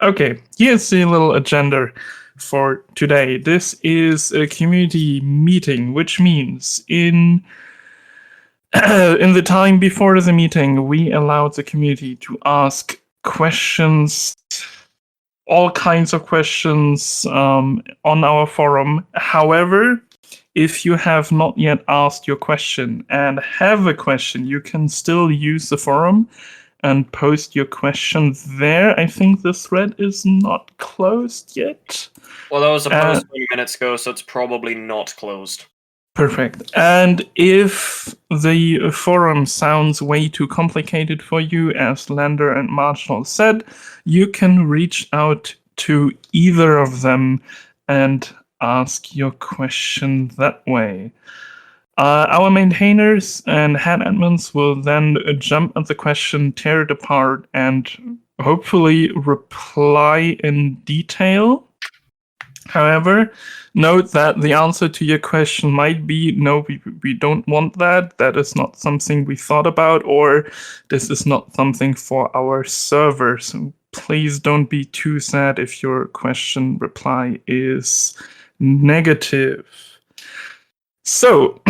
Okay, here's the little agenda for today. This is a community meeting, which means in the time before the meeting, we allowed the community to ask questions, all kinds of questions on our forum. However, if you have not yet asked your question and have a question, you can still use the forum and post your questions there. I think this thread is not closed yet. Well, that was a post 20 minutes ago, so it's probably not closed. Perfect. And if the forum sounds way too complicated for you, as Lander and Marginal said, you can reach out to either of them and ask your question that way. Our maintainers and head admins will then jump at the question, tear it apart, and hopefully reply in detail. However, note that the answer to your question might be, no, we don't want that. That is not something we thought about, or this is not something for our server. So please don't be too sad if your question reply is negative. So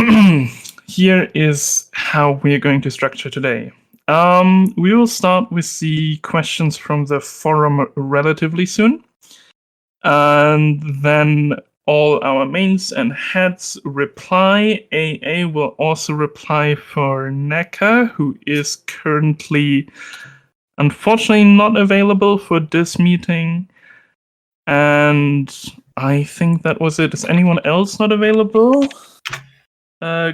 here is how we're going to structure today. We will start with the questions from the forum relatively soon. And then all our mains and heads reply. AA will also reply for NECA, who is currently, unfortunately, not available for this meeting. And I think that was it. Is anyone else not available?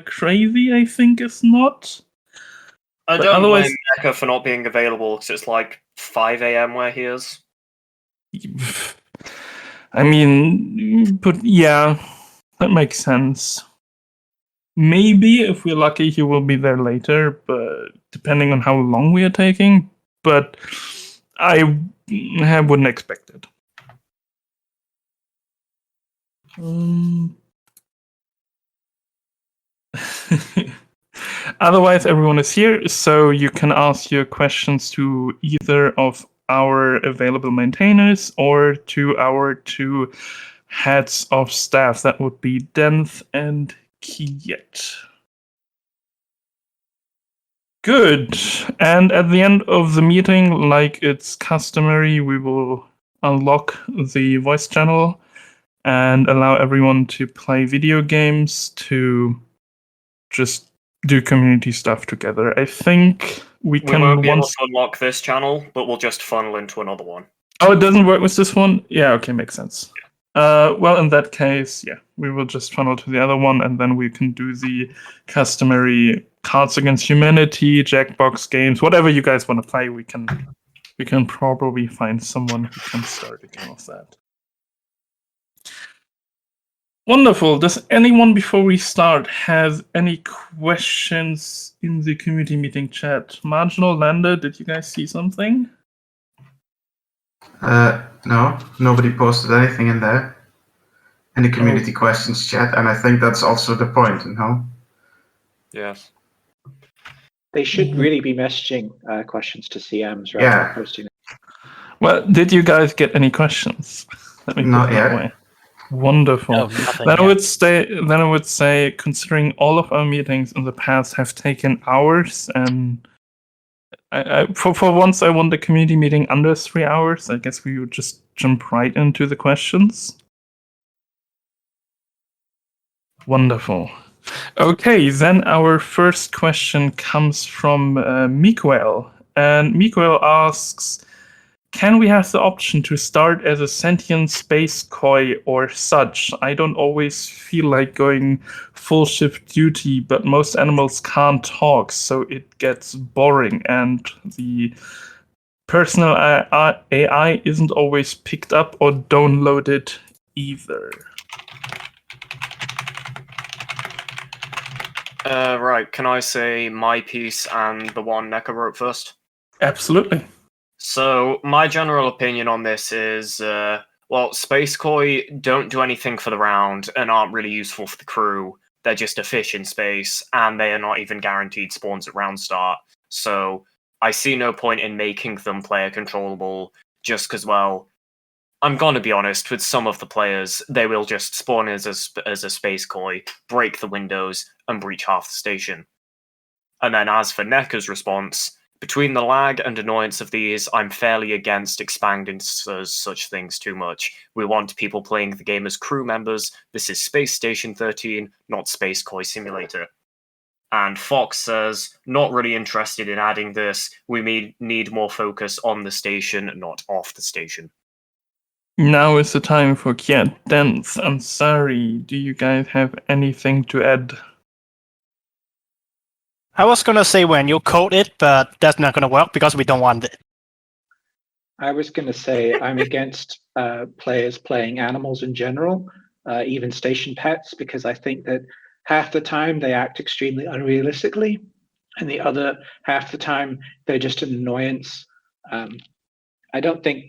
Crazy, I think, is not. I don't blame Eka for not being available, because it's like 5 a.m. where he is. I mean, but yeah, that makes sense. Maybe, if we're lucky, he will be there later, but depending on how long we are taking. But I wouldn't expect it. Otherwise, everyone is here, so you can ask your questions to either of our available maintainers or to our two heads of staff. That would be Denth and Kiet. Good. And at the end of the meeting, like it's customary, we will unlock the voice channel and allow everyone to play video games, to just do community stuff together. I think we can. We won't be able to unlock this channel, but we'll just funnel into another one. Oh, it doesn't work with this one? Yeah, okay, makes sense. Well, in that case, yeah, we will just funnel to the other one, and then we can do the customary Cards Against Humanity, Jackbox games, whatever you guys want to play. We can probably find someone who can start a game of that. Wonderful. Does anyone, before we start, have any questions in the community meeting chat? Marginal, Lander, did you guys see something? No, nobody posted anything in there, in the community questions chat, and I think that's also the point, no? Yes. They should really be messaging questions to CMs rather than posting them. Well, did you guys get any questions? Let me put it that way. Wonderful. No, then I would say, considering all of our meetings in the past have taken hours, and for once I want the community meeting under 3 hours, I guess we would just jump right into the questions. Wonderful. Okay, then our first question comes from Mikuel. And Mikuel asks, can we have the option to start as a sentient space koi or such? I don't always feel like going full shift duty, but most animals can't talk, so it gets boring, and the personal AI isn't always picked up or downloaded either. Right, can I say my piece and the one Neka wrote first? Absolutely. So, my general opinion on this is, well, Space Koi don't do anything for the round and aren't really useful for the crew. They're just a fish in space, and they are not even guaranteed spawns at round start. So, I see no point in making them player controllable just because, well, I'm gonna be honest, with some of the players, they will just spawn as a space koi, break the windows, and breach half the station. And then as for Nekka's response, between the lag and annoyance of these, I'm fairly against expanding such things too much. We want people playing the game as crew members. This is Space Station 13, not Space Koi Simulator. And Fox says, not really interested in adding this. We need more focus on the station, not off the station. Now is the time for Kiet, Dance, and Sari. Do you guys have anything to add? I was going to say when you code it, but that's not going to work because we don't want it. I was going to say I'm against players playing animals in general, even station pets, because I think that half the time they act extremely unrealistically, and the other half the time they're just an annoyance. I don't think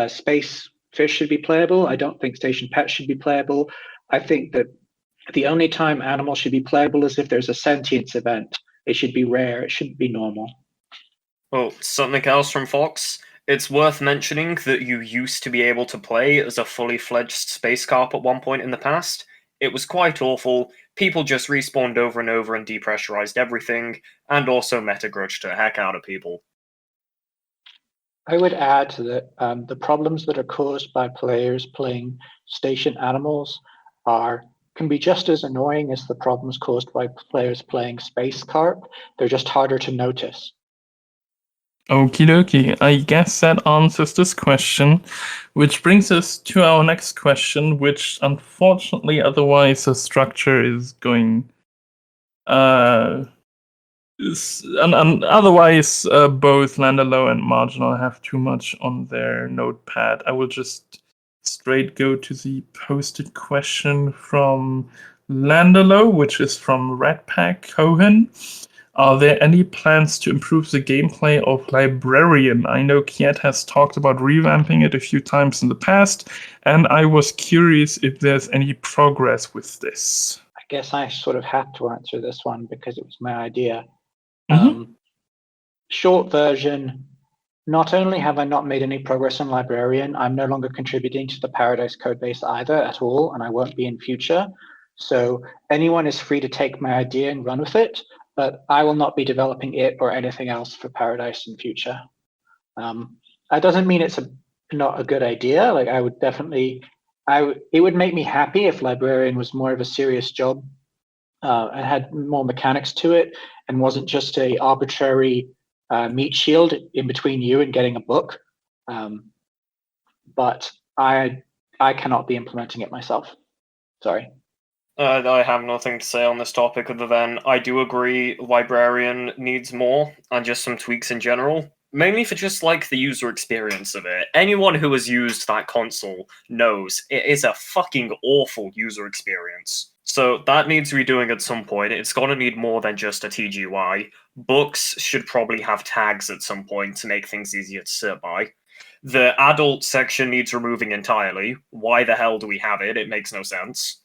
space fish should be playable. I don't think station pets should be playable. I think that the only time animals should be playable is if there's a sentience event. It should be rare. It shouldn't be normal. Oh, something else from Fox. It's worth mentioning that you used to be able to play as a fully fledged space carp at one point in the past. It was quite awful. People just respawned over and over and depressurized everything, and also meta-grudged the heck out of people. I would add that the problems that are caused by players playing station animals can be just as annoying as the problems caused by players playing space carp. They're just harder to notice. Okie dokie. I guess that answers this question, which brings us to our next question, which unfortunately otherwise the structure is going... otherwise, both Landerlow and Marginal have too much on their notepad. I will just straight go to the posted question from Landerlow, which is from Ratpack Cohen. Are there any plans to improve the gameplay of Librarian? I know Kiet has talked about revamping it a few times in the past, and I was curious if there's any progress with this. I guess I sort of have to answer this one because it was my idea. Short version, not only have I not made any progress on Librarian, I'm no longer contributing to the Paradise codebase either at all, and I won't be in future. So anyone is free to take my idea and run with it, but I will not be developing it or anything else for Paradise in future. That doesn't mean it's not a good idea. Like I would definitely, it would make me happy if Librarian was more of a serious job and had more mechanics to it and wasn't just a arbitrary meat shield in between you and getting a book. But I cannot be implementing it myself. Sorry. I have nothing to say on this topic other than I do agree Librarian needs more and just some tweaks in general. Mainly for just like the user experience of it. Anyone who has used that console knows it is a fucking awful user experience. So that needs redoing at some point. It's going to need more than just a TGY. Books should probably have tags at some point to make things easier to sort by. The adult section needs removing entirely. Why the hell do we have it? It makes no sense.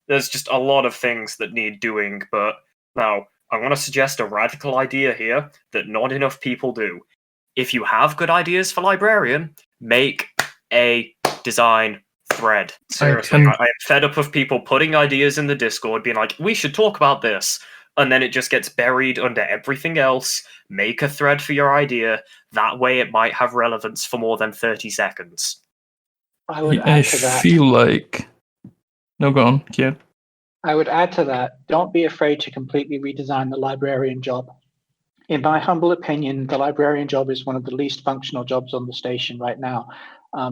There's just a lot of things that need doing, but now I want to suggest a radical idea here that not enough people do. If you have good ideas for Librarian, make a design thread. Seriously, I am fed up of people putting ideas in the Discord, being like, we should talk about this, and then it just gets buried under everything else. Make a thread for your idea. That way it might have relevance for more than 30 seconds. I would add to that. I feel like... No, go on, Kiet. I would add to that, don't be afraid to completely redesign the Librarian job. In my humble opinion, the Librarian job is one of the least functional jobs on the station right now.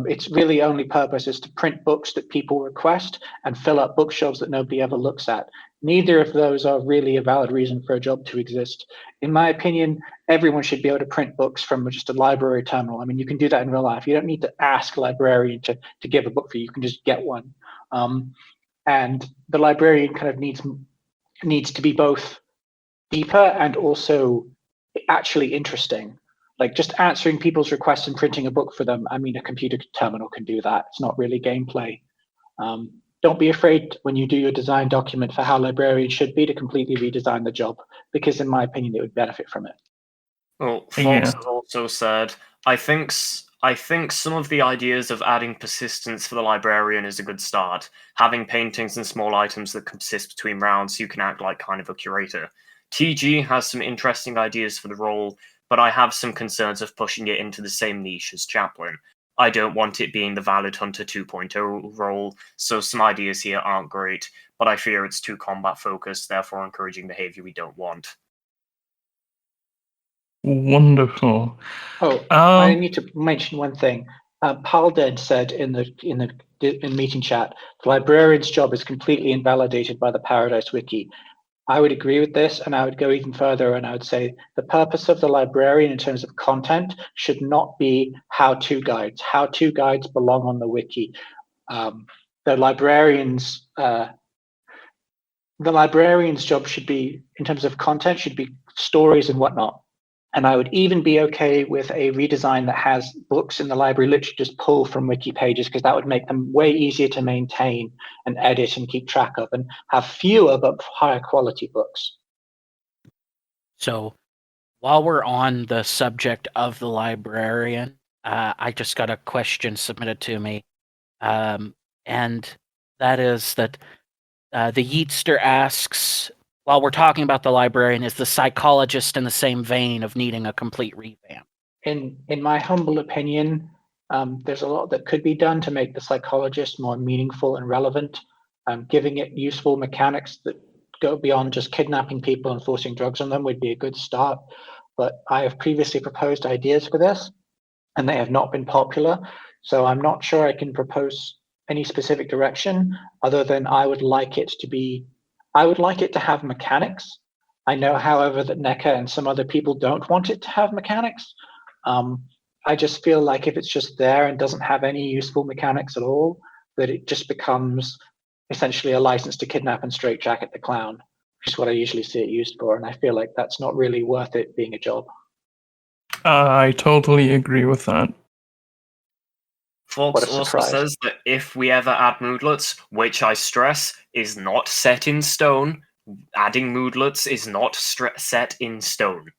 Its really only purpose is to print books that people request and fill up bookshelves that nobody ever looks at. Neither of those are really a valid reason for a job to exist. In my opinion, everyone should be able to print books from just a library terminal. I mean, you can do that in real life. You don't need to ask a librarian to give a book for you. You can just get one. And the Librarian kind of needs to be both deeper and also actually interesting. Like just answering people's requests and printing a book for them. I mean, a computer terminal can do that. It's not really gameplay. Don't be afraid when you do your design document for how Librarian should be to completely redesign the job, because in my opinion, it would benefit from it. Well, Fox has also said, I think I think some of the ideas of adding persistence for the librarian is a good start. Having paintings and small items that can persist between rounds so you can act like kind of a curator. TG has some interesting ideas for the role, but I have some concerns of pushing it into the same niche as Chaplain. I don't want it being the Valid Hunter 2.0 role, so some ideas here aren't great, but I fear it's too combat focused, therefore encouraging behavior we don't want. Wonderful. Oh, I need to mention one thing. Paldead said in meeting chat, the librarian's job is completely invalidated by the Paradise Wiki. I would agree with this, and I would go even further, and I would say the purpose of the librarian in terms of content should not be how-to guides. How-to guides belong on the wiki. The librarian's job should be, in terms of content, should be stories and whatnot. And I would even be okay with a redesign that has books in the library literally just pull from wiki pages, because that would make them way easier to maintain and edit and keep track of, and have fewer but higher quality books. So while we're on the subject of the librarian, I just got a question submitted to me. And that is that Theyeetster asks, while we're talking about the librarian, is the psychologist in the same vein of needing a complete revamp? In my humble opinion, there's a lot that could be done to make the psychologist more meaningful and relevant. Giving it useful mechanics that go beyond just kidnapping people and forcing drugs on them would be a good start. But I have previously proposed ideas for this, and they have not been popular. So I'm not sure I can propose any specific direction other than I would like it to have mechanics. I know, however, that NECA and some other people don't want it to have mechanics. I just feel like if it's just there and doesn't have any useful mechanics at all, that it just becomes essentially a license to kidnap and straitjacket the clown, which is what I usually see it used for. And I feel like that's not really worth it being a job. I totally agree with that. Fox also says that if we ever add moodlets, which I stress is not set in stone, adding moodlets is not set in stone.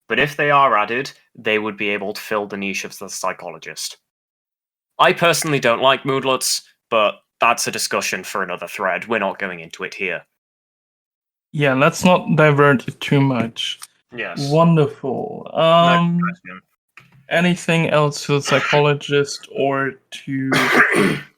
But if they are added, they would be able to fill the niche of the psychologist. I personally don't like moodlets, but that's a discussion for another thread. We're not going into it here. Yeah, let's not divert it too much. Yes. Wonderful. Next question. Anything else to the psychologist or to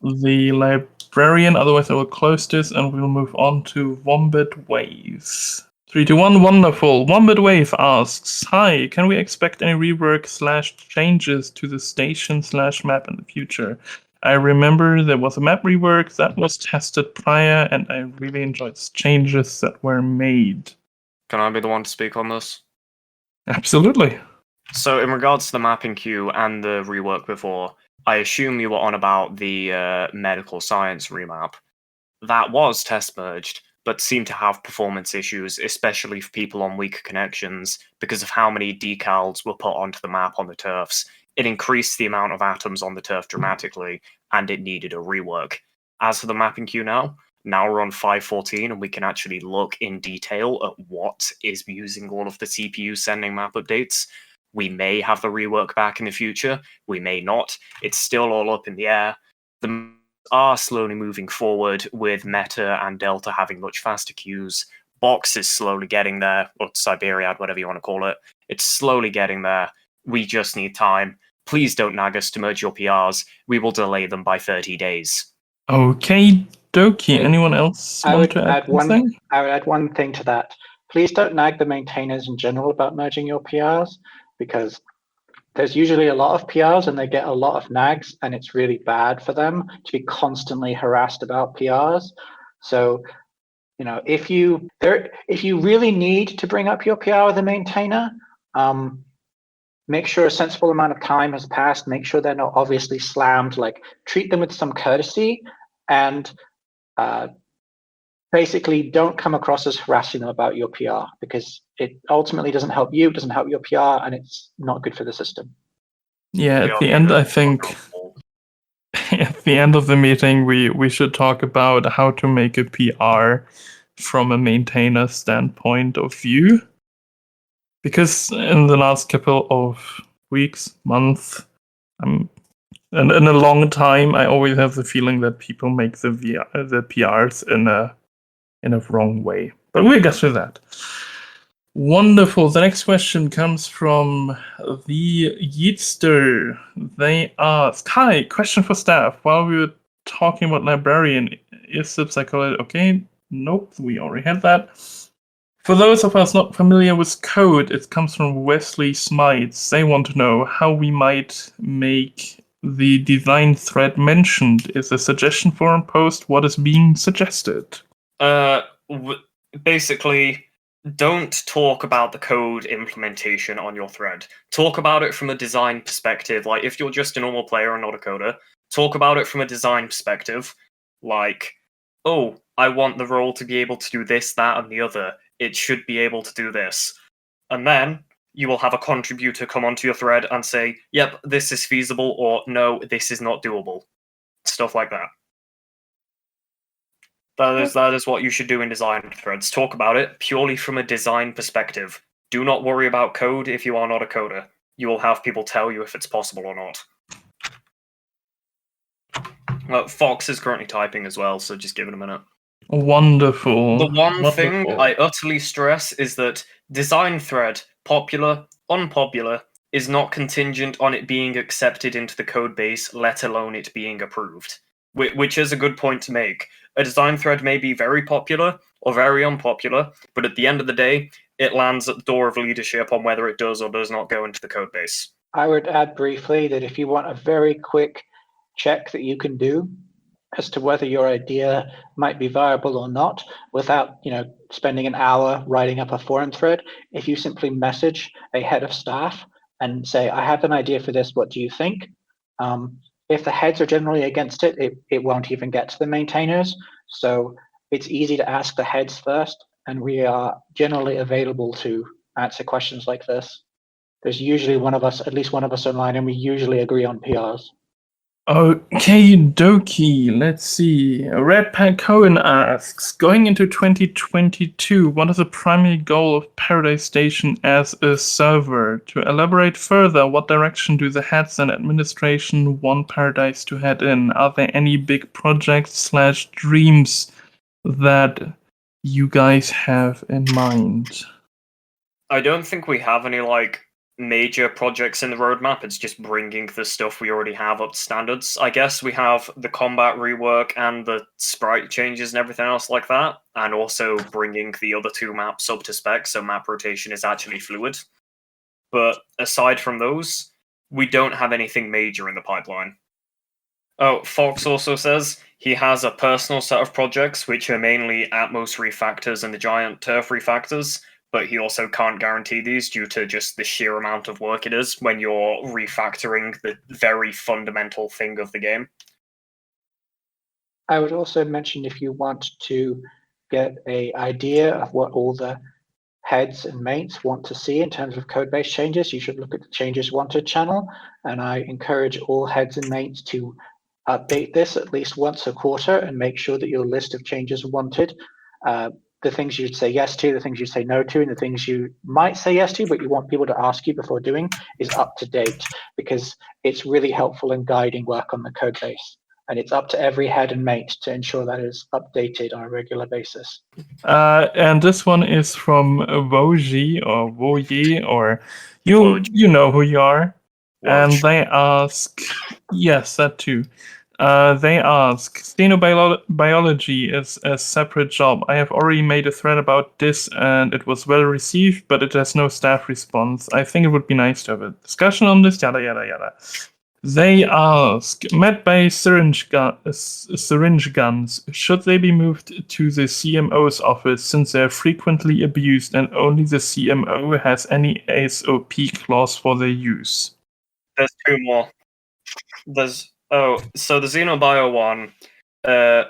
the librarian? Otherwise, I will close this and we'll move on to Wombatwave. 3, 2, 1, wonderful. Wombatwave asks, hi, can we expect any rework/changes to the station/map in the future? I remember there was a map rework that was tested prior, and I really enjoyed the changes that were made. Can I be the one to speak on this? Absolutely. So in regards to the mapping queue and the rework before, I assume you were on about the medical science remap. That was test merged, but seemed to have performance issues, especially for people on weaker connections, because of how many decals were put onto the map on the turfs. It increased the amount of atoms on the turf dramatically, and it needed a rework. As for the mapping queue now we're on 5.14, and we can actually look in detail at what is using all of the CPU sending map updates. We may have the rework back in the future, we may not. It's still all up in the air. The are slowly moving forward, with Meta and Delta having much faster queues. Box is slowly getting there, or Siberiad, whatever you want to call it. It's slowly getting there. We just need time. Please don't nag us to merge your PRs. We will delay them by 30 days. Okay, dokie. Anyone else want to add something? I would add one thing to that. Please don't nag the maintainers in general about merging your PRs, because there's usually a lot of PRs and they get a lot of nags, and it's really bad for them to be constantly harassed about PRs. So, if you really need to bring up your PR with a maintainer, make sure a sensible amount of time has passed. Make sure they're not obviously slammed. Like, treat them with some courtesy, and basically don't come across as harassing them about your PR, because it ultimately doesn't help you, it doesn't help your PR, and it's not good for the system. Yeah, at the end, I think, at the end of the meeting, we should talk about how to make a PR from a maintainer standpoint of view. Because in the last couple of weeks, months, And in a long time, I always have the feeling that people make the PRs in a wrong way. But we'll get to that. Wonderful. The next question comes from the Theyeetster. They ask, hi, question for staff. While we were talking about librarian, is subpsychology okay? Nope, we already had that. For those of us not familiar with code, it comes from Wesley Smites. They want to know how we might make the design thread mentioned. Is a suggestion forum post what is being suggested? Basically, don't talk about the code implementation on your thread. Talk about it from a design perspective. Like, if you're just a normal player and not a coder, talk about it from a design perspective. Like, oh, I want the role to be able to do this, that, and the other. It should be able to do this. And then you will have a contributor come onto your thread and say, yep, this is feasible, or no, this is not doable. Stuff like that. That is what you should do in design threads. Talk about it purely from a design perspective. Do not worry about code if you are not a coder. You will have people tell you if it's possible or not. Fox is currently typing as well, so just give it a minute. Wonderful. The one thing I utterly stress is that design thread, popular, unpopular, is not contingent on it being accepted into the code base, let alone it being approved. Which is a good point to make. A design thread may be very popular or very unpopular, but at the end of the day, it lands at the door of leadership on whether it does or does not go into the code base. I would add briefly that if you want a very quick check that you can do as to whether your idea might be viable or not, without spending an hour writing up a forum thread, if you simply message a head of staff and say, I have an idea for this, what do you think? If the heads are generally against it, it won't even get to the maintainers. So it's easy to ask the heads first, and we are generally available to answer questions like this. There's usually at least one of us online, and we usually agree on PRs. Okay, dokie. Let's see. Ratpack Cohen asks, going into 2022, what is the primary goal of Paradise Station as a server? To elaborate further, what direction do the heads and administration want Paradise to head in? Are there any big projects / dreams that you guys have in mind? I don't think we have any, major projects in the roadmap. It's just bringing the stuff we already have up to standards. I guess we have the combat rework and the sprite changes and everything else like that, and also bringing the other two maps up to spec so map rotation is actually fluid. But aside from those, we don't have anything major in the pipeline. Oh, Fox also says he has a personal set of projects which are mainly Atmos refactors and the giant turf refactors, but he also can't guarantee these due to just the sheer amount of work it is when you're refactoring the very fundamental thing of the game. I would also mention, if you want to get an idea of what all the heads and mates want to see in terms of code-based changes, you should look at the Changes Wanted channel, and I encourage all heads and mates to update this at least once a quarter and make sure that your list of changes wanted, the things you'd say yes to, the things you say no to, and the things you might say yes to, but you want people to ask you before doing, is up to date, because it's really helpful in guiding work on the code base. And it's up to every head and mate to ensure that is updated on a regular basis. And this one is from Woje or Woje, or you know who you are. Woje. And they ask, yes, that too. They ask, xenobiology is a separate job. I have already made a thread about this and it was well received, but it has no staff response. I think it would be nice to have a discussion on this, yada, yada, yada. They ask, med-based syringe guns, should they be moved to the CMO's office since they are frequently abused and only the CMO has any SOP clause for their use? There's two more. So the Xenobio one,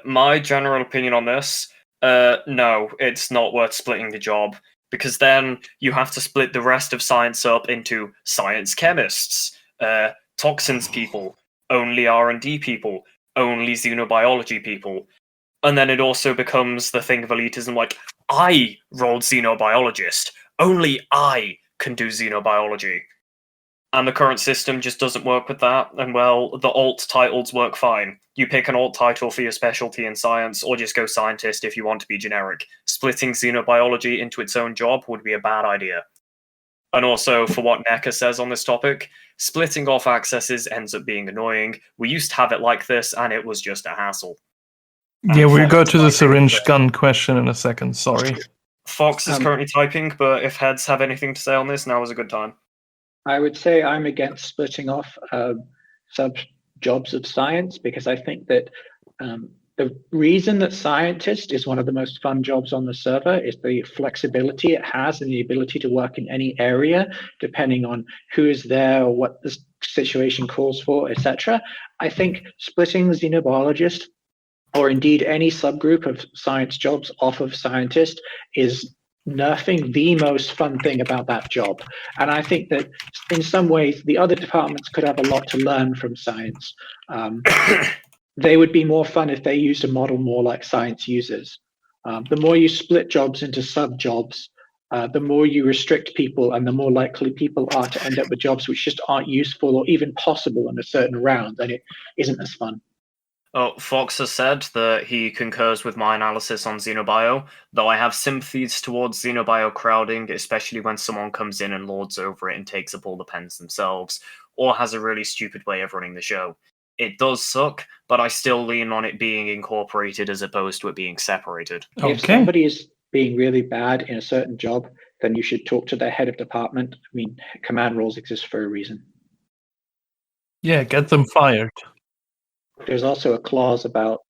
my general opinion on this, no, it's not worth splitting the job, because then you have to split the rest of science up into science chemists, toxins people, only R&D people, only xenobiology people, and then it also becomes the thing of elitism, like, I rolled xenobiologist, only I can do xenobiology. And the current system just doesn't work with that. And well, the alt titles work fine. You pick an alt title for your specialty in science, or just go scientist if you want to be generic. Splitting xenobiology into its own job would be a bad idea. And also, for what Neca says on this topic, splitting off accesses ends up being annoying. We used to have it like this, and it was just a hassle. Yeah, we'll go to the syringe gun question in a second, sorry. Fox is currently typing, but if heads have anything to say on this, now is a good time. I would say I'm against splitting off sub-jobs of science, because I think that the reason that scientist is one of the most fun jobs on the server is the flexibility it has and the ability to work in any area, depending on who is there or what the situation calls for, etc. I think splitting the xenobiologist, or indeed any subgroup of science jobs off of scientist, is nerfing the most fun thing about that job. And I think that in some ways, the other departments could have a lot to learn from science. They would be more fun if they used a model more like science uses. The more you split jobs into sub-jobs, the more you restrict people, and the more likely people are to end up with jobs which just aren't useful or even possible in a certain round, and it isn't as fun. Oh, Fox has said that he concurs with my analysis on Xenobio, though I have sympathies towards Xenobio crowding, especially when someone comes in and lords over it and takes up all the pens themselves, or has a really stupid way of running the show. It does suck, but I still lean on it being incorporated as opposed to it being separated. Okay. If somebody is being really bad in a certain job, then you should talk to their head of department. I mean, command roles exist for a reason. Yeah, get them fired. There's also a clause about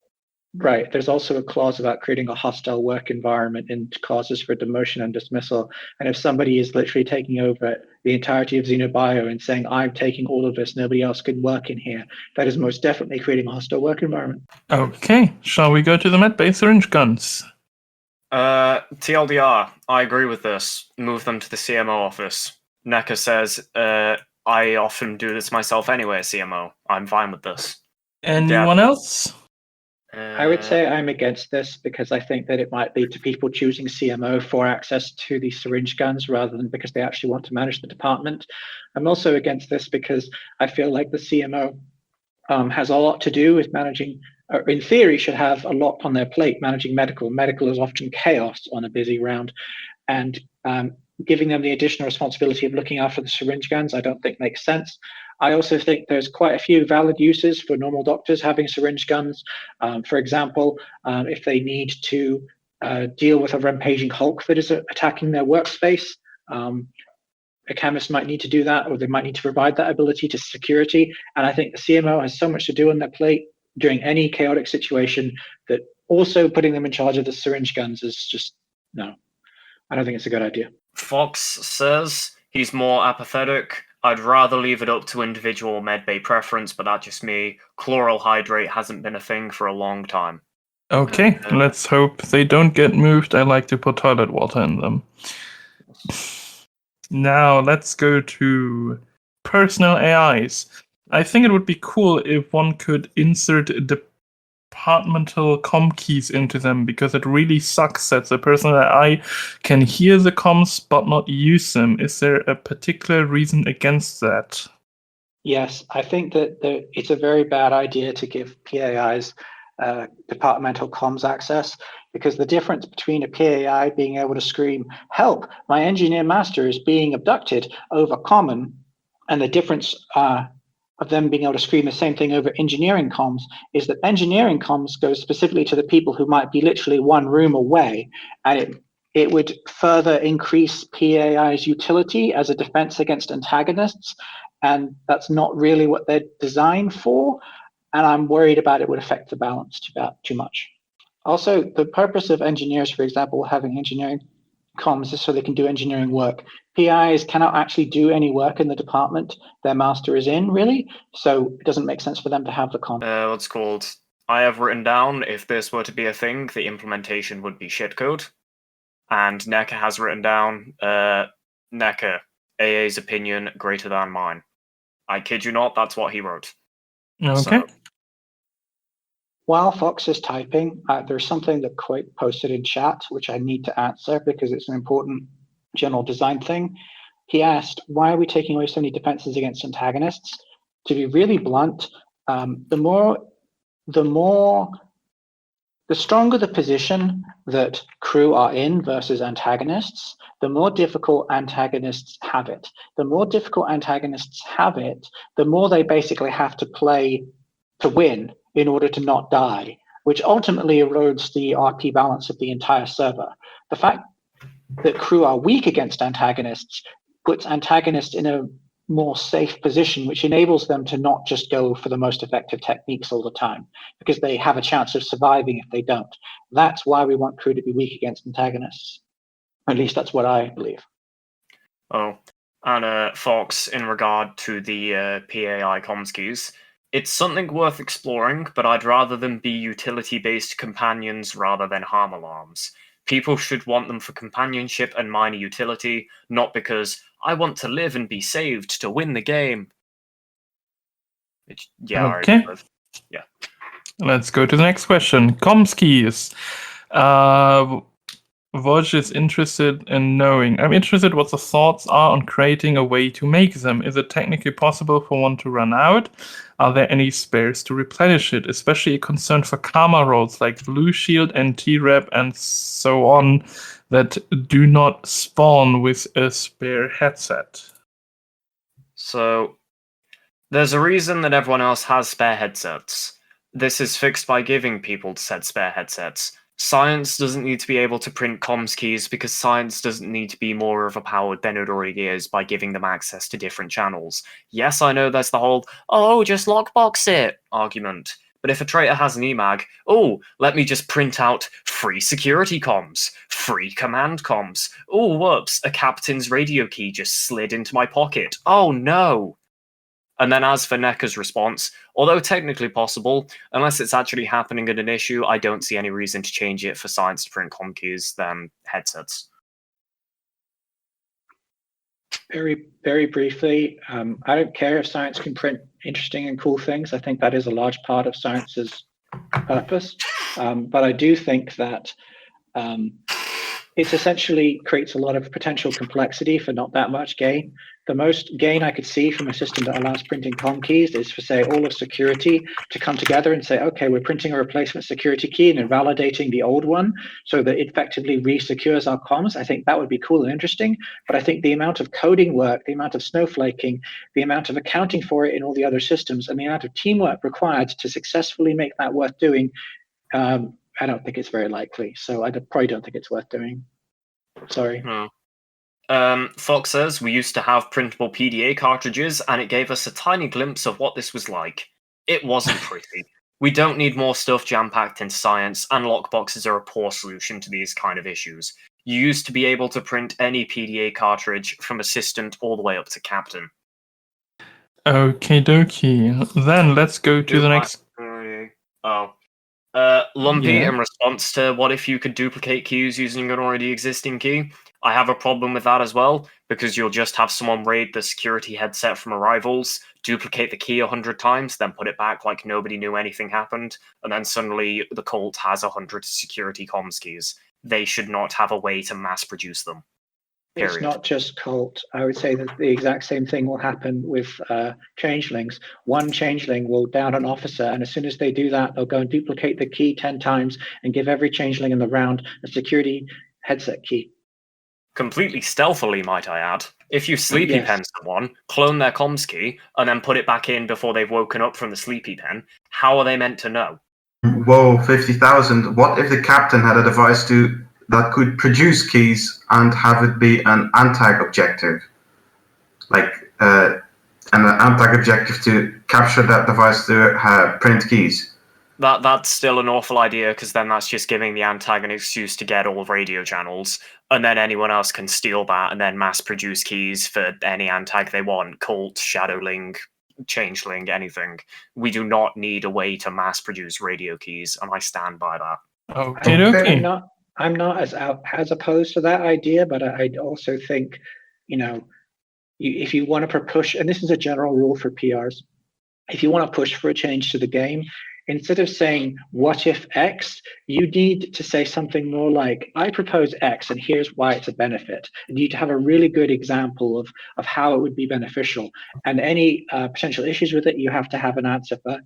creating a hostile work environment and clauses for demotion and dismissal. And if somebody is literally taking over the entirety of Xenobio and saying, I'm taking all of this, nobody else can work in here, that is most definitely creating a hostile work environment. Okay, shall we go to the med-based syringe guns? TLDR, I agree with this. Move them to the CMO office. Neca says, I often do this myself anyway, CMO. I'm fine with this. Anyone else? I would say I'm against this because I think that it might lead to people choosing CMO for access to the syringe guns rather than because they actually want to manage the department. I'm also against this because I feel like the CMO has a lot to do with managing, or in theory should have a lot on their plate managing medical. Medical is often chaos on a busy round, and giving them the additional responsibility of looking after the syringe guns I don't think makes sense. I also think there's quite a few valid uses for normal doctors having syringe guns. For example, if they need to deal with a rampaging Hulk that is attacking their workspace, a chemist might need to do that, or they might need to provide that ability to security. And I think the CMO has so much to do on their plate during any chaotic situation that also putting them in charge of the syringe guns is just, no, I don't think it's a good idea. Fox says he's more apathetic. I'd rather leave it up to individual medbay preference, but that's just me. Chloral hydrate hasn't been a thing for a long time. Okay, let's hope they don't get moved. I like to put toilet water in them. Now, let's go to personal AIs. I think it would be cool if one could insert departmental comm keys into them, because it really sucks that the personal AI can hear the comms but not use them. Is there a particular reason against that? Yes, I think that it's a very bad idea to give pAIs departmental comms access, because the difference between a pAI being able to scream, help, my engineer master is being abducted over common, and the difference of them being able to scream the same thing over engineering comms is that engineering comms goes specifically to the people who might be literally one room away, and it would further increase pAI's utility as a defense against antagonists, and that's not really what they're designed for, and I'm worried about it would affect the balance too much. Also, the purpose of engineers, for example, having engineering comms is so they can do engineering work. pAIs cannot actually do any work in the department their master is in, really, so it doesn't make sense for them to have the comm. What's called? I have written down, if this were to be a thing, the implementation would be shitcode. And Neca has written down, Neca, AA's opinion greater than mine. I kid you not, that's what he wrote. Okay. So, while Fox is typing, there's something that Quake posted in chat, which I need to answer because it's an important general design thing. He asked, why are we taking away so many defenses against antagonists? To be really blunt, the stronger the position that crew are in versus antagonists, the more difficult antagonists have it. The more difficult antagonists have it, the more they basically have to play to win in order to not die, which ultimately erodes the RP balance of the entire server. The fact that crew are weak against antagonists puts antagonists in a more safe position, which enables them to not just go for the most effective techniques all the time, because they have a chance of surviving if they don't. That's why we want crew to be weak against antagonists. At least that's what I believe. Oh, and Fox, in regard to the PAI comms keys, it's something worth exploring, but I'd rather them be utility-based companions rather than harm alarms. People should want them for companionship and minor utility, not because I want to live and be saved to win the game. Okay. Yeah. Let's go to the next question. Comms keys. Woje is interested in knowing. I'm interested what the thoughts are on creating a way to make them. Is it technically possible for one to run out? Are there any spares to replenish it? Especially a concern for karma rolls like Blue Shield and T-Rep and so on that do not spawn with a spare headset. So, there's a reason that everyone else has spare headsets. This is fixed by giving people said spare headsets. Science doesn't need to be able to print comms keys because science doesn't need to be more overpowered than it already is by giving them access to different channels. Yes, I know there's the whole, oh, just lockbox it argument. But if a traitor has an emag, oh, let me just print out free security comms, free command comms. Oh, whoops, a captain's radio key just slid into my pocket. Oh, no. And then as for NECA's response, although technically possible, unless it's actually happening at an issue, I don't see any reason to change it for science to print comm keys than headsets. Very, very briefly, I don't care if science can print interesting and cool things. I think that is a large part of science's purpose. But I do think that it essentially creates a lot of potential complexity for not that much gain. The most gain I could see from a system that allows printing comm keys is for, say, all of security to come together and say, okay, we're printing a replacement security key and invalidating the old one so that it effectively re-secures our comms. I think that would be cool and interesting. But I think the amount of coding work, the amount of snowflaking, the amount of accounting for it in all the other systems, and the amount of teamwork required to successfully make that worth doing, I don't think it's very likely. So I probably don't think it's worth doing. Sorry. No. Fox says, we used to have printable PDA cartridges, and it gave us a tiny glimpse of what this was like. It wasn't pretty. We don't need more stuff jam-packed into science, and lockboxes are a poor solution to these kind of issues. You used to be able to print any PDA cartridge from assistant all the way up to captain. Okie dokie. Then let's go to the next. Lumpy, Yeah. in response to what if you could duplicate keys using an already existing key? I have a problem with that as well, because you'll just have someone raid the security headset from arrivals, duplicate the key 100 times, then put it back like nobody knew anything happened, and then suddenly the cult has 100 security comms keys. They should not have a way to mass produce them. Period. It's not just cult. I would say that the exact same thing will happen with changelings. One changeling will down an officer, and as soon as they do that, they'll go and duplicate the key 10 times and give every changeling in the round a security headset key. Completely stealthily, might I add. If you sleepy pen someone, clone their comms key, and then put it back in before they've woken up from the sleepy pen, how are they meant to know? Whoa, 50,000. What if the captain had a device that could produce keys and have it be an antag objective? Like an antag objective to capture that device to print keys. That's still an awful idea, because then that's just giving the antag an excuse to get all radio channels, and then anyone else can steal that and then mass produce keys for any antag they want. Cult, Shadowling, Changeling, anything. We do not need a way to mass produce radio keys, and I stand by that. Okie dokie. I'm not as opposed to that idea, but I also think, if you want to push, and this is a general rule for PRs, if you want to push for a change to the game, instead of saying, what if X, you need to say something more like, I propose X, and here's why it's a benefit. And you need to have a really good example of how it would be beneficial. And any potential issues with it, you have to have an answer for,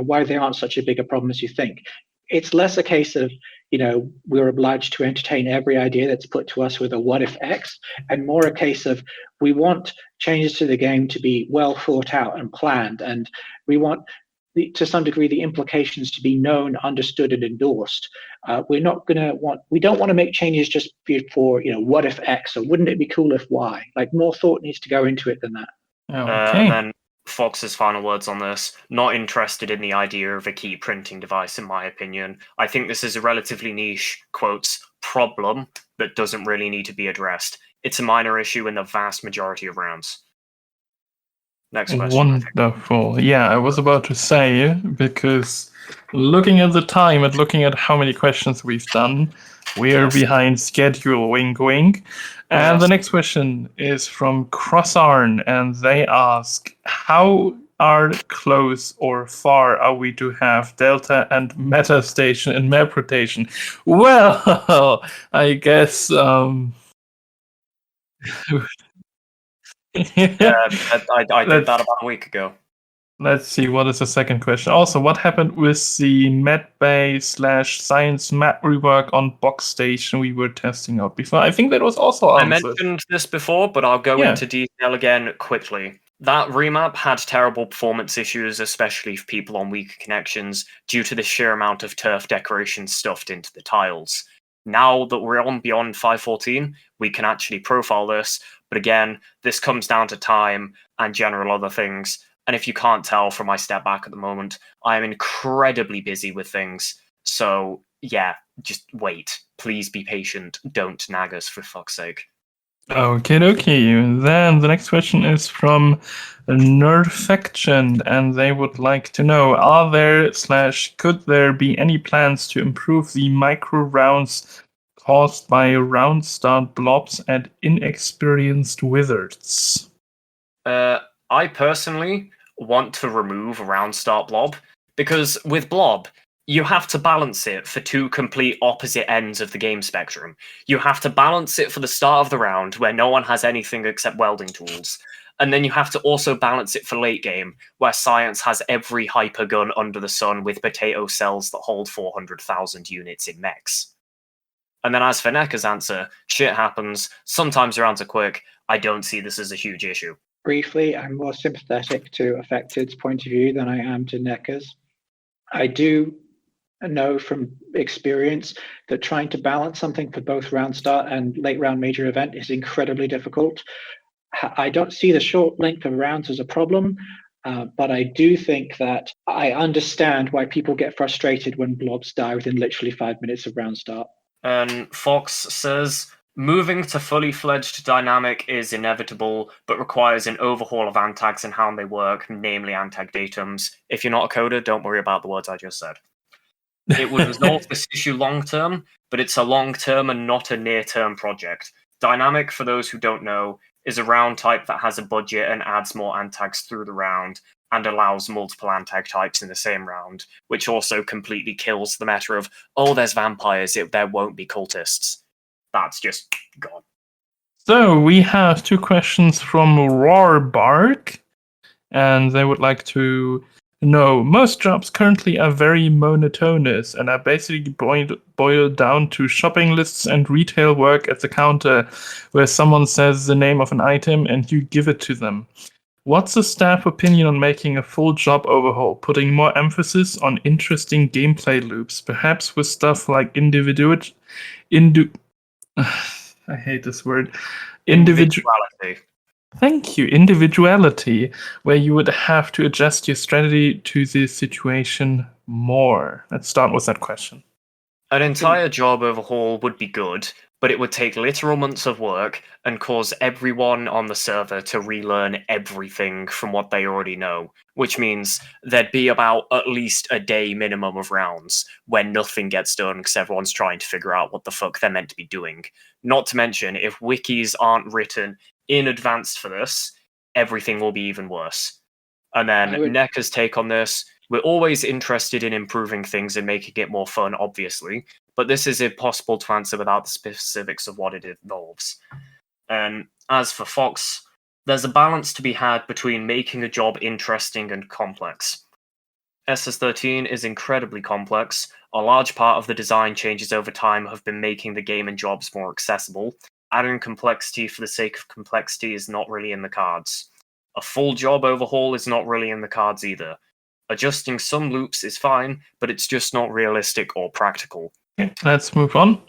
why they aren't such a big a problem as you think. It's less a case of, we're obliged to entertain every idea that's put to us with a what if X, and more a case of we want changes to the game to be well thought out and planned, and we want, to some degree, the implications to be known, understood, and endorsed. We don't want to make changes just for, what if X, or wouldn't it be cool if Y? Like, more thought needs to go into it than that. Okay. And then Fox's final words on this: not interested in the idea of a key printing device, in my opinion. I think this is a relatively niche, quotes, problem that doesn't really need to be addressed. It's a minor issue in the vast majority of rounds. Next question. Wonderful. Yeah, I was about to say, because looking at the time and looking at how many questions we've done, we are behind schedule, wink wink. And the next question is from Korssarn, and they ask, how close or far are we to have Delta and Meta Station in map rotation? Well, I guess... I did that about a week ago. Let's see, what is the second question? Also, what happened with the medbay/science map rework on Box Station we were testing out before? I think that was also answered. I mentioned this before, but I'll go into detail again quickly. That remap had terrible performance issues, especially for people on weaker connections, due to the sheer amount of turf decoration stuffed into the tiles. Now that we're on beyond 5.14, we can actually profile this, but again, this comes down to time and general other things. And if you can't tell from my step back at the moment, I am incredibly busy with things. So yeah, just wait. Please be patient. Don't nag us, for fuck's sake. Okay. Then the next question is from Nerfection, and they would like to know, could there be any plans to improve the micro rounds caused by round start blobs and inexperienced wizards? I personally want to remove round start blob, because with blob, you have to balance it for two complete opposite ends of the game spectrum. You have to balance it for the start of the round, where no one has anything except welding tools. And then you have to also balance it for late game, where science has every hyper gun under the sun with potato cells that hold 400,000 units in mechs. And then as for Neka's answer, shit happens. Sometimes rounds are quick. I don't see this as a huge issue. Briefly, I'm more sympathetic to Affected's point of view than I am to Neka's. I do know from experience that trying to balance something for both round start and late round major event is incredibly difficult. I don't see the short length of rounds as a problem, but I do think that I understand why people get frustrated when blobs die within literally 5 minutes of round start. And Fox says, moving to fully fledged dynamic is inevitable, but requires an overhaul of antags and how they work, namely antag datums. If you're not a coder, don't worry about the words I just said. It would resolve this issue long-term, but it's a long-term and not a near-term project. Dynamic, for those who don't know, is a round type that has a budget and adds more antags through the round, and allows multiple antag types in the same round, which also completely kills the meta of, oh, there's vampires, there won't be cultists. That's just gone. So we have two questions from Roarbark, and they would like to know, most jobs currently are very monotonous and are basically boiled down to shopping lists and retail work at the counter, where someone says the name of an item and you give it to them. What's the staff opinion on making a full job overhaul, putting more emphasis on interesting gameplay loops, perhaps with stuff like individuality, where you would have to adjust your strategy to the situation more? Let's start with that question. An entire job overhaul would be good, but it would take literal months of work and cause everyone on the server to relearn everything from what they already know, which means there'd be about at least a day minimum of rounds when nothing gets done because everyone's trying to figure out what the fuck they're meant to be doing. Not to mention, if wikis aren't written in advance for this, everything will be even worse. And then Neka's take on this, We're always interested in improving things and making it more fun, obviously, but this is impossible to answer without the specifics of what it involves. And as for Fox, there's a balance to be had between making a job interesting and complex. SS13 is incredibly complex. A large part of the design changes over time have been making the game and jobs more accessible. Adding complexity for the sake of complexity is not really in the cards. A full job overhaul is not really in the cards either. Adjusting some loops is fine, but it's just not realistic or practical. Okay, let's move on.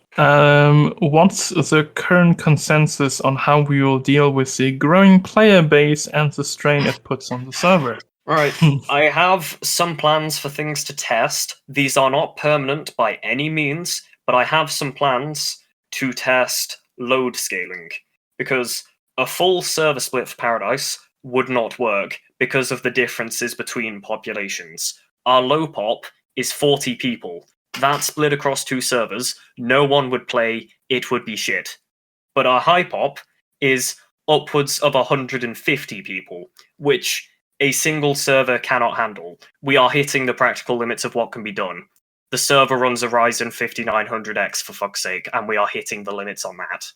What's the current consensus on how we will deal with the growing player base and the strain it puts on the server? Right, I have some plans for things to test. These are not permanent by any means, but I have some plans to test load scaling, because a full server split for Paradise would not work because of the differences between populations. Our low pop is 40 people. That split across 2 servers, no one would play, it would be shit. But our high pop is upwards of 150 people, which a single server cannot handle. We are hitting the practical limits of what can be done. The server runs a Ryzen 5900X for fuck's sake, and we are hitting the limits on that.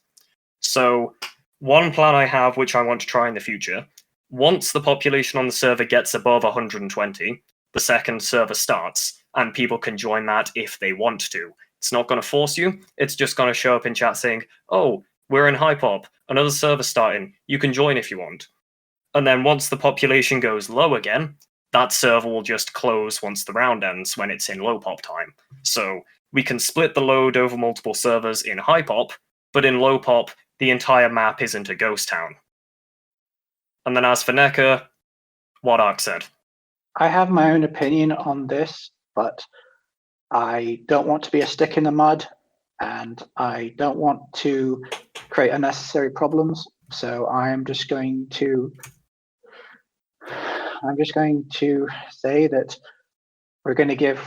So, one plan I have, which I want to try in the future, once the population on the server gets above 120, the second server starts, and people can join that if they want to. It's not going to force you, it's just going to show up in chat saying, oh, we're in high pop, another server starting, you can join if you want. And then once the population goes low again, that server will just close once the round ends when it's in low pop time. So we can split the load over multiple servers in high pop, but in low pop, the entire map isn't a ghost town. And then as for NECA, what Ark said. I have my own opinion on this, but I don't want to be a stick in the mud, and I don't want to create unnecessary problems. So I'm just going to say that we're going to give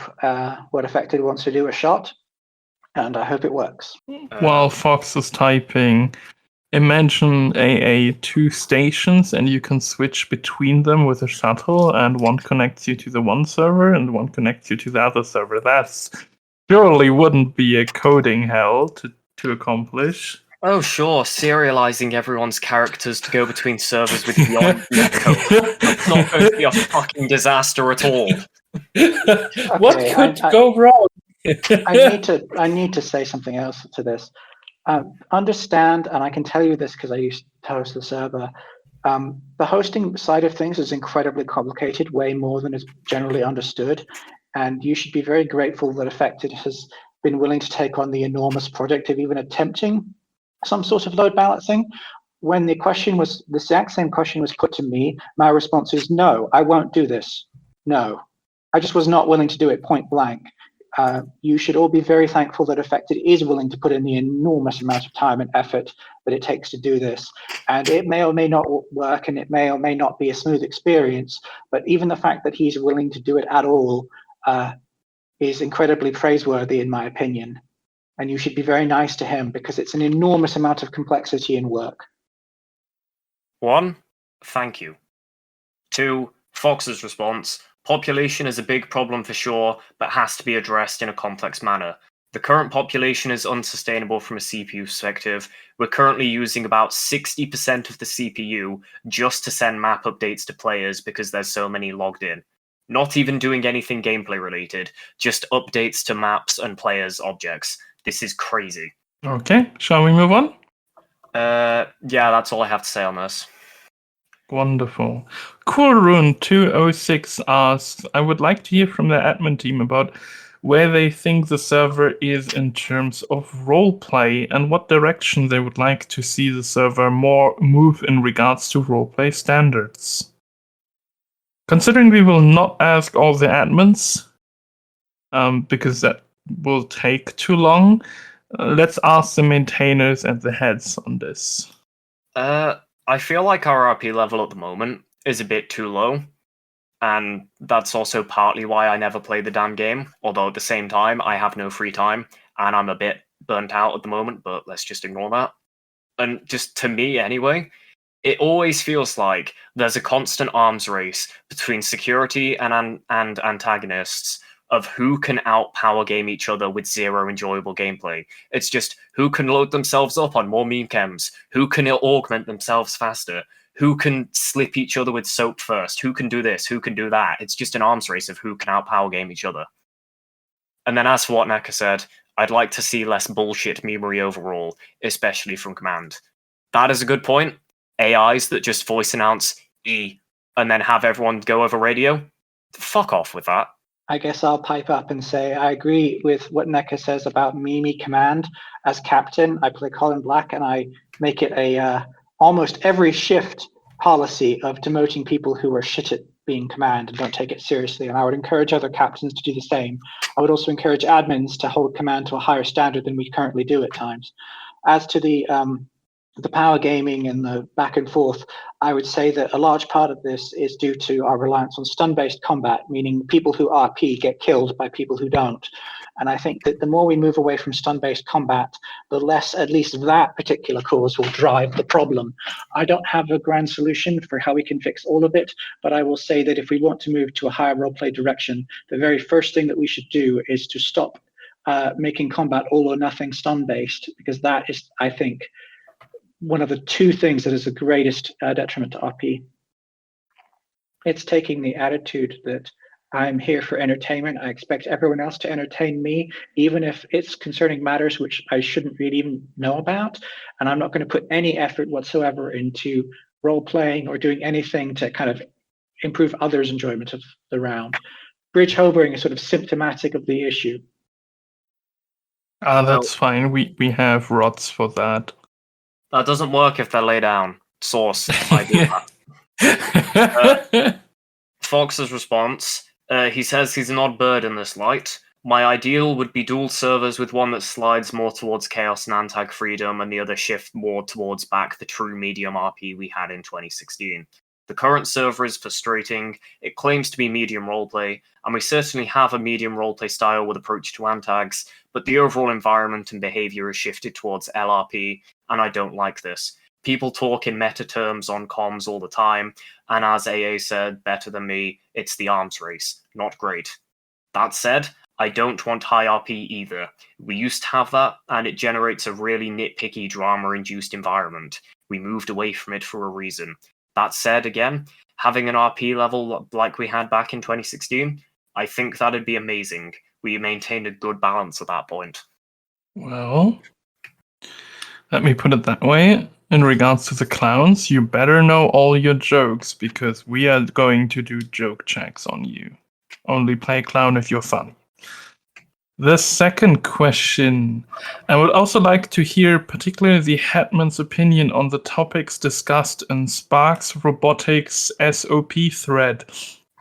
what Affected wants to do a shot, and I hope it works. While Fox is typing, imagine a 2 stations, and you can switch between them with a shuttle, and one connects you to the one server and one connects you to the other server. That's surely wouldn't be a coding hell to accomplish. Oh sure, serializing everyone's characters to go between servers with beyond code. It's not going to be a fucking disaster at all. What could go wrong? I need to say something else to this. Understand, and I can tell you this because I used to host the server, the hosting side of things is incredibly complicated, way more than is generally understood. And you should be very grateful that Affected has been willing to take on the enormous project of even attempting some sort of load balancing. When the exact same question was put to me, my response is no, I won't do this. No, I just was not willing to do it point blank. You should all be very thankful that Affected is willing to put in the enormous amount of time and effort that it takes to do this. And it may or may not work, and it may or may not be a smooth experience, but even the fact that he's willing to do it at all is incredibly praiseworthy, in my opinion. And you should be very nice to him because it's an enormous amount of complexity and work. 1, thank you. 2, Fox's response. Population is a big problem for sure, but has to be addressed in a complex manner. The current population is unsustainable from a CPU perspective. We're currently using about 60% of the CPU just to send map updates to players because there's so many logged in. Not even doing anything gameplay related, just updates to maps and players' objects. This is crazy. Okay, shall we move on? Yeah, that's all I have to say on this. Wonderful. Coolrune206 asks, I would like to hear from the admin team about where they think the server is in terms of roleplay and what direction they would like to see the server more move in regards to roleplay standards. Considering we will not ask all the admins, because that will take too long, let's ask the maintainers and the heads on this. I feel like our RP level at the moment is a bit too low, and that's also partly why I never play the damn game, although at the same time I have no free time, and I'm a bit burnt out at the moment, but let's just ignore that. And just to me anyway, it always feels like there's a constant arms race between security and antagonists of who can outpower game each other with zero enjoyable gameplay. It's just who can load themselves up on more Memechems, who can augment themselves faster, who can slip each other with soap first, who can do this, who can do that. It's just an arms race of who can outpower game each other. And then as for what Neka said, I'd like to see less bullshit memery overall, especially from Command. That is a good point. AIs that just voice announce E and then have everyone go over radio. Fuck off with that. I guess I'll pipe up and say I agree with what Neka says about Mimi Command. As captain, I play Colin Black, and I make it a almost every shift policy of demoting people who are shit at being command and don't take it seriously. And I would encourage other captains to do the same. I would also encourage admins to hold command to a higher standard than we currently do at times. As to the power gaming and the back and forth, I would say that a large part of this is due to our reliance on stun-based combat, meaning people who RP get killed by people who don't. And I think that the more we move away from stun-based combat, the less at least that particular cause will drive the problem. I don't have a grand solution for how we can fix all of it, but I will say that if we want to move to a higher roleplay direction, the very first thing that we should do is to stop making combat all or nothing stun-based, because that is, I think, one of the two things that is the greatest detriment to RP. It's taking the attitude that I'm here for entertainment. I expect everyone else to entertain me, even if it's concerning matters which I shouldn't really even know about. And I'm not going to put any effort whatsoever into role playing or doing anything to kind of improve others' enjoyment of the round. Bridge hovering is sort of symptomatic of the issue. That's fine. We have rods for that. That doesn't work if they lay down. Source. I do that. Fox's response. He says he's an odd bird in this light. My ideal would be dual servers with one that slides more towards chaos and antag freedom and the other shift more towards back the true medium RP we had in 2016. The current server is frustrating. It claims to be medium roleplay, and we certainly have a medium roleplay style with approach to antags, but the overall environment and behavior is shifted towards LRP, and I don't like this. People talk in meta terms on comms all the time, and as AA said better than me, it's the arms race. Not great. That said, I don't want high RP either. We used to have that, and it generates a really nitpicky drama-induced environment. We moved away from it for a reason. That said, again, having an RP level like we had back in 2016, I think that'd be amazing. We maintained a good balance at that point. Well, let me put it that way. In regards to the clowns, you better know all your jokes, because we are going to do joke checks on you. Only play clown if you're funny. The second question. I would also like to hear particularly the Hetman's opinion on the topics discussed in Spark's Robotics SOP thread,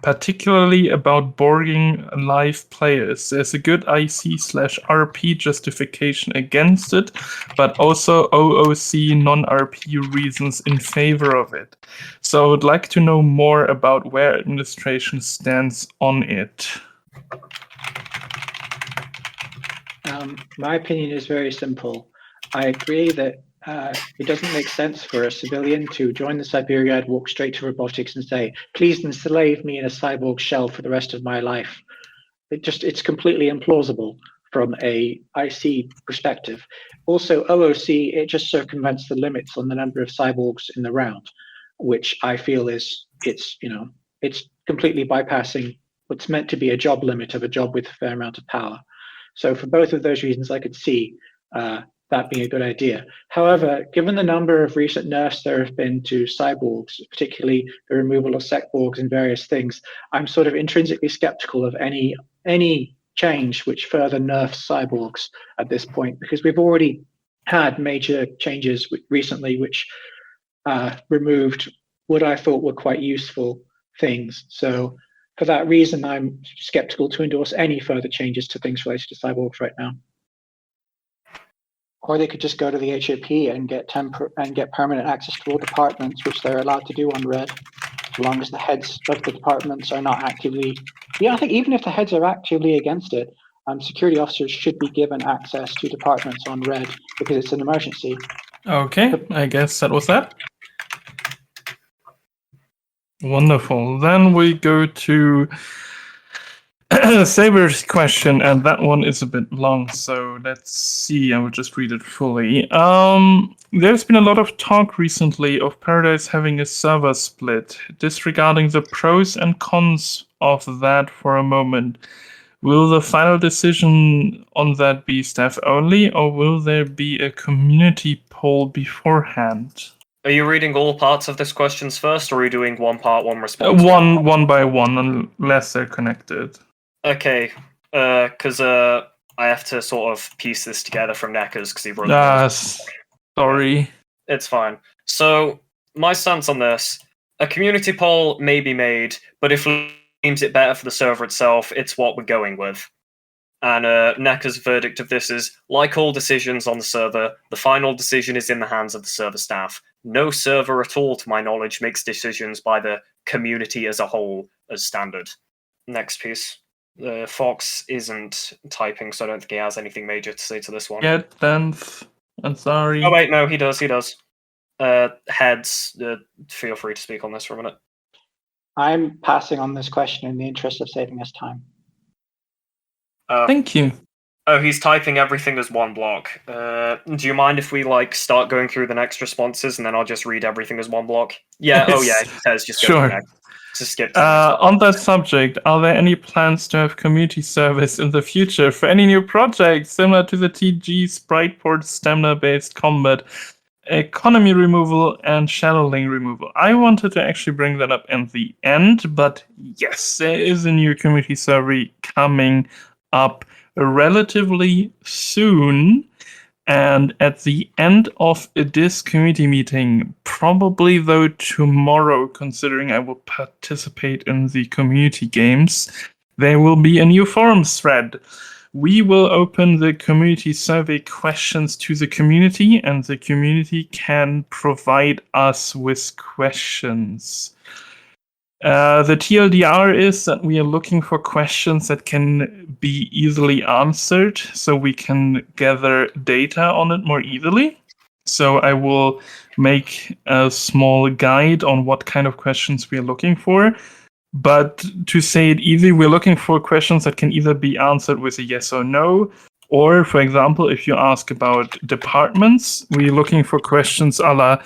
particularly about borging live players. There's a good IC/RP justification against it, but also OOC non-RP reasons in favor of it. So I would like to know more about where administration stands on it. My opinion is very simple. I agree that it doesn't make sense for a civilian to join the Siberiad, walk straight to robotics and say, please enslave me in a cyborg shell for the rest of my life. It's completely implausible from a IC perspective. Also, OOC, it just circumvents the limits on the number of cyborgs in the round, which I feel it's completely bypassing what's meant to be a job limit of a job with a fair amount of power. So for both of those reasons, I could see that being a good idea. However, given the number of recent nerfs there have been to cyborgs, particularly the removal of secborgs and various things, I'm sort of intrinsically skeptical of any change which further nerfs cyborgs at this point, because we've already had major changes recently which removed what I thought were quite useful things. So for that reason, I'm skeptical to endorse any further changes to things related to cyborgs right now. Or they could just go to the HOP and get permanent access to all departments, which they're allowed to do on Red, as long as the heads of the departments are not actively. Yeah, I think even if the heads are actively against it, security officers should be given access to departments on Red because it's an emergency. Okay, I guess that was that. Wonderful. Then we go to Saber's question, and that one is a bit long, so let's see. I will just read it fully. There's been a lot of talk recently of Paradise having a server split. Disregarding the pros and cons of that for a moment, will the final decision on that be staff only, or will there be a community poll beforehand? Are you reading all parts of this questions first, or are you doing one part, one response? One by one, unless they're connected. Okay, because I have to sort of piece this together from Neckers because he wrote this. Sorry. It's fine. So, my stance on this, a community poll may be made, but if it deems it better for the server itself, it's what we're going with. And Necker's verdict of this is, like all decisions on the server, the final decision is in the hands of the server staff. No server at all, to my knowledge, makes decisions by the community as a whole as standard. Next piece. Fox isn't typing, so I don't think he has anything major to say to this one. Yeah, then I'm sorry. Oh wait, no, he does. Heads, feel free to speak on this for a minute. I'm passing on this question in the interest of saving us time. Thank you. Oh, he's typing everything as one block. Do you mind if we start going through the next responses and then I'll just read everything as one block? Yeah. Oh yeah. He says just go to the next. Just skip. On that subject, are there any plans to have community service in the future for any new projects similar to the TG sprite port stamina-based combat, economy removal, and shadowling removal? I wanted to actually bring that up in the end, but yes, there is a new community server coming up relatively soon, and at the end of this community meeting, probably though tomorrow, considering I will participate in the community games, there will be a new forums thread. We will open the community survey questions to the community, and the community can provide us with questions. The TLDR is that we are looking for questions that can be easily answered, so we can gather data on it more easily. So I will make a small guide on what kind of questions we are looking for. But to say it easy, we're looking for questions that can either be answered with a yes or no, or, for example, if you ask about departments, we're looking for questions a la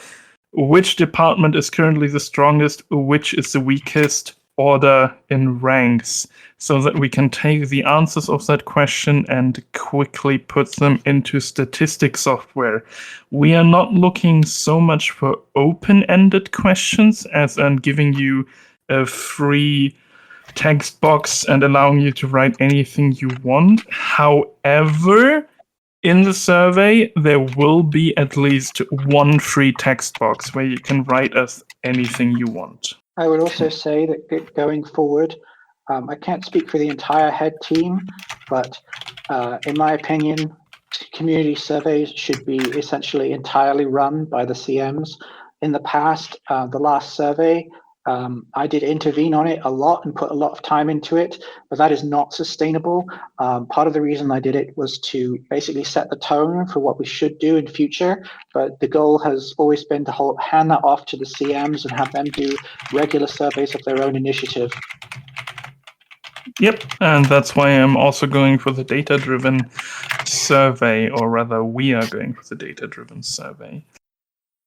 which department is currently the strongest, which is the weakest, order in ranks, so that we can take the answers of that question and quickly put them into statistic software. We are not looking so much for open-ended questions as in giving you a free text box and allowing you to write anything you want. However, in the survey, there will be at least one free text box where you can write us anything you want. I would also say that going forward, I can't speak for the entire head team, but in my opinion, community surveys should be essentially entirely run by the CMs. In the past, the last survey, I did intervene on it a lot and put a lot of time into it, but that is not sustainable. Part of the reason I did it was to basically set the tone for what we should do in future, but the goal has always been to hand that off to the CMs and have them do regular surveys of their own initiative. Yep, and that's why I'm also going for the data-driven survey, or rather we are going for the data-driven survey.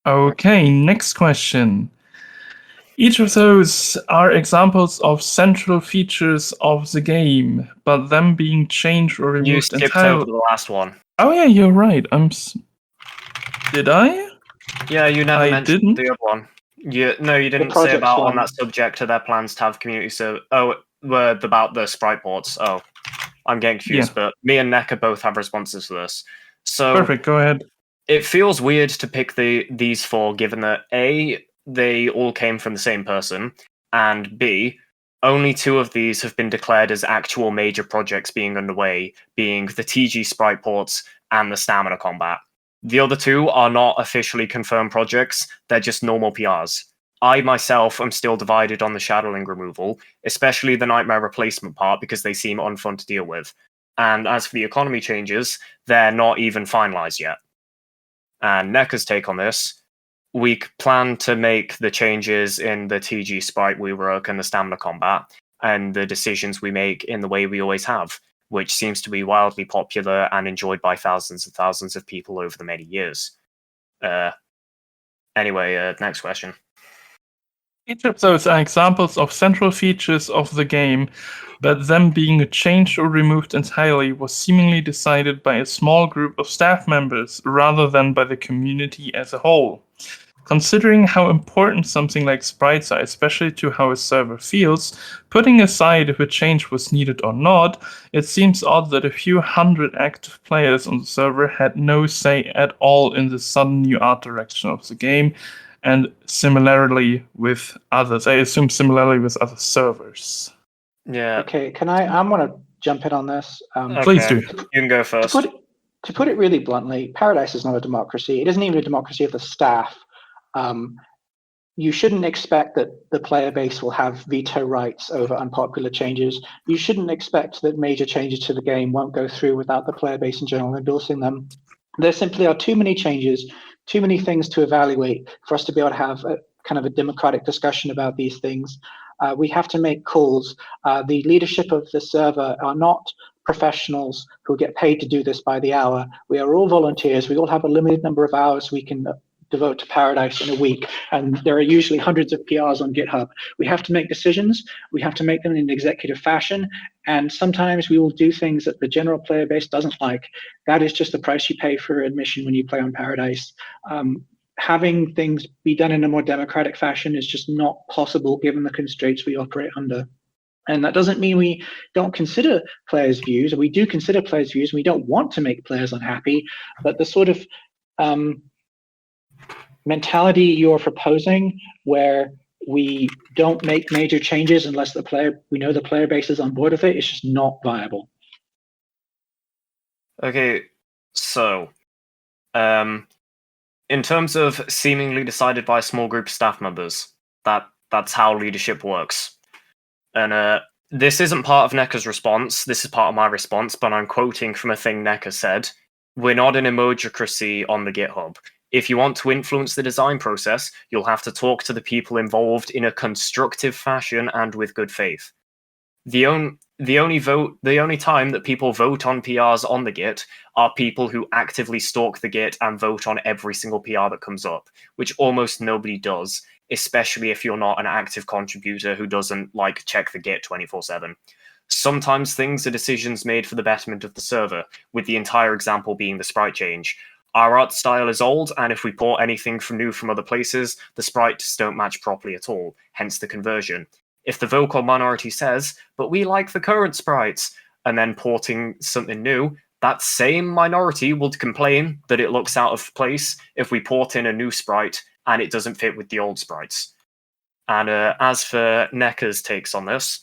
Okay, next question. Each of those are examples of central features of the game, but them being changed or removed You skipped entirely. over the last one. Oh yeah, you're right. Did I? Yeah, you never I mentioned didn't. the other one. No, you didn't say projects about one. on that subject to their plans to have community server. About the sprite boards. Oh, I'm getting confused. Yeah. But me and Necker both have responses for this. So Perfect. Go ahead. it feels weird to pick these four, given that A, they all came from the same person, and B, only two of these have been declared as actual major projects being underway, being the TG sprite ports and the stamina combat. The other two are not officially confirmed projects, they're just normal PRs. I myself am still divided on the shadowling removal, especially the nightmare replacement part, because they seem unfun to deal with. And as for the economy changes, they're not even finalized yet. And Necker's take on this, we plan to make the changes in the TG sprite rework and the stamina combat, and the decisions we make in the way we always have, which seems to be wildly popular and enjoyed by thousands and thousands of people over the many years. Anyway, next question. Each of those are examples of central features of the game, but them being changed or removed entirely was seemingly decided by a small group of staff members rather than by the community as a whole. Considering how important something like sprites are, especially to how a server feels, putting aside if a change was needed or not, it seems odd that a few hundred active players on the server had no say at all in the sudden new art direction of the game, and similarly with others. I assume similarly with other servers. Yeah. Okay, I want to jump in on this. Please do. You can go first. To put it really bluntly, Paradise is not a democracy. It isn't even a democracy of the staff. You shouldn't expect that the player base will have veto rights over unpopular changes. You shouldn't expect that major changes to the game won't go through without the player base in general endorsing them. There simply are too many changes, too many things to evaluate for us to be able to have a kind of a democratic discussion about these things. We have to make calls. The leadership of the server are not professionals who get paid to do this by the hour. We are all volunteers. We all have a limited number of hours we can devote to Paradise in a week, and there are usually hundreds of PRs on GitHub. We have to make decisions. We have to make them in an executive fashion, and sometimes we will do things that the general player base doesn't like. That is just the price you pay for admission when you play on Paradise. Having things be done in a more democratic fashion is just not possible given the constraints we operate under. And that doesn't mean we don't consider players' views. We do consider players' views. We don't want to make players unhappy, but the sort of mentality you're proposing, where we don't make major changes unless we know the player base is on board with it, is just not viable. Okay, so in terms of seemingly decided by a small group of staff members, that's how leadership works. And this isn't part of NECA's response, this is part of my response, but I'm quoting from a thing NECA said. We're not an emojicracy on the GitHub. If you want to influence the design process, you'll have to talk to the people involved in a constructive fashion and with good faith. The only time that people vote on PRs on the Git are people who actively stalk the Git and vote on every single PR that comes up, which almost nobody does, especially if you're not an active contributor who doesn't check the Git 24/7. Sometimes things are decisions made for the betterment of the server, with the entire example being the sprite change. Our art style is old, and if we port anything new from other places, the sprites don't match properly at all, hence the conversion. If the vocal minority says, but we like the current sprites, and then porting something new, that same minority will complain that it looks out of place if we port in a new sprite and it doesn't fit with the old sprites. And as for NECA's takes on this,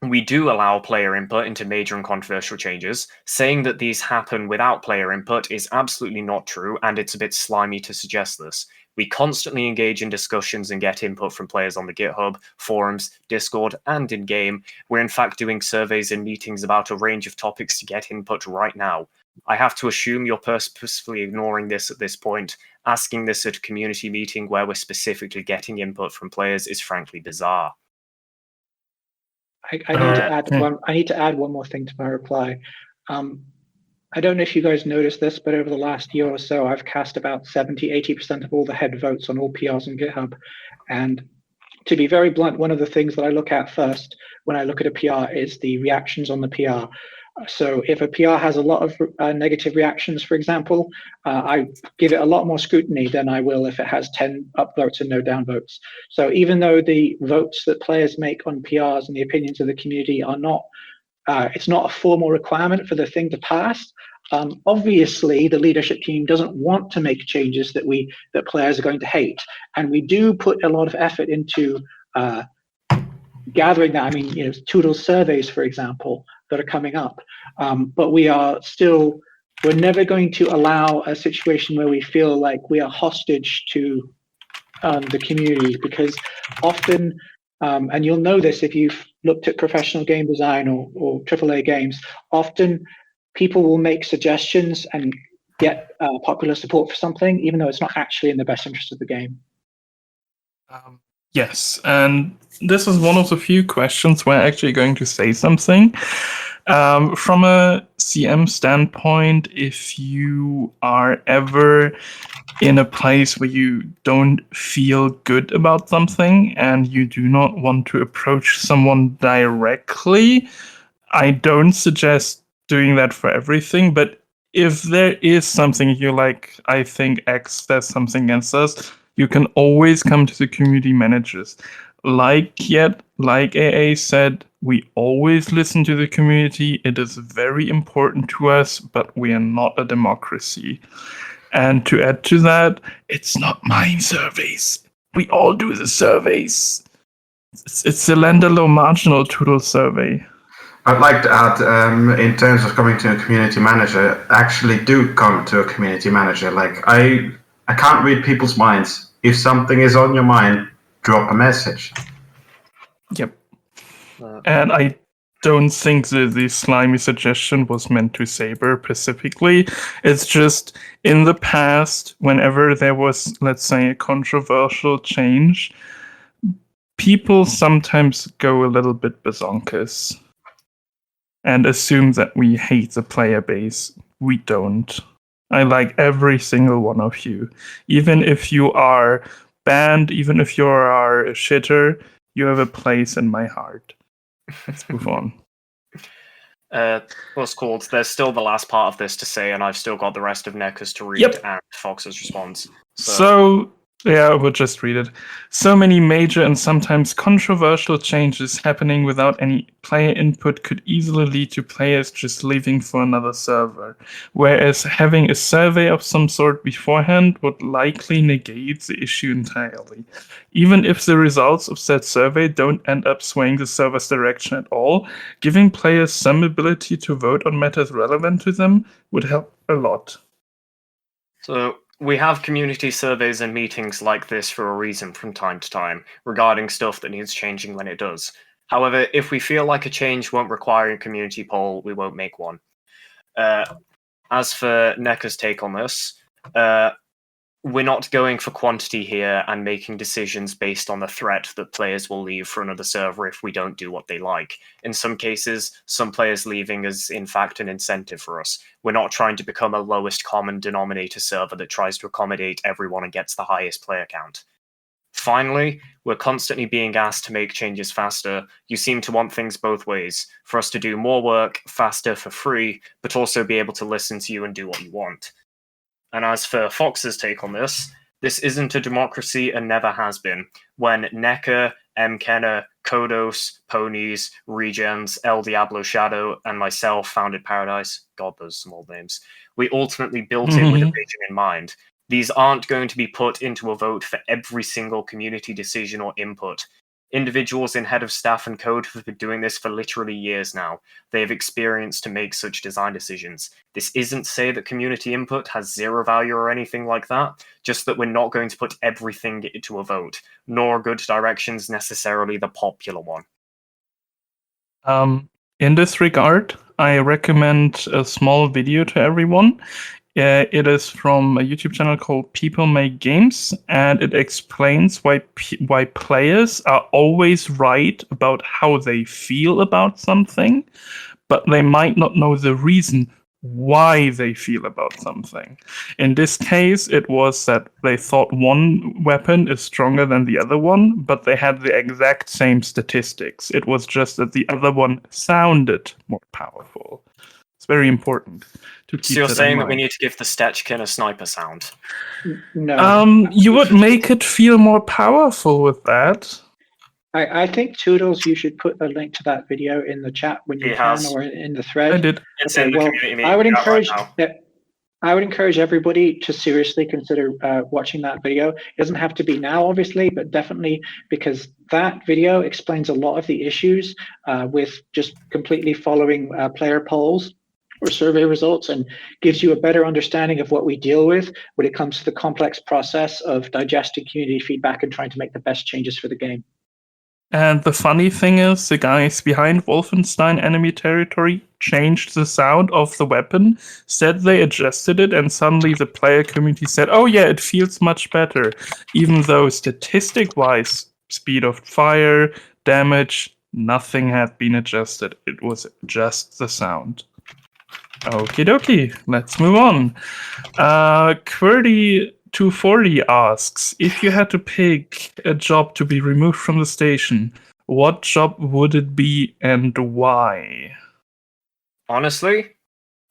we do allow player input into major and controversial changes. Saying that these happen without player input is absolutely not true, and it's a bit slimy to suggest this. We constantly engage in discussions and get input from players on the GitHub, forums, Discord, and in-game. We're in fact doing surveys and meetings about a range of topics to get input right now. I have to assume you're purposefully ignoring this at this point. Asking this at a community meeting where we're specifically getting input from players is frankly bizarre. I need to add one more thing to my reply. I don't know if you guys noticed this, but over the last year or so, I've cast about 70-80% of all the head votes on all PRs on GitHub. And to be very blunt, one of the things that I look at first when I look at a PR is the reactions on the PR. So if a PR has a lot of negative reactions, for example, I give it a lot more scrutiny than I will if it has 10 upvotes and no downvotes. So even though the votes that players make on PRs and the opinions of the community are not, it's not a formal requirement for the thing to pass, obviously the leadership team doesn't want to make changes that players are going to hate. And we do put a lot of effort into gathering that. I mean, Toodle's surveys, for example, that are coming up. But we're never going to allow a situation where we feel like we are hostage to the community, because often, and you'll know this if you've looked at professional game design or AAA games, often people will make suggestions and get popular support for something, even though it's not actually in the best interest of the game. Yes, and this is one of the few questions where I'm actually going to say something. From a CM standpoint, if you are ever in a place where you don't feel good about something and you do not want to approach someone directly, I don't suggest doing that for everything, but if there is something you like, I think X, there's something against us, you can always come to the community managers. Like AA said, we always listen to the community. It is very important to us, but we are not a democracy. And to add to that, it's not mine surveys. We all do the surveys. It's the Landerlow Marginal Toodle survey. I'd like to add, in terms of coming to a community manager, actually do come to a community manager. Like, I can't read people's minds. If something is on your mind, drop a message. Yep. And I don't think that the slimy suggestion was meant to Saber specifically. It's just, in the past, whenever there was, let's say, a controversial change, people sometimes go a little bit bazonkers and assume that we hate the player base. We don't. I like every single one of you. Even if you are banned, even if you are a shitter, you have a place in my heart. Let's move on. What's called? There's still the last part of this to say, and I've still got the rest of Necker's to read and Fox's response. So, yeah, we'll just read it. So many major and sometimes controversial changes happening without any player input could easily lead to players just leaving for another server, whereas having a survey of some sort beforehand would likely negate the issue entirely. Even if the results of said survey don't end up swaying the server's direction at all, giving players some ability to vote on matters relevant to them would help a lot. So, we have community surveys and meetings like this for a reason from time to time, regarding stuff that needs changing when it does. However, if we feel like a change won't require a community poll, we won't make one. As for Necker's take on this, we're not going for quantity here and making decisions based on the threat that players will leave for another server if we don't do what they like. In some cases, some players leaving is in fact an incentive for us. We're not trying to become a lowest common denominator server that tries to accommodate everyone and gets the highest player count. Finally, we're constantly being asked to make changes faster. You seem to want things both ways, for us to do more work faster for free, but also be able to listen to you and do what you want. And as for Fox's take on this isn't a democracy and never has been. When Necker, Mkenna, Kodos, Ponies, Regens, El Diablo Shadow, and myself founded pAIs, God, those are some old names, we ultimately built it with a vision in mind. These aren't going to be put into a vote for every single community decision or input. Individuals in head of staff and code have been doing this for literally years now. They have experience to make such design decisions. This isn't to say that community input has zero value or anything like that, just that we're not going to put everything into a vote, nor good directions necessarily the popular one. In this regard, I recommend a small video to everyone. It is from a YouTube channel called People Make Games, and it explains why players are always right about how they feel about something, but they might not know the reason why they feel about something. In this case, it was that they thought one weapon is stronger than the other one, but they had the exact same statistics. It was just that the other one sounded more powerful. It's very important to keep. So you're saying that we need to give the Stetchkin a sniper sound? No. You would make it feel more powerful with that. I think Toodles, you should put a link to that video in the chat when you can, or in the thread. I did. It's in the community meeting. I would encourage everybody to seriously consider watching that video. It doesn't have to be now, obviously, but definitely, because that video explains a lot of the issues with just completely following player polls or survey results, and gives you a better understanding of what we deal with when it comes to the complex process of digesting community feedback and trying to make the best changes for the game. And the funny thing is, the guys behind Wolfenstein Enemy Territory changed the sound of the weapon, said they adjusted it, and suddenly the player community said, oh yeah, it feels much better. Even though statistic-wise, speed of fire, damage, nothing had been adjusted. It was just the sound. Okie dokie, let's move on. Qwertytoforty asks, if you had to pick a job to be removed from the station, what job would it be and why? Honestly,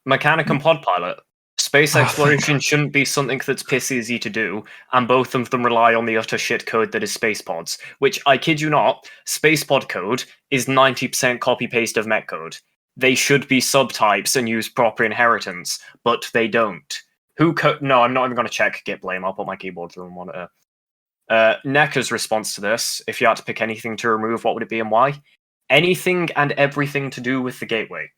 mechanic and pod pilot. Space exploration shouldn't be something that's piss easy to do, and both of them rely on the utter shit code that is Spacepods, which, I kid you not, Spacepod code is 90% copy-paste of Mech code. They should be subtypes and use proper inheritance, but they don't. No, I'm not even going to check git blame. I'll put my keyboard through and monitor. Nekka's response to this, if you had to pick anything to remove, what would it be and why? Anything and everything to do with the gateway.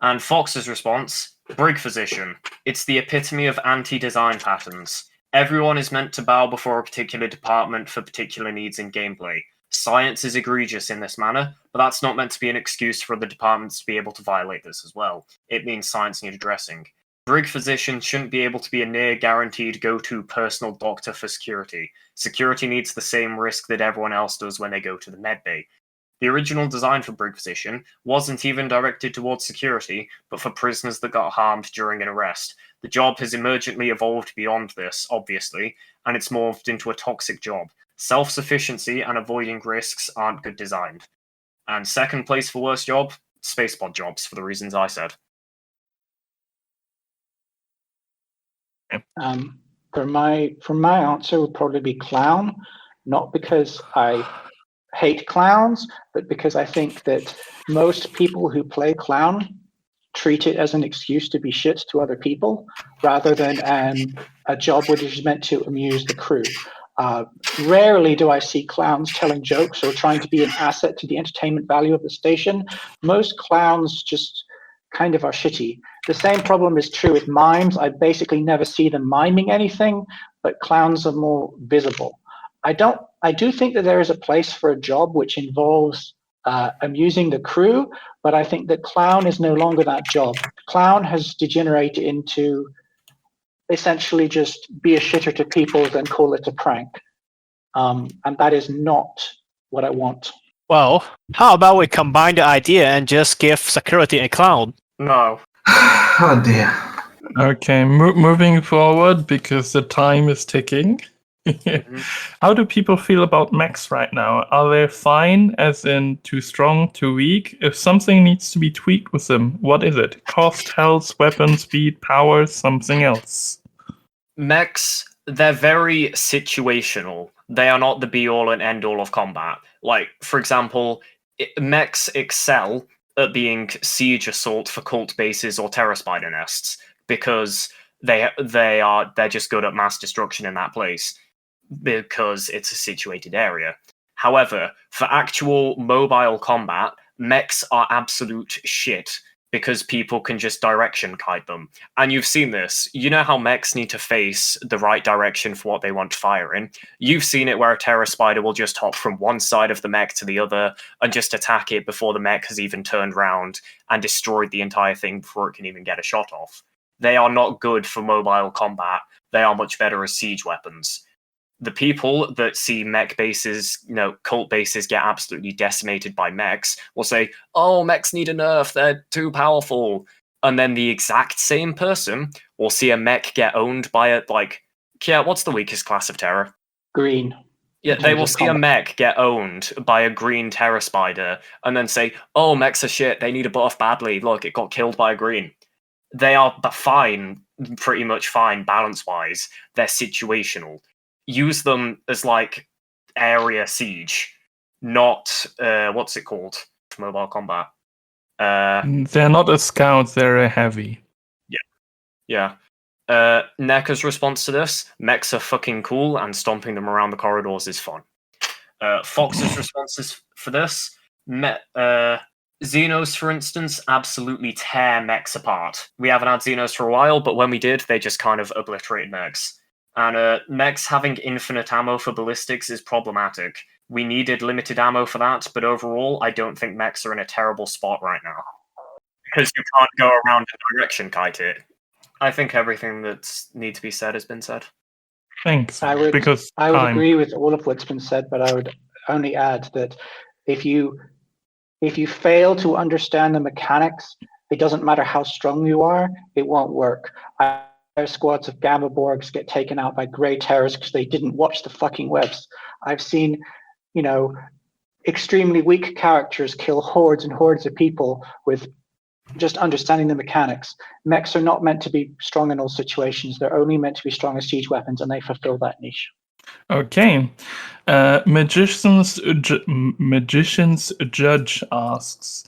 And Fox's response, Brig Physician. It's the epitome of anti-design patterns. Everyone is meant to bow before a particular department for particular needs in gameplay. Science is egregious in this manner, but that's not meant to be an excuse for the departments to be able to violate this as well. It means science needs addressing. Brig Physician shouldn't be able to be a near-guaranteed go-to personal doctor for security. Security needs the same risk that everyone else does when they go to the medbay. The original design for Brig Physician wasn't even directed towards security, but for prisoners that got harmed during an arrest. The job has emergently evolved beyond this, obviously, and it's morphed into a toxic job. Self-sufficiency and avoiding risks aren't good designed. And second place for worst job, Spacepod jobs, for the reasons I said. For my answer would probably be clown, not because I hate clowns, but because I think that most people who play clown treat it as an excuse to be shit to other people, rather than a job which is meant to amuse the crew. Rarely do I see clowns telling jokes or trying to be an asset to the entertainment value of the station. Most clowns just kind of are shitty. The same problem is true with mimes. I basically never see them miming anything, but clowns are more visible. I do think that there is a place for a job which involves amusing the crew, but I think that clown is no longer that job. Clown has degenerated into essentially just be a shitter to people, then call it a prank. And that is not what I want. Well, how about we combine the idea and just give security a clown? No. Oh dear. Okay, moving forward because the time is ticking. How do people feel about mechs right now? Are they fine, as in too strong, too weak? If something needs to be tweaked with them, what is it? Cost, health, weapon, speed, power, something else? Mechs, they're very situational. They are not the be-all and end-all of combat. Like, for example, mechs excel at being siege assault for cult bases or terror spider nests because they're just good at mass destruction in that place because it's a situated area. However, for actual mobile combat, mechs are absolute shit because people can just direction kite them. And you've seen this. You know how mechs need to face the right direction for what they want to fire in. You've seen it where a terror spider will just hop from one side of the mech to the other and just attack it before the mech has even turned round and destroyed the entire thing before it can even get a shot off. They are not good for mobile combat. They are much better as siege weapons. The people that see mech bases, cult bases get absolutely decimated by mechs will say, oh, mechs need a nerf, they're too powerful. And then the exact same person will see a mech get owned by what's the weakest class of terror? Green. Yeah, they will see a mech get owned by a green terror spider and then say, oh, mechs are shit, they need a buff badly, look, it got killed by a green. They are fine, pretty much fine balance-wise. They're situational. Use them as area siege, not what's it called for mobile combat. They're not a scout, they're a heavy. Yeah. Nekka's response to this: mechs are fucking cool, and stomping them around the corridors is fun. Fox's responses for this: Xenos, for instance, absolutely tear mechs apart. We haven't had Xenos for a while, but when we did, they just kind of obliterated mechs. And mechs having infinite ammo for ballistics is problematic. We needed limited ammo for that, but overall, I don't think mechs are in a terrible spot right now. Because you can't go around a direction kite it. I think everything that needs to be said has been said. Thanks. I would because I would time. agree with all of what's been said, but I would only add that if you fail to understand the mechanics, it doesn't matter how strong you are, it won't work. Squads of Gamma Borgs get taken out by Grey Terrors because they didn't watch the fucking webs. I've seen, extremely weak characters kill hordes and hordes of people with just understanding the mechanics. Mechs are not meant to be strong in all situations. They're only meant to be strong as siege weapons, and they fulfill that niche. Okay. Magician's Judge asks,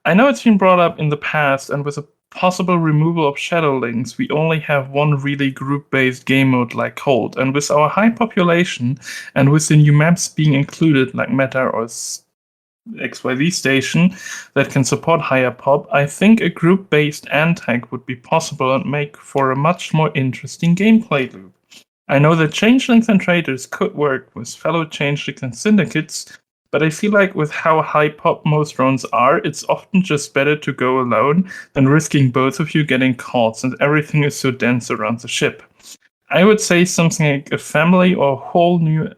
I know it's been brought up in the past, and with a possible removal of shadow links, we only have one really group-based game mode like Hold, and with our high population, and with the new maps being included like Meta or XYZ Station that can support higher pop, I think a group-based antag would be possible and make for a much more interesting gameplay loop. I know that changelings and traitors could work with fellow changelings and syndicates, but I feel like with how high pop most drones are, it's often just better to go alone than risking both of you getting caught since everything is so dense around the ship. I would say something like a family or a whole new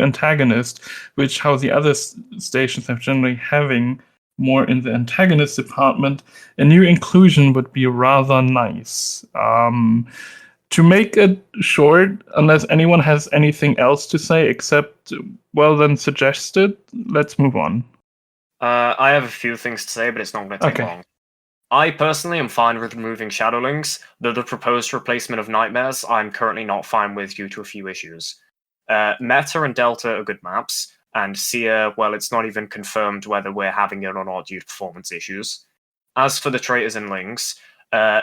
antagonist, which how the other stations have generally having more in the antagonist department. A new inclusion would be rather nice. To make it short, unless anyone has anything else to say except well then suggested, let's move on. I have a few things to say, but it's not going to take long. I personally am fine with removing shadowlings, though the proposed replacement of nightmares I'm currently not fine with due to a few issues. Meta and Delta are good maps, and Seer, well, it's not even confirmed whether we're having it or not due to performance issues. As for the traitors and links,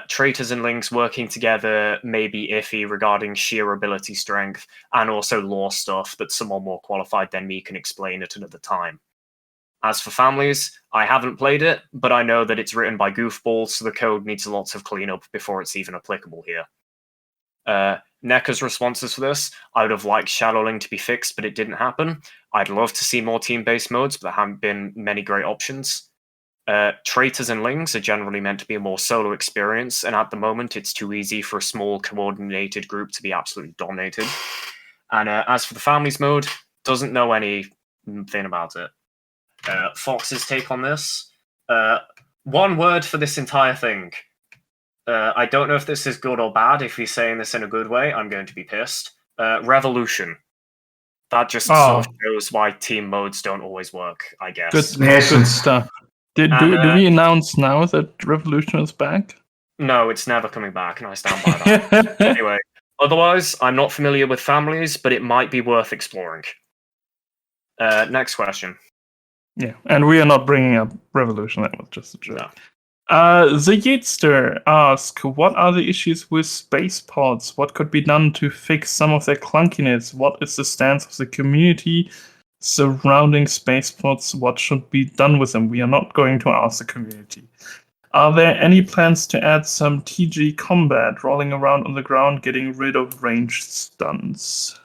traitors and links working together may be iffy regarding sheer ability strength and also lore stuff that someone more qualified than me can explain at another time. As for families, I haven't played it, but I know that it's written by goofballs, so the code needs lots of cleanup before it's even applicable here. NECA's responses for this, I would have liked Shadowling to be fixed, but it didn't happen. I'd love to see more team-based modes, but there haven't been many great options. Traitors and Lings are generally meant to be a more solo experience, and at the moment it's too easy for a small, coordinated group to be absolutely dominated. And as for the families mode, doesn't know anything about it. Fox's take on this, one word for this entire thing. I don't know if this is good or bad. If he's saying this in a good way, I'm going to be pissed. Revolution. That just sort of shows why team modes don't always work, I guess. Good stuff. Do we announce now that Revolution is back? No, it's never coming back, and I stand by that. Anyway, otherwise, I'm not familiar with families, but it might be worth exploring. Next question. Yeah, and we are not bringing up Revolution. That was just a joke. No. Theyeetster asks, what are the issues with Spacepods? What could be done to fix some of their clunkiness? What is the stance of the community surrounding Spacepods? What should be done with them? We are not going to ask the community. Are there any plans to add some TG combat, rolling around on the ground, getting rid of ranged stuns?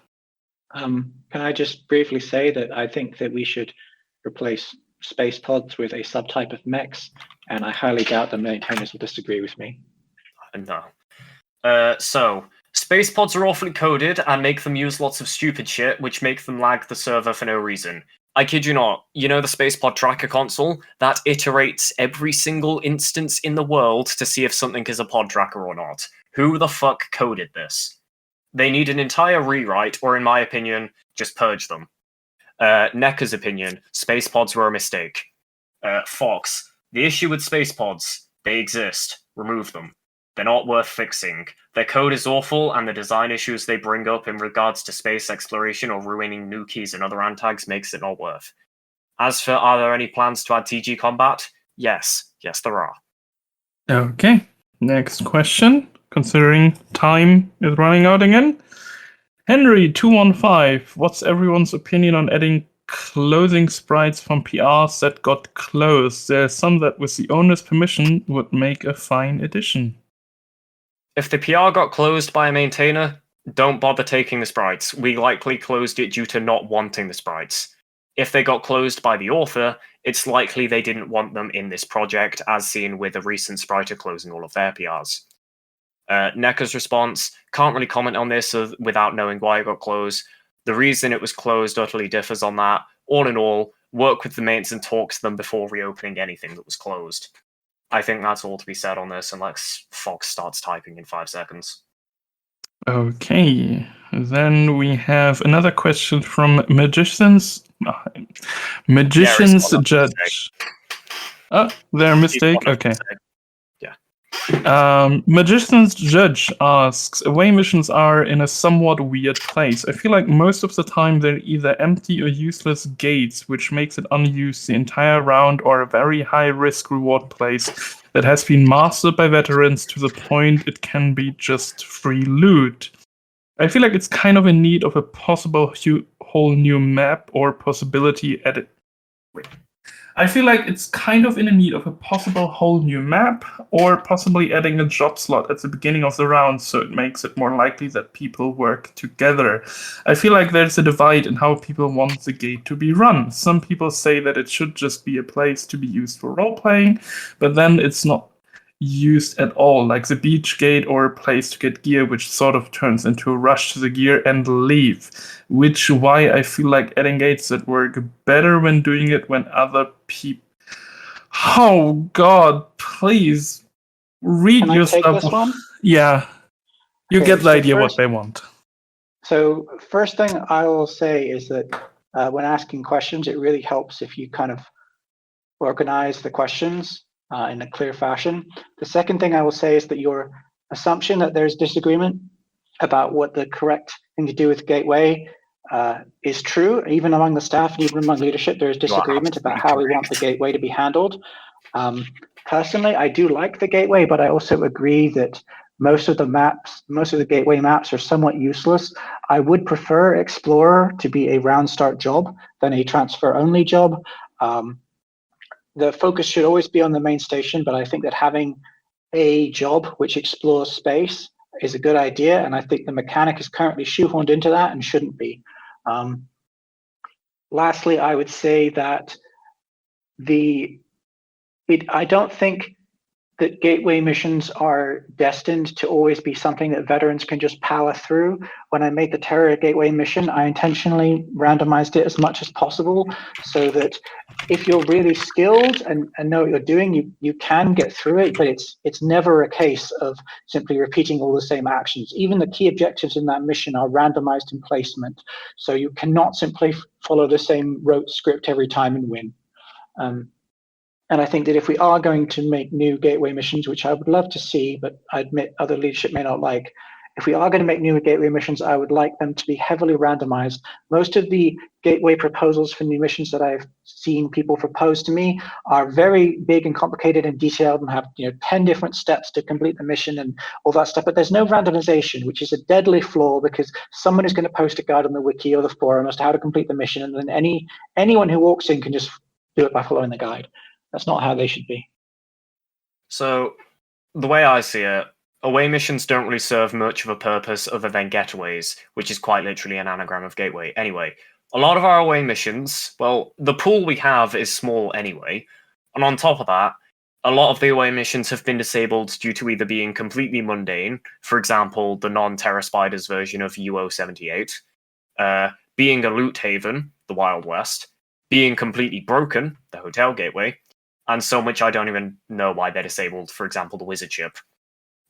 Can I just briefly say that I think that we should replace Spacepods with a subtype of mechs, and I highly doubt the maintainers will disagree with me. No. So, Spacepods are awfully coded and make them use lots of stupid shit, which make them lag the server for no reason. I kid you not, you know the Spacepod tracker console? That iterates every single instance in the world to see if something is a pod tracker or not. Who the fuck coded this? They need an entire rewrite, or in my opinion, just purge them. NECA's opinion, Spacepods were a mistake. Fox, the issue with Spacepods, they exist. Remove them. They're not worth fixing. Their code is awful, and the design issues they bring up in regards to space exploration or ruining new keys and other antags makes it not worth. As for are there any plans to add TG combat? Yes. Yes, there are. Okay, next question. Considering time is running out again. Henry215, what's everyone's opinion on adding closing sprites from PRs that got closed? There's some that with the owner's permission would make a fine addition. If the PR got closed by a maintainer, don't bother taking the sprites. We likely closed it due to not wanting the sprites. If they got closed by the author, it's likely they didn't want them in this project, as seen with a recent spriter closing all of their PRs. NECA's response, can't really comment on this without knowing why it got closed. The reason it was closed utterly differs on that. All in all, work with the mates and talk to them before reopening anything that was closed. I think that's all to be said on this, unless Fox starts typing in 5 seconds. Okay, then we have another question from Magician's Judge. Oh, their mistake? Okay. Magician's Judge asks, away missions are in a somewhat weird place. I feel like most of the time they're either empty or useless gates, which makes it unused the entire round, or a very high risk reward place that has been mastered by veterans to the point it can be just free loot. I feel like it's kind of in need of a possible whole new map or possibility at it. I feel like it's kind of in need of a possible whole new map, or possibly adding a job slot at the beginning of the round so it makes it more likely that people work together. I feel like there's a divide in how people want the gate to be run. Some people say that it should just be a place to be used for role-playing, but then it's not used at all, like the beach gate or a place to get gear, which sort of turns into a rush to the gear and leave, which why I feel like adding gates that work better when doing it when other people... Oh god, please read Can your I take stuff. this one? Yeah, you Okay, get the so idea what first- they want. So first thing I will say is that when asking questions, it really helps if you kind of organize the questions in a clear fashion. The second thing I will say is that your assumption that there's disagreement about what the correct thing to do with Gateway is true. Even among the staff and even among leadership, there is disagreement about how we want the Gateway to be handled. Personally, I do like the Gateway, but I also agree that most of the Gateway maps are somewhat useless. I would prefer Explorer to be a round start job than a transfer only job. The focus should always be on the main station, but I think that having a job which explores space is a good idea, and I think the mechanic is currently shoehorned into that and shouldn't be. Lastly, I would say that I don't think that Gateway missions are destined to always be something that veterans can just power through. When I made the Terror Gateway mission, I intentionally randomized it as much as possible so that if you're really skilled and know what you're doing, you can get through it, but it's never a case of simply repeating all the same actions. Even the key objectives in that mission are randomized in placement, so you cannot simply follow the same rote script every time and win. And I think that if we are going to make new Gateway missions, which I would love to see, but I admit other leadership may not like, if we are going to make new Gateway missions, I would like them to be heavily randomized. Most of the Gateway proposals for new missions that I've seen people propose to me are very big and complicated and detailed and have 10 different steps to complete the mission and all that stuff, but there's no randomization, which is a deadly flaw because someone is going to post a guide on the wiki or the forum as to how to complete the mission, and then anyone who walks in can just do it by following the guide. That's not how they should be. So, the way I see it, away missions don't really serve much of a purpose other than getaways, which is quite literally an anagram of gateway. Anyway, a lot of our away missions, well, the pool we have is small anyway, and on top of that, a lot of the away missions have been disabled due to either being completely mundane, for example, the non-Terra Spiders version of UO78, being a loot haven, the Wild West, being completely broken, the Hotel Gateway, and so much I don't even know why they're disabled, for example, the Wizard Ship.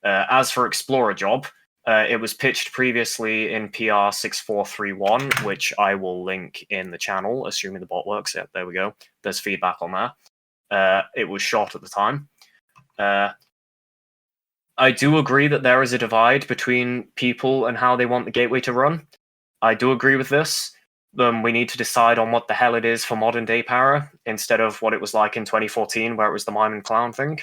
As for Explorer Job, it was pitched previously in PR 6431, which I will link in the channel, assuming the bot works. Yeah, there we go. There's feedback on there. It was shot at the time. I do agree that there is a divide between people and how they want the gateway to run. I do agree with this. We need to decide on what the hell it is for modern day para, instead of what it was like in 2014, where it was the mime and clown thing.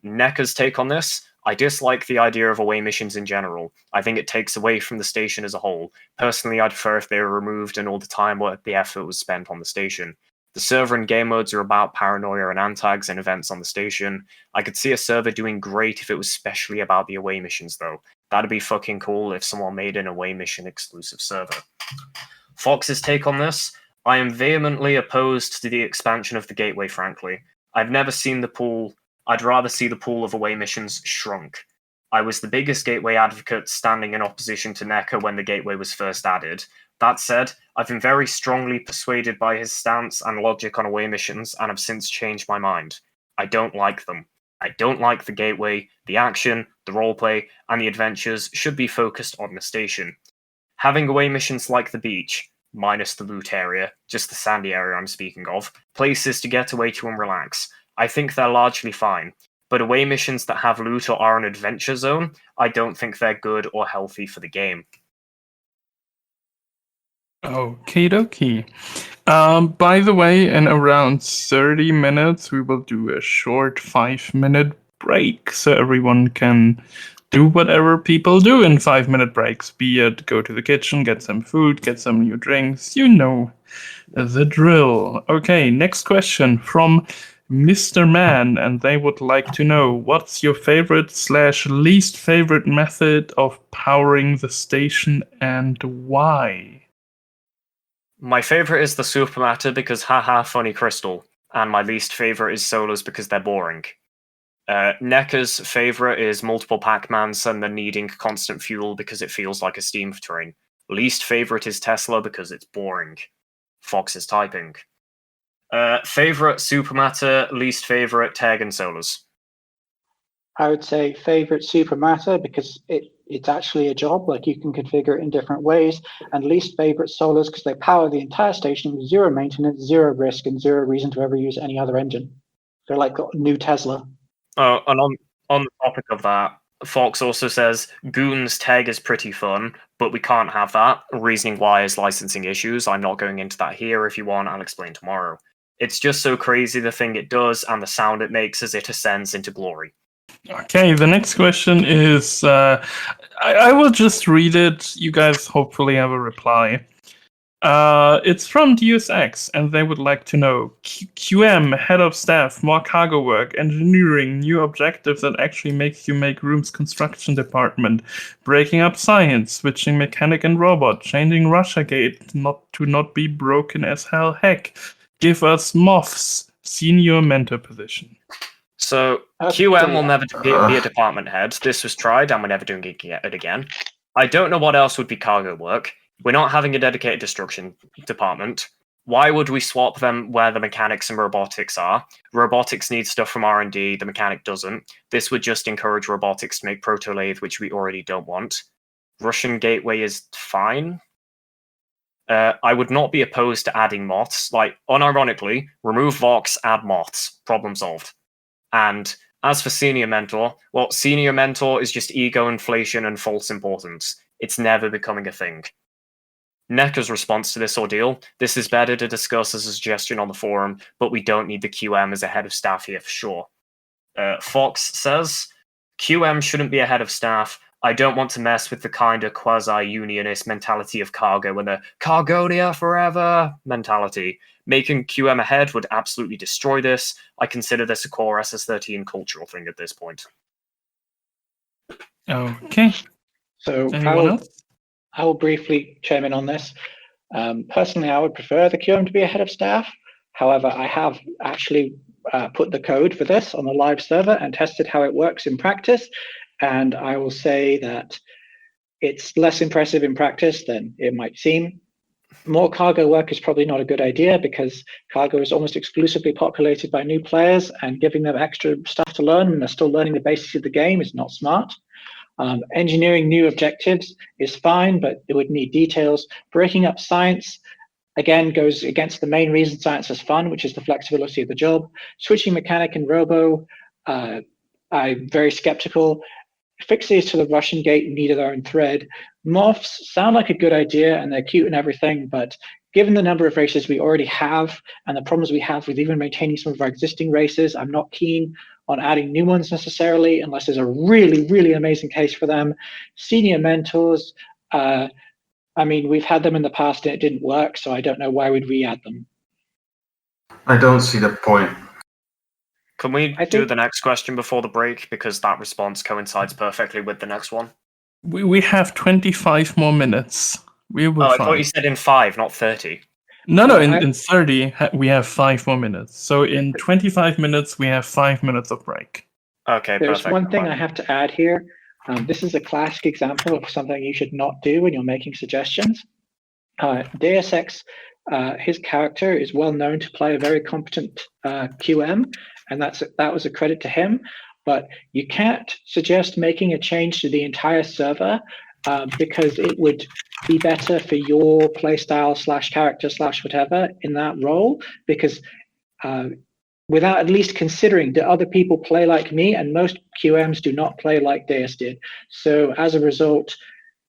NECA's take on this: I dislike the idea of away missions in general. I think it takes away from the station as a whole. Personally, I'd prefer if they were removed and all the time the effort was spent on the station. The server and game modes are about paranoia and antags and events on the station. I could see a server doing great if it was specially about the away missions, though. That'd be fucking cool if someone made an away mission exclusive server. Fox's take on this: I am vehemently opposed to the expansion of the gateway, frankly. I've never seen the pool. I'd rather see the pool of away missions shrunk. I was the biggest gateway advocate, standing in opposition to NECA when the gateway was first added. That said, I've been very strongly persuaded by his stance and logic on away missions, and have since changed my mind. I don't like them. I don't like the gateway. The action, the roleplay, and the adventures should be focused on the station. Having away missions like the beach, minus the loot area, just the sandy area I'm speaking of, places to get away to and relax, I think they're largely fine. But away missions that have loot or are an adventure zone, I don't think they're good or healthy for the game. Okie dokie. By the way, in around 30 minutes, we will do a short 5-minute break so everyone can do whatever people do in 5-minute breaks, be it go to the kitchen, get some food, get some new drinks, you know the drill. Okay, next question from MisterMan, and they would like to know, what's your favorite/least favorite method of powering the station and why? My favorite is the super matter because haha funny crystal, and my least favorite is solos because they're boring. NECA's favorite is multiple Pac-Mans and then needing constant fuel because it feels like a steam train. Least favorite is Tesla because it's boring. Fox is typing. Favorite super matter, least favorite Teg and solos. I would say favorite super matter because it's actually a job, like you can configure it in different ways, and least favorite solos because they power the entire station with zero maintenance, zero risk, and zero reason to ever use any other engine. They're like a new Tesla. Oh, and on the topic of that, Fox also says Goon's Teg is pretty fun, but we can't have that. Reasoning why is licensing issues. I'm not going into that here. If you want, I'll explain tomorrow. It's just so crazy the thing it does and the sound it makes as it ascends into glory. Okay, the next question is, I will just read it. You guys hopefully have a reply. It's from DeusEx, and they would like to know, QM, head of staff, more cargo work, engineering, new objectives that actually makes you make rooms construction department, breaking up science, switching mechanic and robot, changing Russiagate to not be broken as hell heck. Give us moths, senior mentor position. So QM will never be a department head. This was tried, and we're never doing it again. I don't know what else would be cargo work. We're not having a dedicated destruction department. Why would we swap them where the mechanics and robotics are? Robotics needs stuff from R&D, the mechanic doesn't. This would just encourage robotics to make proto-lathe, which we already don't want. Russian gateway is fine. I would not be opposed to adding moths. Like, unironically, remove Vox, add moths. Problem solved. And as for senior mentor, well, senior mentor is just ego inflation and false importance. It's never becoming a thing. NECA's response to this ordeal: this is better to discuss as a suggestion on the forum, but we don't need the QM as a head of staff here for sure. Fox says, QM shouldn't be a head of staff. I don't want to mess with the kind of quasi-unionist mentality of cargo and the Cargonia forever mentality. Making QM a head would absolutely destroy this. I consider this a core SS13 cultural thing at this point. Okay. So Anyone else? I will briefly chime in on this. Personally, I would prefer the QM to be a head of staff. However, I have actually put the code for this on a live server and tested how it works in practice. And I will say that it's less impressive in practice than it might seem. More cargo work is probably not a good idea because cargo is almost exclusively populated by new players, and giving them extra stuff to learn when they're still learning the basics of the game is not smart. Engineering new objectives is fine, but it would need details. Breaking up science, again, goes against the main reason science is fun, which is the flexibility of the job. Switching mechanic and robo, I'm very skeptical. Fixes to the Russian gate need their own thread. Moths sound like a good idea, and they're cute and everything, but given the number of races we already have and the problems we have with even maintaining some of our existing races, I'm not keen on adding new ones necessarily, unless there's a really, really amazing case for them. Senior mentors, I mean, we've had them in the past and it didn't work, so I don't know why would we add them. I don't see the point. Can we do the next question before the break? Because that response coincides perfectly with the next one. We have 25 more minutes. We will I try. thought you said in 5, not 30. No, I- in 30, we have 5 more minutes. So in 25 minutes, we have 5 minutes of break. Okay, There's perfect. one thing I have to add here. This is a classic example of something you should not do when you're making suggestions. DeusEx, his character is well known to play a very competent QM, and that was a credit to him. But you can't suggest making a change to the entire server because it would be better for your playstyle / character / whatever in that role, because without at least considering, do other people play like me? And most QMs do not play like Deus did. So as a result,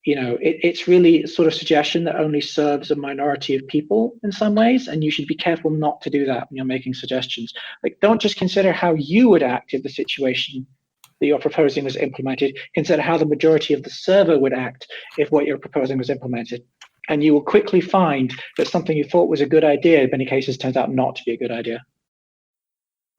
it's really sort of suggestion that only serves a minority of people in some ways, and you should be careful not to do that when you're making suggestions. Like, don't just consider how you would act if the situation that you're proposing was implemented. Consider how the majority of the server would act if what you're proposing was implemented. And you will quickly find that something you thought was a good idea in many cases turns out not to be a good idea.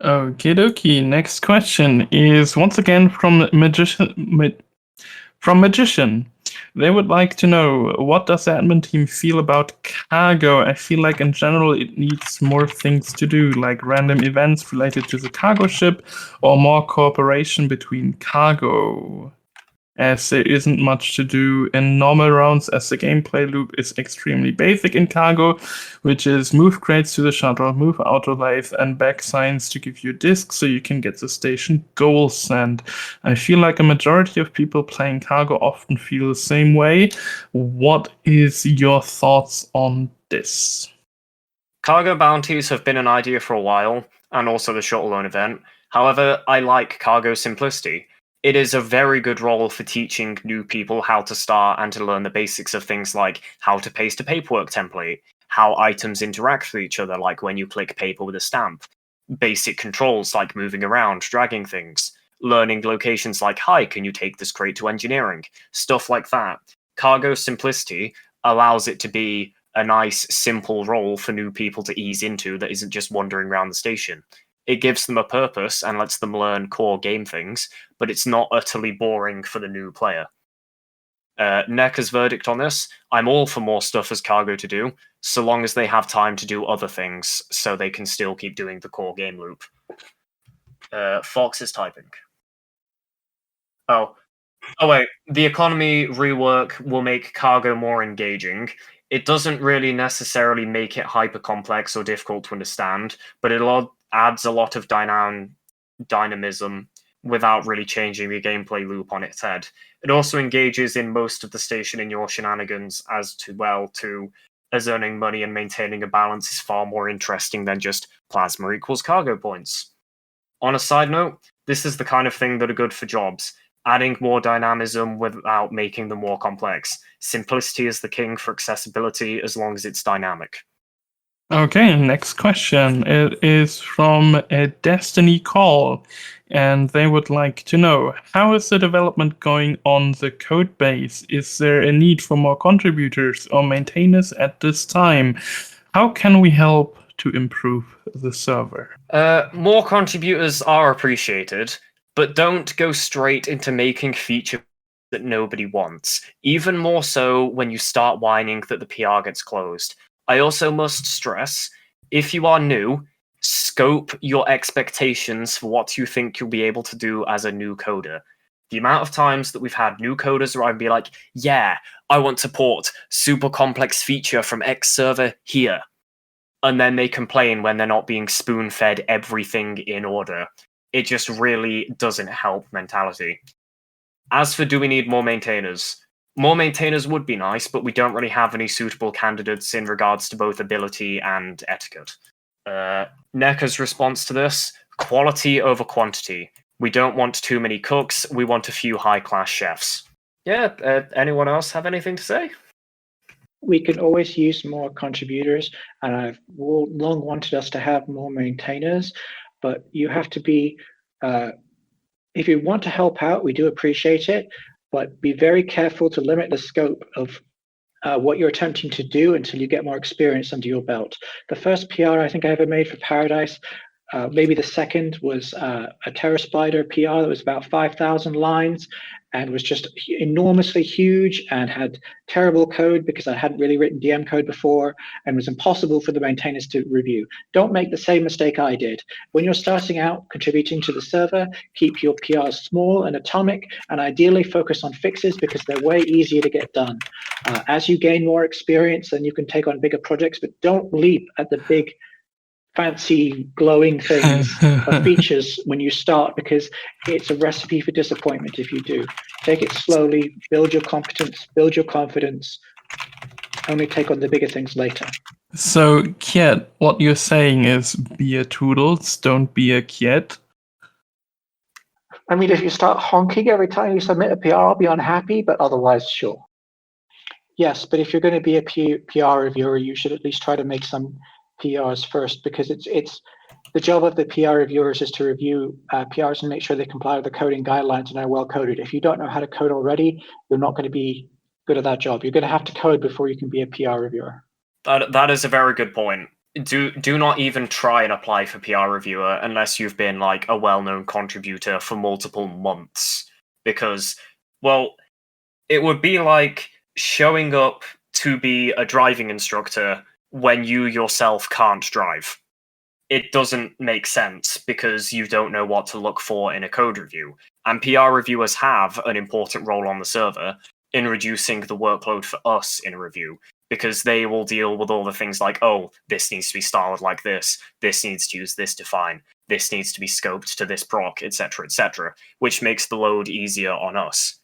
Okie dokie. Next question is once again from Magician. They would like to know, what does the admin team feel about cargo? I feel like in general it needs more things to do, like random events related to the cargo ship or more cooperation between cargo, as there isn't much to do in normal rounds, as the gameplay loop is extremely basic in cargo, which is move crates to the shuttle, move autolife, and back signs to give you discs so you can get the station goals. And I feel like a majority of people playing cargo often feel the same way. What is your thoughts on this? Cargo bounties have been an idea for a while, and also the shuttle loan event. However, I like cargo simplicity. It is a very good role for teaching new people how to start and to learn the basics of things like how to paste a paperwork template, how items interact with each other, like when you click paper with a stamp, basic controls like moving around, dragging things, learning locations like, hi, can you take this crate to engineering, stuff like that. Cargo simplicity allows it to be a nice, simple role for new people to ease into that isn't just wandering around the station. It gives them a purpose and lets them learn core game things, but it's not utterly boring for the new player. NECA's verdict on this: I'm all for more stuff as cargo to do, so long as they have time to do other things, so they can still keep doing the core game loop. Fox is typing. Oh wait, the economy rework will make cargo more engaging. It doesn't really necessarily make it hyper complex or difficult to understand, but it adds a lot of dynamism without really changing the gameplay loop on its head. It also engages in most of the station in your shenanigans as earning money and maintaining a balance is far more interesting than just plasma equals cargo points. On a side note, this is the kind of thing that are good for jobs, adding more dynamism without making them more complex. Simplicity is the king for accessibility as long as it's dynamic. Okay, next question. It is from Destinycall, and they would like to know, how is the development going on the code base? Is there a need for more contributors or maintainers at this time? How can we help to improve the server? More contributors are appreciated, but don't go straight into making features that nobody wants, even more so when you start whining that the PR gets closed. I also must stress, if you are new, scope your expectations for what you think you'll be able to do as a new coder. The amount of times that we've had new coders where I'd be like, yeah, I want to port super complex feature from X server here. And then they complain when they're not being spoon-fed everything in order. It just really doesn't help mentality. As for do we need more maintainers? More maintainers would be nice, but we don't really have any suitable candidates in regards to both ability and etiquette. NECA's response to this: quality over quantity. We don't want too many cooks, we want a few high-class chefs. Yeah, anyone else have anything to say? We could always use more contributors, and I've long wanted us to have more maintainers, but you have to be, if you want to help out, we do appreciate it, but be very careful to limit the scope of what you're attempting to do until you get more experience under your belt. The first PR I think I ever made for Paradise, maybe the second was a Terra Spider PR that was about 5,000 lines and was just enormously huge and had terrible code because I hadn't really written DM code before and was impossible for the maintainers to review. Don't make the same mistake I did. When you're starting out contributing to the server, keep your PRs small and atomic, and ideally focus on fixes because they're way easier to get done. As you gain more experience, then you can take on bigger projects, but don't leap at the big fancy glowing things or features when you start, because it's a recipe for disappointment if you do. Take it slowly, build your competence, build your confidence, only take on the bigger things later. So, Kiet, what you're saying is be a Toodles, don't be a Kiet. I mean, if you start honking every time you submit a PR, I'll be unhappy, but otherwise, sure. Yes, but if you're going to be a PR reviewer, you should at least try to make some PRs first, because it's the job of the PR reviewers is to review PRs and make sure they comply with the coding guidelines and are well coded. If you don't know how to code already, you're not going to be good at that job. You're going to have to code before you can be a PR reviewer. That is a very good point. Do not even try and apply for PR reviewer unless you've been like a well-known contributor for multiple months, because, well, it would be like showing up to be a driving instructor when you yourself can't drive. It doesn't make sense because you don't know what to look for in a code review. And PR reviewers have an important role on the server in reducing the workload for us in a review, because they will deal with all the things like, oh, this needs to be styled like this needs to use this define, this needs to be scoped to this proc, etc., which makes the load easier on us.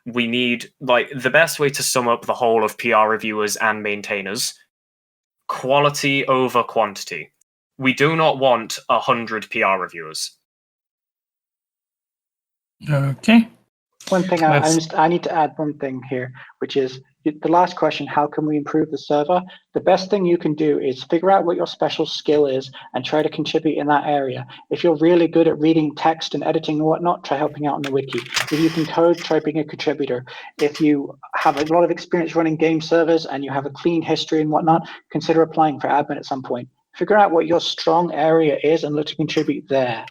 We need, like, the best way to sum up the whole of PR reviewers and maintainers: quality over quantity. We do not want 100 PR reviewers. Okay. One thing I need to add one thing here, which is the last question: how can we improve the server? The best thing you can do is figure out what your special skill is and try to contribute in that area. If you're really good at reading text and editing and whatnot, try helping out on the wiki. If you can code, try being a contributor. If you have a lot of experience running game servers and you have a clean history and whatnot, consider applying for admin at some point. Figure out what your strong area is and look to contribute there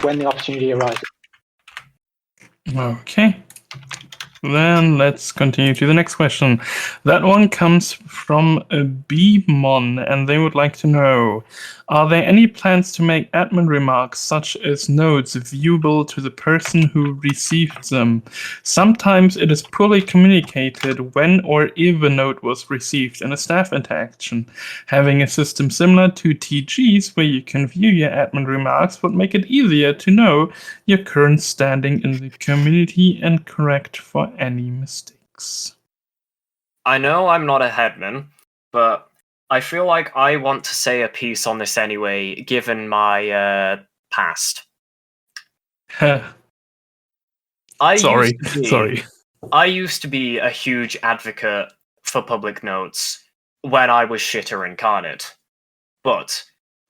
when the opportunity arises. Okay. Then let's continue to the next question. That one comes from Bmon, and they would like to know, are there any plans to make admin remarks such as notes viewable to the person who received them? Sometimes it is poorly communicated when or if a note was received in a staff interaction. Having a system similar to TG's where you can view your admin remarks would make it easier to know your current standing in the community and correct for any mistakes. I know I'm not a headman, but I feel like I want to say a piece on this anyway, given my past. Sorry. I used to be a huge advocate for public notes when I was shitter incarnate. But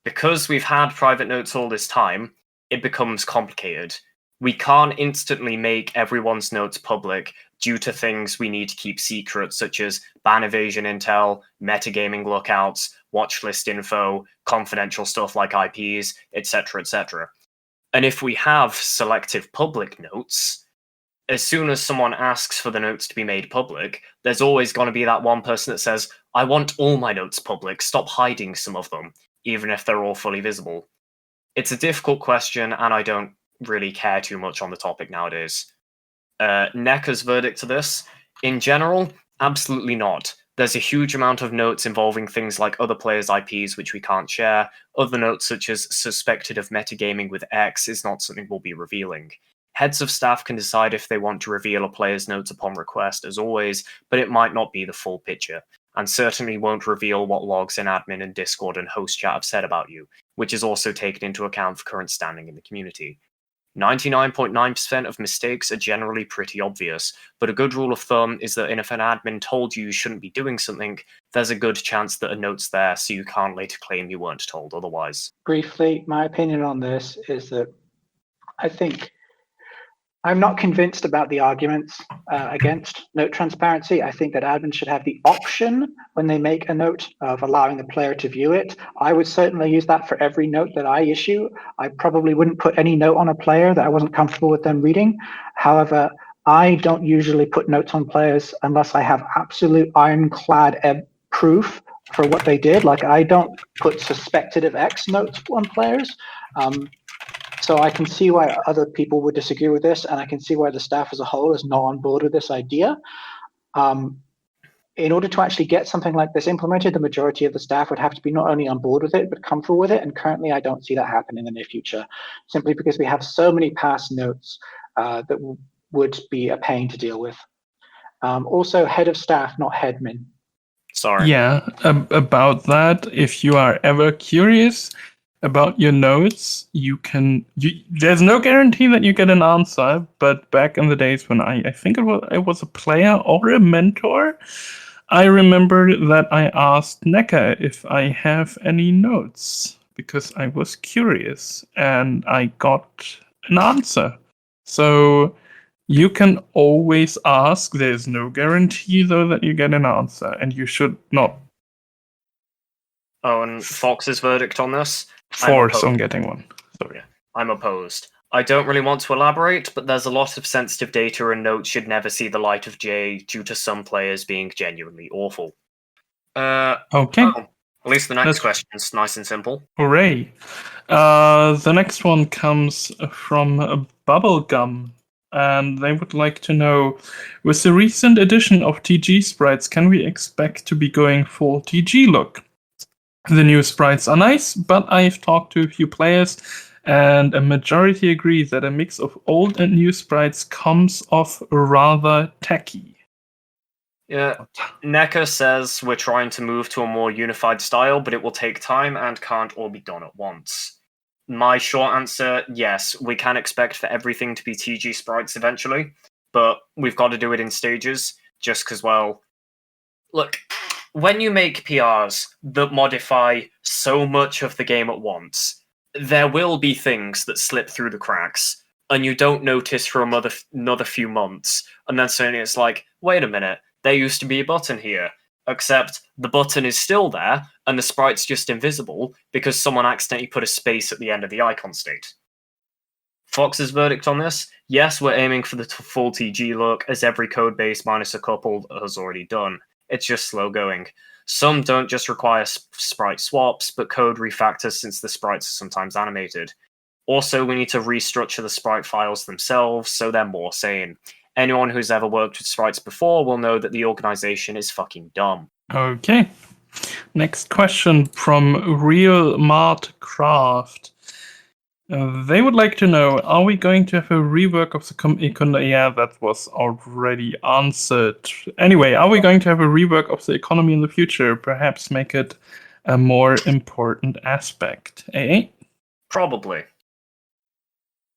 because we've had private notes all this time, it becomes complicated. We can't instantly make everyone's notes public due to things we need to keep secret, such as ban evasion intel, metagaming lookouts, watchlist info, confidential stuff like IPs, etc. And if we have selective public notes, as soon as someone asks for the notes to be made public, there's always going to be that one person that says, I want all my notes public, stop hiding some of them, even if they're all fully visible. It's a difficult question, and I don't really care too much on the topic nowadays. NECA's verdict to this: in general, absolutely not. There's a huge amount of notes involving things like other players' IPs which we can't share. Other notes such as suspected of metagaming with X is not something we'll be revealing. Heads of staff can decide if they want to reveal a player's notes upon request, as always, but it might not be the full picture, and certainly won't reveal what logs in admin and Discord and host chat have said about you, which is also taken into account for current standing in the community. 99.9% of mistakes are generally pretty obvious, but a good rule of thumb is that if an admin told you shouldn't be doing something, there's a good chance that a note's there, so you can't later claim you weren't told otherwise. Briefly, my opinion on this is that I think I'm not convinced about the arguments against note transparency. I think that admins should have the option when they make a note of allowing the player to view it. I would certainly use that for every note that I issue. I probably wouldn't put any note on a player that I wasn't comfortable with them reading. However, I don't usually put notes on players unless I have absolute ironclad proof for what they did. Like, I don't put suspected of X notes on players. So I can see why other people would disagree with this, and I can see why the staff as a whole is not on board with this idea. In order to actually get something like this implemented, the majority of the staff would have to be not only on board with it, but comfortable with it. And currently, I don't see that happen in the near future, simply because we have so many past notes that would be a pain to deal with. Also, head of staff, not headman. Sorry. Yeah, about that, if you are ever curious about your notes, there's no guarantee that you get an answer, but back in the days when I think I was a player or a mentor, I remember that I asked Necker if I have any notes because I was curious, and I got an answer. So you can always ask. There's no guarantee, though, that you get an answer, and you should not Oh, and Fox's verdict on this? force on getting one. Sorry. I'm opposed. I don't really want to elaborate, but there's a lot of sensitive data and notes should never see the light of day due to some players being genuinely awful. Okay. At least the next question's nice and simple. Hooray. The next one comes from Bubblegum, and they would like to know, with the recent addition of TG sprites, can we expect to be going full TG look? The new sprites are nice, but I've talked to a few players, and a majority agree that a mix of old and new sprites comes off rather tacky. Yeah, Necker says we're trying to move to a more unified style, but it will take time and can't all be done at once. My short answer, yes, we can expect for everything to be TG sprites eventually, but we've got to do it in stages, just because, well, look, when you make PRs that modify so much of the game at once, there will be things that slip through the cracks, and you don't notice for another few months, and then suddenly it's like, wait a minute, there used to be a button here, except the button is still there, and the sprite's just invisible because someone accidentally put a space at the end of the icon state. Fox's verdict on this? Yes, we're aiming for the full TG look, as every codebase minus a couple has already done. It's just slow going. Some don't just require sprite swaps, but code refactors since the sprites are sometimes animated. Also, we need to restructure the sprite files themselves so they're more sane. Anyone who's ever worked with sprites before will know that the organization is fucking dumb. Okay. Next question from Real Mart Craft. They would like to know, are we going to have a rework of the economy? Yeah, that was already answered. Anyway, are we going to have a rework of the economy in the future? Perhaps make it a more important aspect, eh? Probably.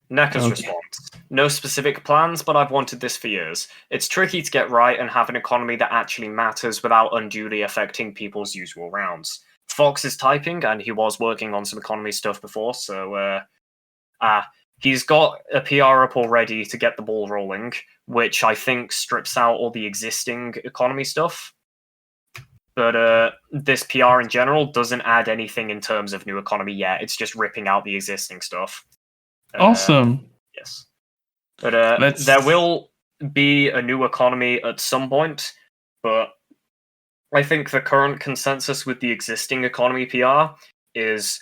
Necker's response. No specific plans, but I've wanted this for years. It's tricky to get right and have an economy that actually matters without unduly affecting people's usual rounds. Fox is typing, and he was working on some economy stuff before, so he's got a PR up already to get the ball rolling, which I think strips out all the existing economy stuff. But this PR in general doesn't add anything in terms of new economy yet. It's just ripping out the existing stuff. Awesome. Yes. But there will be a new economy at some point, but I think the current consensus with the existing economy PR is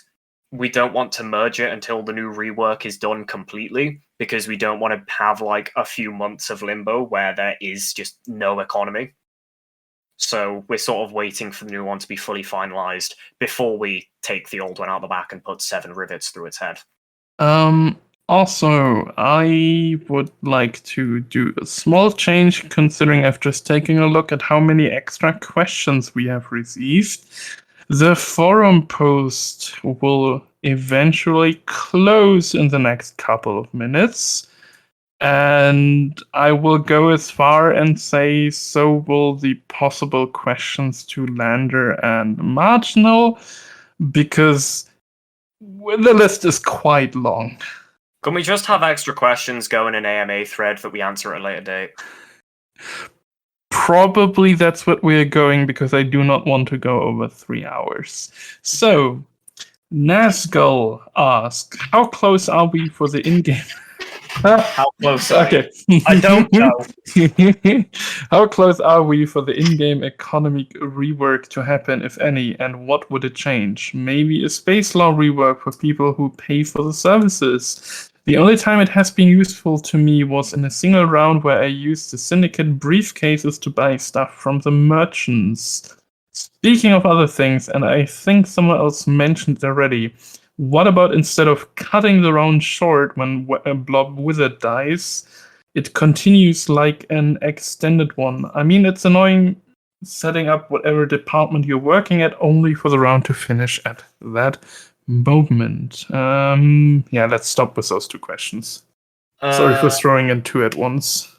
we don't want to merge it until the new rework is done completely, because we don't want to have like a few months of limbo where there is just no economy. So we're sort of waiting for the new one to be fully finalized before we take the old one out the back and put 7 rivets through its head. Also, I would like to do a small change, considering I've just taken a look at how many extra questions we have received. The forum post will eventually close in the next couple of minutes, and I will go as far and say so will the possible questions to Lander and Marginal, because the list is quite long. Can we just have extra questions go in an AMA thread that we answer at a later date? Probably that's what we're going, because I do not want to go over 3 hours. So, Nazgul asks, how close are we for the in-game? How close are Okay. I don't know. How close are we for the in-game economic rework to happen, if any, and what would it change? Maybe a space law rework for people who pay for the services. The only time it has been useful to me was in a single round where I used the syndicate briefcases to buy stuff from the merchants. Speaking of other things, and I think someone else mentioned it already, what about instead of cutting the round short when a blob wizard dies, it continues like an extended one? I mean, it's annoying setting up whatever department you're working at only for the round to finish at that moment. Yeah, let's stop with those 2 questions. Sorry for throwing in 2 at once.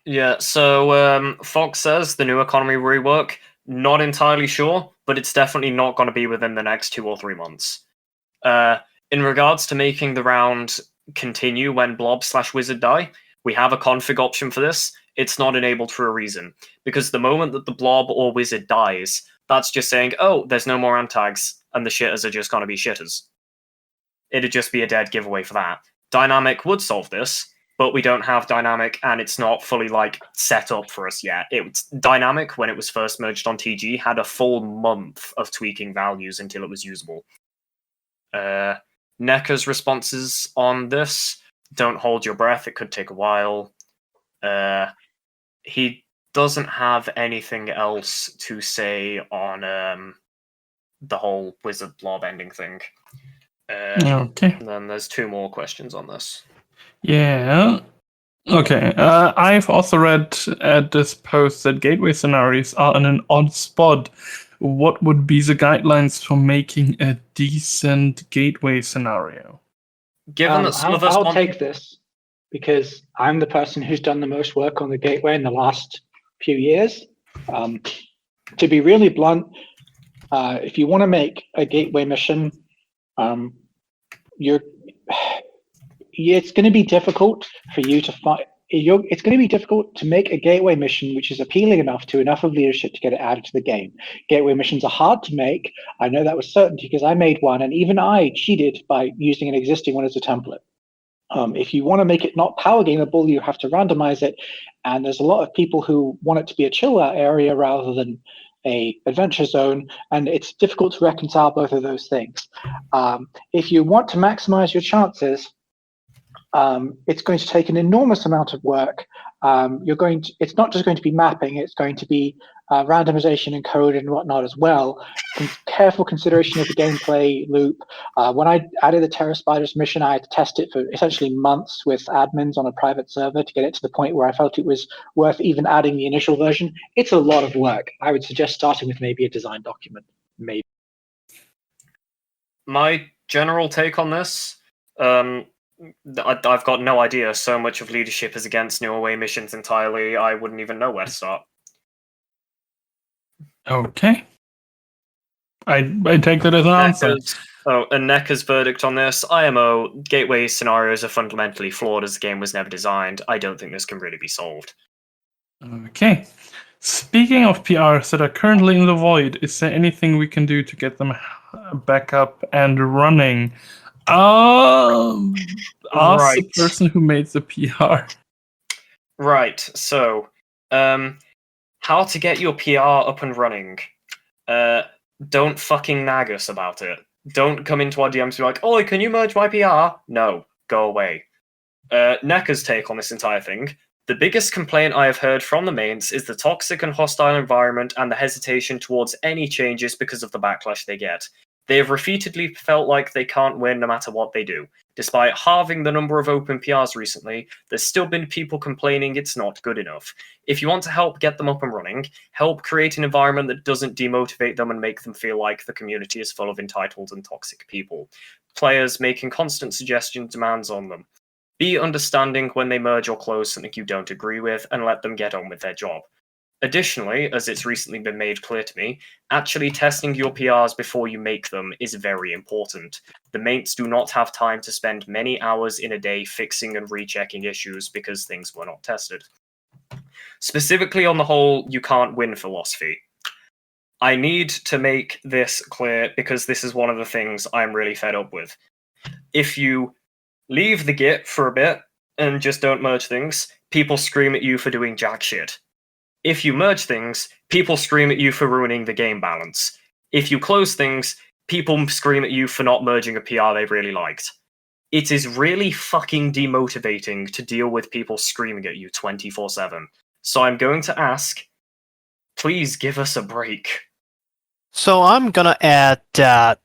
Yeah, so Fox says the new economy rework, not entirely sure, but it's definitely not going to be within the next 2 or 3 months. In regards to making the round continue when blob/wizard die, we have a config option for this. It's not enabled for a reason, because the moment that the blob or wizard dies, that's just saying, oh, there's no more antags, and the shitters are just going to be shitters. It'd just be a dead giveaway for that. Dynamic would solve this, but we don't have dynamic, and it's not fully set up for us yet. Dynamic, when it was first merged on TG, had a full month of tweaking values until it was usable. Nekka's responses on this: don't hold your breath, it could take a while. He doesn't have anything else to say on the whole wizard blob ending thing. Okay. And then there's 2 more questions on this. Yeah. Okay. I've also read at this post that gateway scenarios are in an odd spot. What would be the guidelines for making a decent gateway scenario? Given that some of us I'll take this, because I'm the person who's done the most work on the gateway in the last few years. To be really blunt, if you want to make a gateway mission, it's going to be difficult for you to find. It's going to be difficult to make a gateway mission which is appealing enough to enough of leadership to get it added to the game. Gateway missions are hard to make. I know that with certainty because I made one, and even I cheated by using an existing one as a template. If you want to make it not power gameable, you have to randomize it, and there's a lot of people who want it to be a chill out area rather than a adventure zone, and it's difficult to reconcile both of those things. If you want to maximize your chances, it's going to take an enormous amount of work. It's not just going to be mapping, it's going to be randomization and code and whatnot as well. Careful consideration of the gameplay loop. When I added the Terror Spiders mission, I had to test it for essentially months with admins on a private server to get it to the point where I felt it was worth even adding the initial version. It's a lot of work. I would suggest starting with maybe a design document, maybe. My general take on this, I've got no idea. So much of leadership is against new away missions entirely, I wouldn't even know where to start. Okay. I take that as an answer. And Nekka's verdict on this: IMO, gateway scenarios are fundamentally flawed as the game was never designed. I don't think this can really be solved. Okay. Speaking of PRs that are currently in the void, is there anything we can do to get them back up and running? Ask the person who made the PR. Right, so, how to get your PR up and running. Don't fucking nag us about it. Don't come into our DMs and be like, "Oi, can you merge my PR?" No, go away. Nekka's take on this entire thing: the biggest complaint I have heard from the mains is the toxic and hostile environment and the hesitation towards any changes because of the backlash they get. They have repeatedly felt like they can't win no matter what they do. Despite halving the number of open PRs recently, there's still been people complaining it's not good enough. If you want to help get them up and running, help create an environment that doesn't demotivate them and make them feel like the community is full of entitled and toxic people. Players making constant suggestion demands on them. Be understanding when they merge or close something you don't agree with, and let them get on with their job. Additionally, as it's recently been made clear to me, actually testing your PRs before you make them is very important. The mates do not have time to spend many hours in a day fixing and rechecking issues because things were not tested. Specifically on the whole, you can't win philosophy. I need to make this clear because this is one of the things I'm really fed up with. If you leave the Git for a bit and just don't merge things, people scream at you for doing jack shit. If you merge things, people scream at you for ruining the game balance. If you close things, people scream at you for not merging a PR they really liked. It is really fucking demotivating to deal with people screaming at you 24/7. So I'm going to ask, please give us a break. So I'm gonna add that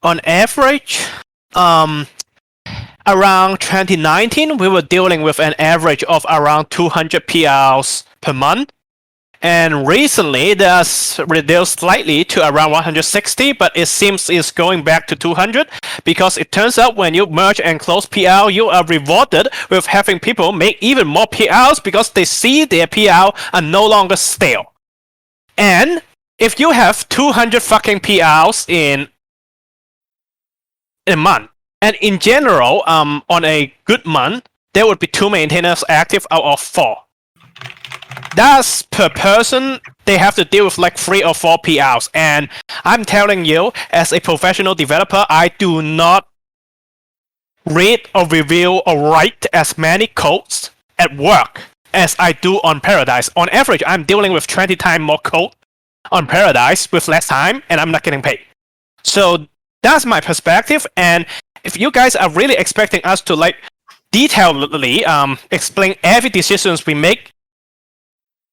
on average, around 2019, we were dealing with an average of around 200 PRs per month. And recently, that's reduced slightly to around 160, but it seems it's going back to 200 because it turns out when you merge and close PR, you are rewarded with having people make even more PRs because they see their PR are no longer stale. And if you have 200 fucking PRs in a month, and in general, on a good month, there would be 2 maintainers active out of 4. That's per person, they have to deal with like 3 or 4 PRs. And I'm telling you, as a professional developer, I do not read or review or write as many codes at work as I do on Paradise. On average, I'm dealing with 20 times more code on Paradise with less time, and I'm not getting paid. So that's my perspective. And if you guys are really expecting us to like detailedly explain every decisions we make,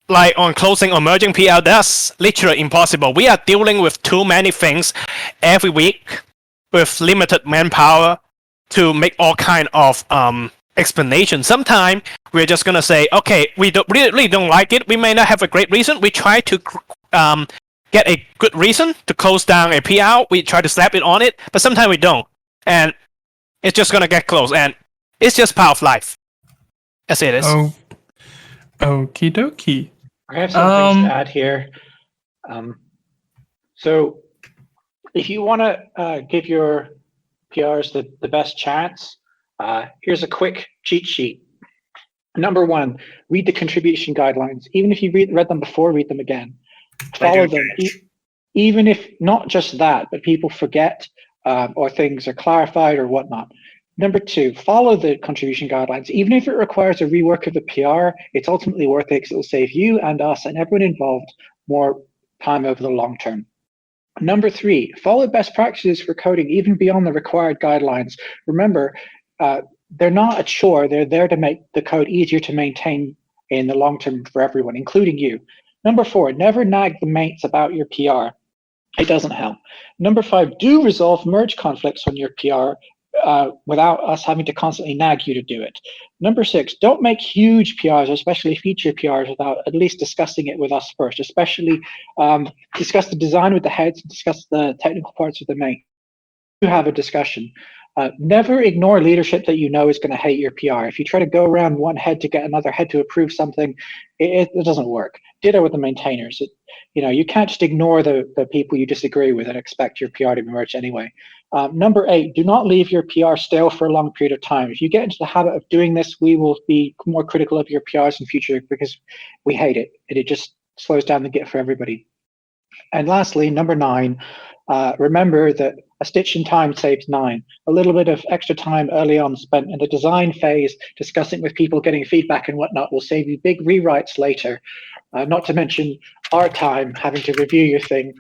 like on closing or merging PR, that's literally impossible. We are dealing with too many things every week with limited manpower to make all kind of explanations. Sometimes we're just gonna say, okay, we really don't like it. We may not have a great reason. We try to get a good reason to close down a PR. We try to slap it on it, but sometimes we don't, and it's just gonna get closed. And it's just part of life, as it is. Oh, okie dokie. I have some things to add here. So if you want to give your PRs the best chance, here's a quick cheat sheet. Number 1, read the contribution guidelines. Even if you read them before, read them again. Follow them. Even if not just that, but people forget or things are clarified or whatnot. Number 2, follow the contribution guidelines. Even if it requires a rework of the PR, it's ultimately worth it because it will save you and us and everyone involved more time over the long term. Number 3, follow best practices for coding even beyond the required guidelines. Remember, they're not a chore. They're there to make the code easier to maintain in the long term for everyone, including you. Number 4, never nag the mates about your PR. It doesn't help. Number 5, do resolve merge conflicts on your PR without us having to constantly nag you to do it. Number 6, don't make huge PRs, especially feature PRs, without at least discussing it with us first, especially discuss the design with the heads, discuss the technical parts with the mate. You have a discussion. Never ignore leadership that you know is going to hate your PR. If you try to go around one head to get another head to approve something, it doesn't work. Ditto with the maintainers. You can't just ignore the people you disagree with and expect your PR to be merged anyway. Number 8, do not leave your PR stale for a long period of time. If you get into the habit of doing this, we will be more critical of your PRs in future because we hate it, and it just slows down the Git for everybody. And lastly, number 9, remember that a stitch in time saves 9. A little bit of extra time early on spent in the design phase discussing with people, getting feedback and whatnot will save you big rewrites later. Not to mention our time having to review your thing,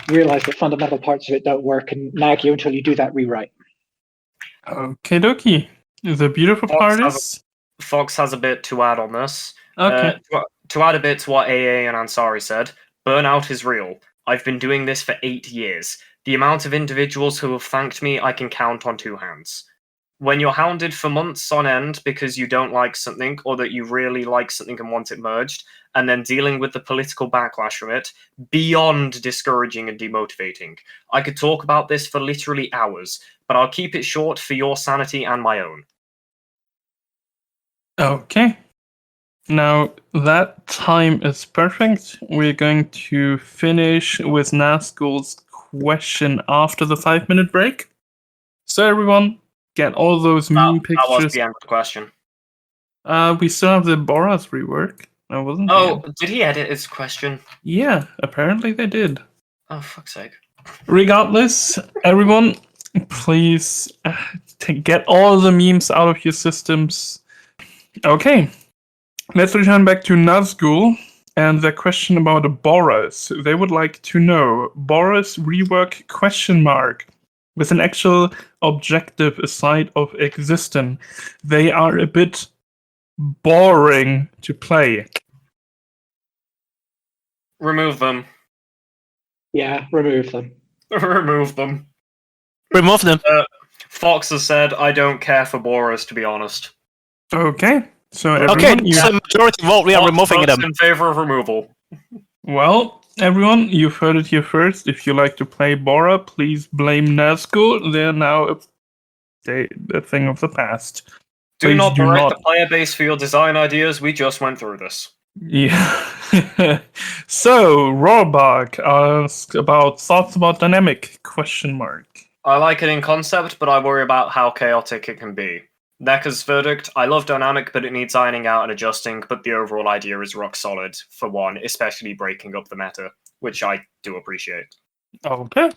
realize that fundamental parts of it don't work and nag you until you do that rewrite. Okay, dokie. The beautiful part is... Fox has a bit to add on this. Okay. To add a bit to what AA and Ansari said, burnout is real. I've been doing this for 8 years. The amount of individuals who have thanked me, I can count on 2 hands. When you're hounded for months on end because you don't like something or that you really like something and want it merged, and then dealing with the political backlash from it, beyond discouraging and demotivating. I could talk about this for literally hours, but I'll keep it short for your sanity and my own. Okay. Now, that time is perfect. We're going to finish with Nazgul's question after the 5-minute break. So everyone, get all those meme That was pictures. the end of the question. We still have the Boras rework. That wasn't the Oh, end. did he edit his question? Yeah, apparently they did. Oh, fuck's sake. Regardless, everyone, please get all the memes out of your systems. Okay, let's return back to Nazgul and their question about Boras. They would like to know Boras rework question mark with an actual objective aside of existence. They are a bit boring to play. Remove them. Yeah, remove them. Remove them. Remove them. Fox has said, I don't care for Boras, to be honest. Okay, so Okay, everyone, it's a majority vote. We are Fox removing votes them. in favor of removal. well, everyone, you've heard it here first. If you like to play Bora, please blame Nazgul. They're now a thing of the past. Do Please not do berate not. the player base for your design ideas. We just went through this. Yeah. So, Roarbark asks about thoughts about dynamic, question mark. I like it in concept, but I worry about how chaotic it can be. Necker's verdict, I love dynamic, but it needs ironing out and adjusting, but the overall idea is rock solid, for one, especially breaking up the meta, which I do appreciate. Okay.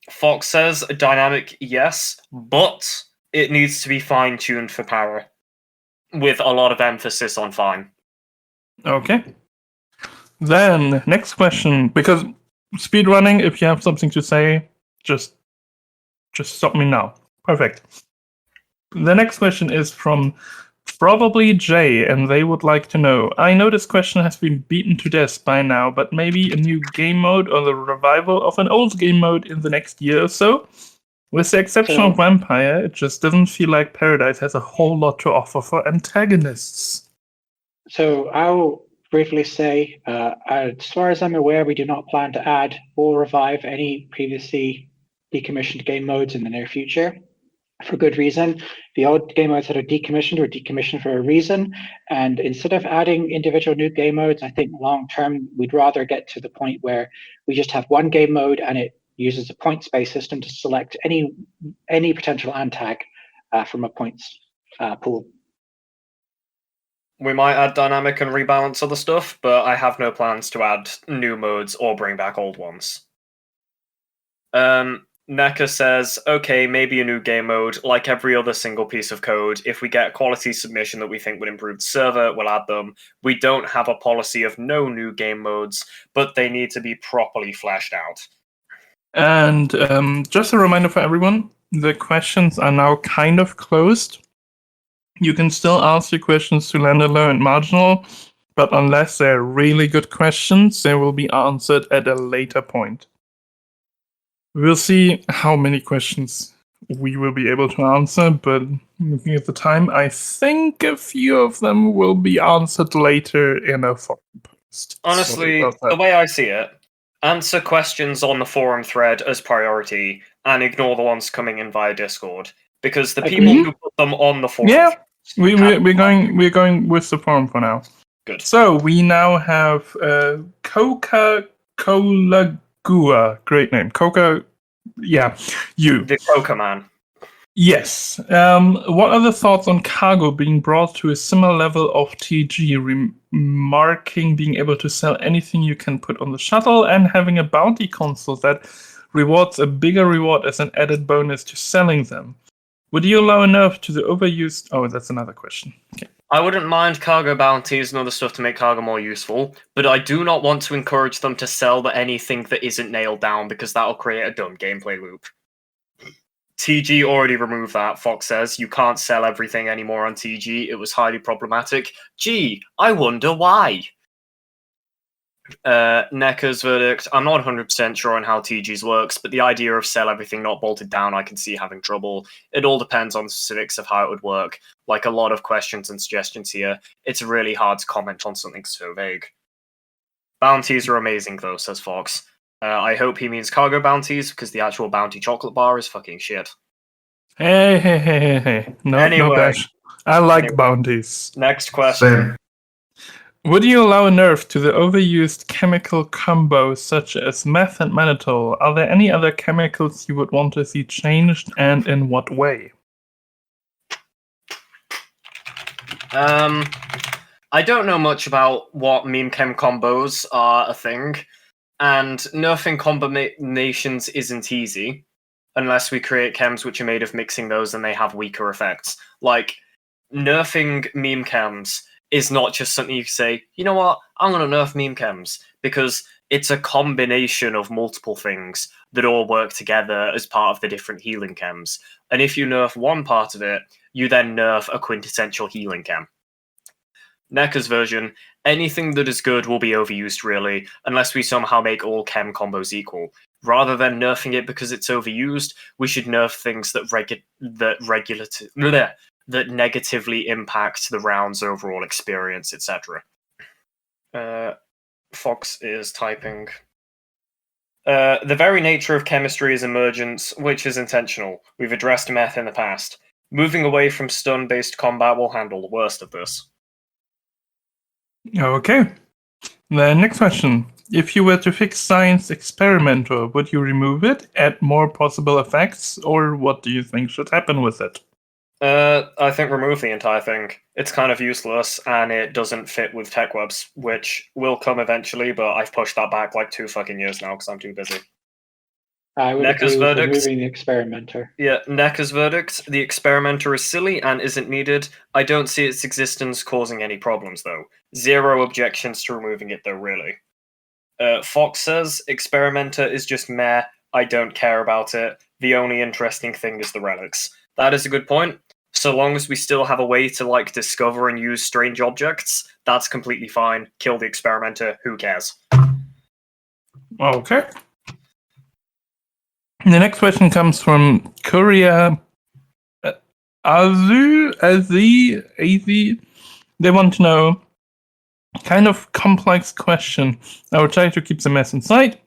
Fox says, dynamic, yes, but it needs to be fine-tuned for power, with a lot of emphasis on fine. Okay. Then, next question, because speedrunning, if you have something to say, just stop me now. Perfect. The next question is from probably Jay, and they would like to know, I know this question has been beaten to death by now, but maybe a new game mode or the revival of an old game mode in the next year or so? With the exception of Vampire, it just doesn't feel like Paradise has a whole lot to offer for antagonists. So I'll briefly say, as far as I'm aware, we do not plan to add or revive any previously decommissioned game modes in the near future. For good reason. The old game modes that are decommissioned were decommissioned for a reason. And instead of adding individual new game modes, I think long term, we'd rather get to the point where we just have one game mode and it uses a points-based system to select any potential antag from a points pool. We might add dynamic and rebalance other stuff, but I have no plans to add new modes or bring back old ones. Neka says, okay, maybe a new game mode. Like every other single piece of code, if we get a quality submission that we think would improve the server, we'll add them. We don't have a policy of no new game modes, but they need to be properly fleshed out. And just a reminder for everyone, the questions are now kind of closed. You can still ask your questions to Landerlow and Marginal, but unless they're really good questions, they will be answered at a later point. We'll see how many questions we will be able to answer, but looking at the time, I think a few of them will be answered later in a forum post. Honestly, the way I see it, answer questions on the forum thread as priority and ignore the ones coming in via Discord, because the people who put them on the forum. Yeah, we're going with the forum for now. Good. So we now have Coca-Cola Gua, great name. You. The Coca Man. Yes. What are the thoughts on cargo being brought to a similar level of TG, remarking being able to sell anything you can put on the shuttle and having a bounty console that rewards a bigger reward as an added bonus to selling them? Would you allow enough to the overused... Oh, that's another question. Okay. I wouldn't mind cargo bounties and other stuff to make cargo more useful, but I do not want to encourage them to sell anything that isn't nailed down because that'll create a dumb gameplay loop. TG already removed that, Fox says. You can't sell everything anymore on TG. It was highly problematic. Gee, I wonder why. Necker's verdict. I'm not 100% sure on how TG's works, but the idea of sell everything not bolted down I can see having trouble. It all depends on the specifics of how it would work. Like a lot of questions and suggestions here, it's really hard to comment on something so vague. Bounties are amazing though, says Fox. I hope he means cargo bounties, because the actual bounty chocolate bar is fucking shit. Hey. No, Anyway. no bash. I like Anyway. bounties. Next question. Same. Would you allow a nerf to the overused chemical combos such as meth and mannitol? Are there any other chemicals you would want to see changed, and in what way? I don't know much about what meme chem combos are a thing, and nerfing combinations isn't easy unless we create chems which are made of mixing those and they have weaker effects. Like, nerfing meme chems is not just something you say, you know what, I'm going to nerf meme chems, because it's a combination of multiple things that all work together as part of the different healing chems. And if you nerf one part of it, you then nerf a quintessential healing chem. NECA's version, anything that is good will be overused, really, unless we somehow make all chem combos equal. Rather than nerfing it because it's overused, we should nerf things that negatively impact the round's overall experience, etc. Fox is typing. The very nature of chemistry is emergence, which is intentional. We've addressed meth in the past. Moving away from stun-based combat will handle the worst of this. Okay. The next question. If you were to fix Science Experimentor, would you remove it, add more possible effects, or what do you think should happen with it? I think remove the entire thing. It's kind of useless, and it doesn't fit with tech webs, which will come eventually, but I've pushed that back like 2 fucking years now because I'm too busy. I would NECA's agree with verdict? removing the experimenter. Yeah, NECA's verdict. The experimenter is silly and isn't needed. I don't see its existence causing any problems, though. 0 objections to removing it, though, really. Fox says, experimenter is just meh. I don't care about it. The only interesting thing is the relics. That is a good point. So long as we still have a way to, like, discover and use strange objects, that's completely fine. Kill the experimenter. Who cares? Okay. The next question comes from Korea AZ. They want to know, kind of complex question. I will try to keep the mess inside.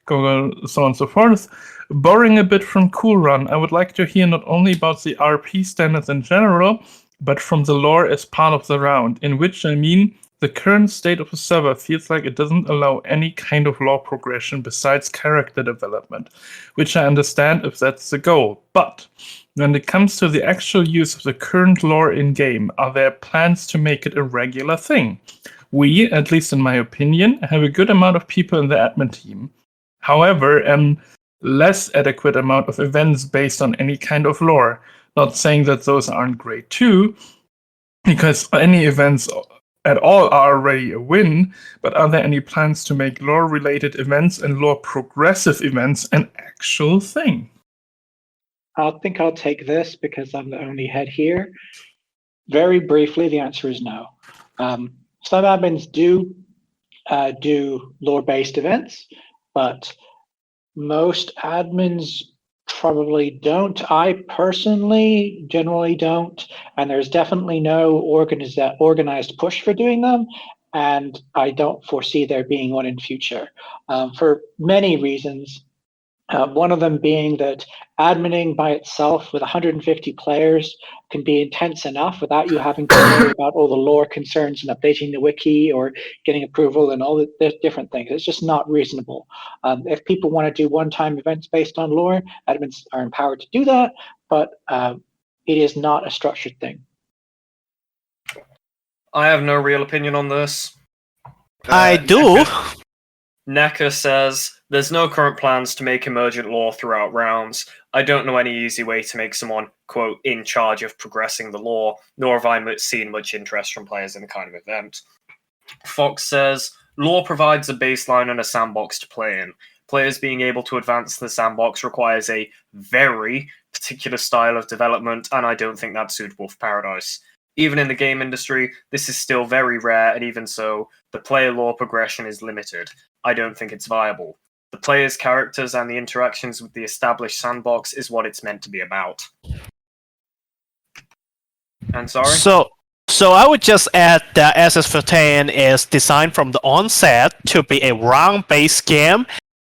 Go so on and so forth. Borrowing a bit from Cool Run, I would like to hear not only about the RP standards in general, but from the lore as part of the round, in which I mean the current state of the server feels like it doesn't allow any kind of lore progression besides character development, which I understand if that's the goal. But when it comes to the actual use of the current lore in-game, are there plans to make it a regular thing? We, at least in my opinion, have a good amount of people in the admin team. However, less adequate amount of events based on any kind of lore. Not saying that those aren't great too, because any events at all are already a win, but are there any plans to make lore-related events and lore-progressive events an actual thing? I think I'll take this because I'm the only head here. Very briefly, the answer is no. Some admins do lore-based events, but most admins probably don't. I personally generally don't, and there's definitely no organized push for doing them, and I don't foresee there being one in future for many reasons. One of them being that adminning by itself with 150 players can be intense enough without you having to worry about all the lore concerns and updating the wiki or getting approval and all the different things. It's just not reasonable. If people want to do one-time events based on lore, admins are empowered to do that, but it is not a structured thing. I have no real opinion on this. I do. NECA says, there's no current plans to make emergent lore throughout rounds. I don't know any easy way to make someone, quote, in charge of progressing the lore, nor have I seen much interest from players in the kind of event. Fox says, lore provides a baseline and a sandbox to play in. Players being able to advance the sandbox requires a very particular style of development, and I don't think that's suitable for Paradise. Even in the game industry, this is still very rare, and even so, the player lore progression is limited. I don't think it's viable. The player's characters and the interactions with the established sandbox is what it's meant to be about. And sorry? So I would just add that SS15 is designed from the onset to be a round-based game,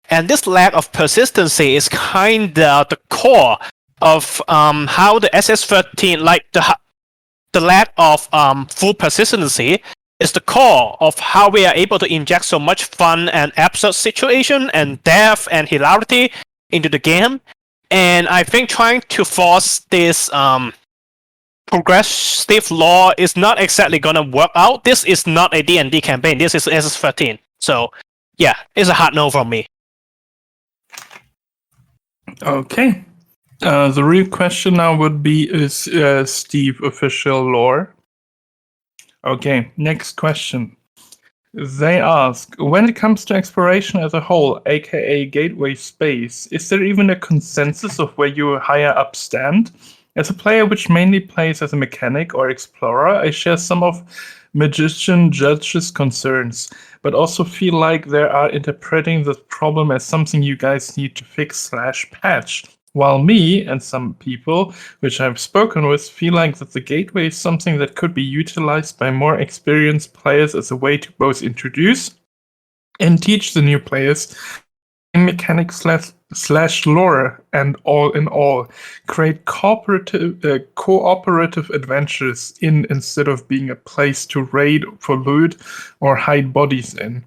and this lack of persistency is kind of the core of how the SS13, like the the lack of full persistency is the core of how we are able to inject so much fun and absurd situation and depth and hilarity into the game. And I think trying to force this progressive law is not exactly gonna work out. This is not a D&D campaign. This is SS13. So yeah, it's a hard no from me. Okay. The real question now would be, is Steve official lore? Okay, next question. They ask, when it comes to exploration as a whole, aka gateway space, is there even a consensus of where you higher up stand? As a player which mainly plays as a mechanic or explorer, I share some of Magiciansjudge's concerns, but also feel like they are interpreting the problem as something you guys need to fix/patch. While me and some people, which I've spoken with, feel like that the gateway is something that could be utilized by more experienced players as a way to both introduce and teach the new players mechanics slash lore, and all in all, create cooperative adventures instead of being a place to raid for loot or hide bodies in.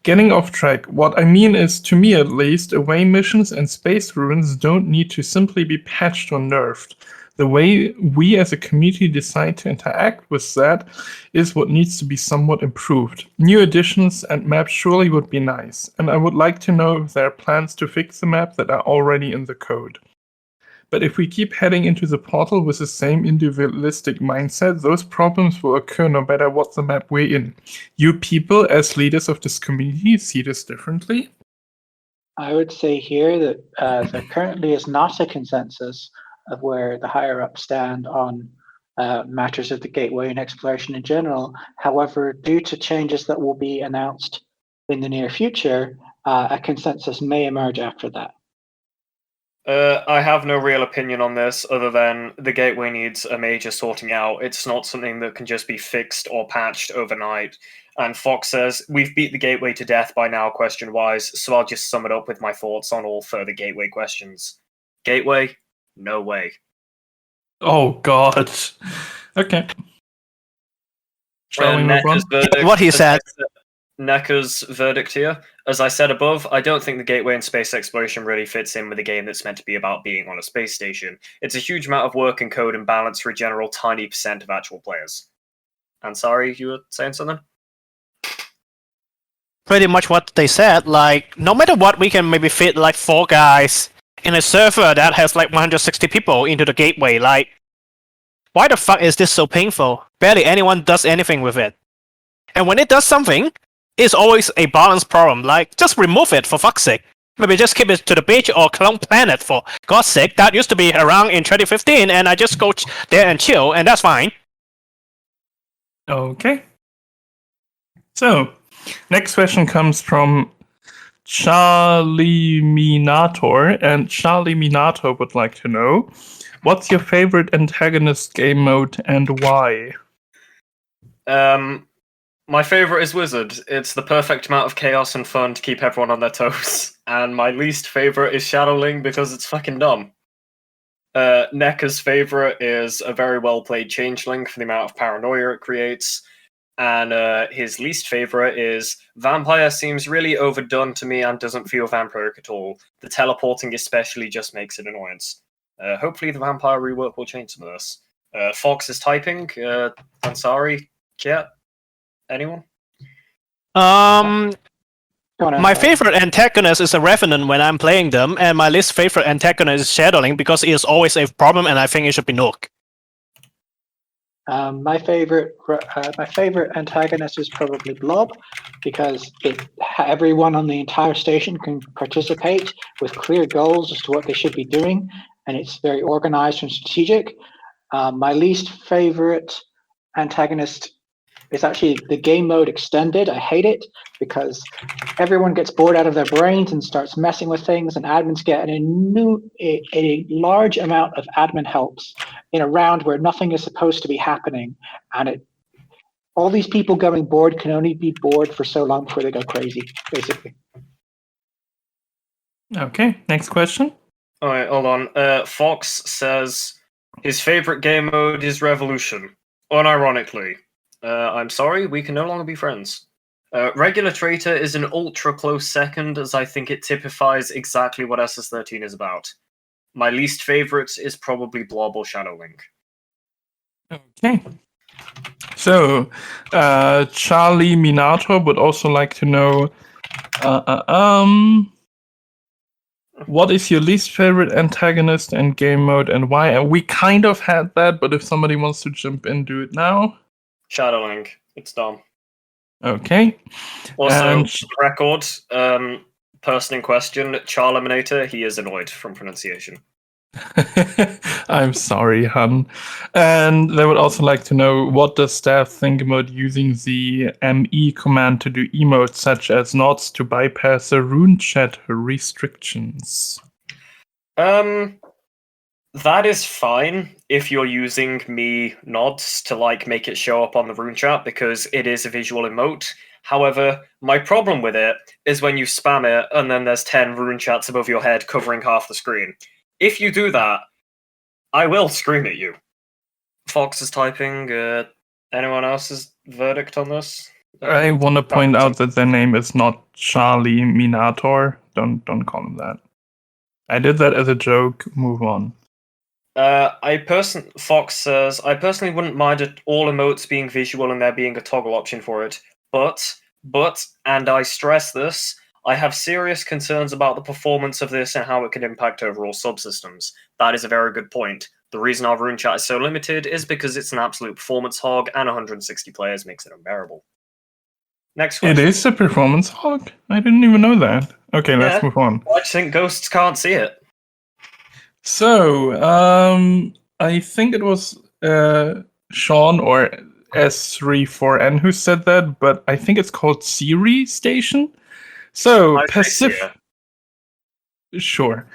Getting off track, what I mean is, to me at least, away missions and space ruins don't need to simply be patched or nerfed. The way we as a community decide to interact with that is what needs to be somewhat improved. New additions and maps surely would be nice, and I would like to know if there are plans to fix the map that are already in the code. But if we keep heading into the portal with the same individualistic mindset, those problems will occur no matter what the map we're in. You people, as leaders of this community, see this differently? I would say here that there currently is not a consensus of where the higher ups stand on matters of the gateway and exploration in general. However, due to changes that will be announced in the near future, a consensus may emerge after that. I have no real opinion on this other than the gateway needs a major sorting out. It's not something that can just be fixed or patched overnight. And Fox says, we've beat the gateway to death by now, question-wise, so I'll just sum it up with my thoughts on all further gateway questions. Gateway? No way. Oh, God. Okay. Shall we move on? What he said. Necker's verdict here. As I said above, I don't think the gateway and space exploration really fits in with a game that's meant to be about being on a space station. It's a huge amount of work and code and balance for a general tiny percent of actual players. And sorry, you were saying something? Pretty much what they said, like, no matter what, we can maybe fit like 4 guys in a server that has like 160 people into the gateway. Like, why the fuck is this so painful? Barely anyone does anything with it. And when it does something, it's always a balance problem. Like, just remove it for fuck's sake. Maybe just keep it to the beach or clone planet for God's sake. That used to be around in 2015, and I just go there and chill, and that's fine. Okay. So, next question comes from Charlie Minator, and Charlie Minator would like to know, what's your favorite antagonist game mode and why? My favorite is Wizard. It's the perfect amount of chaos and fun to keep everyone on their toes. And my least favorite is Shadowling because it's fucking dumb. Necker's favorite is a very well played Changeling for the amount of paranoia it creates. And his least favorite is Vampire seems really overdone to me and doesn't feel vampiric at all. The teleporting especially just makes it annoyance. Hopefully the Vampire rework will change some of this. Fox is typing. Ansari, chat. Anyone? My favorite antagonist is a Revenant when I'm playing them, and my least favorite antagonist is Shadowling because it is always a problem, and I think it should be Nook. My favorite antagonist is probably Blob, because everyone on the entire station can participate with clear goals as to what they should be doing, and it's very organized and strategic. My least favorite antagonist is actually the game mode extended. I hate it because everyone gets bored out of their brains and starts messing with things, and admins get a large amount of admin helps in a round where nothing is supposed to be happening, and all these people going bored can only be bored for so long before they go crazy, basically. Okay, next question. Alright, hold on. Fox says his favorite game mode is Revolution. Unironically, I'm sorry, we can no longer be friends. Regular Traitor is an ultra close second, as I think it typifies exactly what SS13 is about. My least favorite is probably Blob or Shadowlink. Okay. So, Charlie Minato would also like to know, what is your least favorite antagonist and game mode, and why? And we kind of had that, but if somebody wants to jump in, do it now. Shadowlink, it's dumb. Okay. Also, And- for the record, person in question, Charliminator, he is annoyed from pronunciation. I'm sorry, hun. And they would also like to know, what does staff think about using the ME command to do emotes such as nods to bypass the rune chat restrictions? That is fine if you're using me nods to make it show up on the rune chat because it is a visual emote. However, my problem with it is when you spam it and then there's 10 rune chats above your head covering half the screen. If you do that, I will scream at you. Fox is typing. Anyone else's verdict on this? I want to point out that their name is not Charlie Minator. Don't call him that. I did that as a joke. Move on. Fox says, I personally wouldn't mind all emotes being visual and there being a toggle option for it, but, and I stress this, I have serious concerns about the performance of this and how it can impact overall subsystems. That is a very good point. The reason our rune chat is so limited is because it's an absolute performance hog and 160 players makes it unbearable. Next question. It is a performance hog? I didn't even know that. Okay, let's move on. I just think ghosts can't see it. So, I think it was Sean or S34N who said that, but I think it's called Siri Station. So, Sure.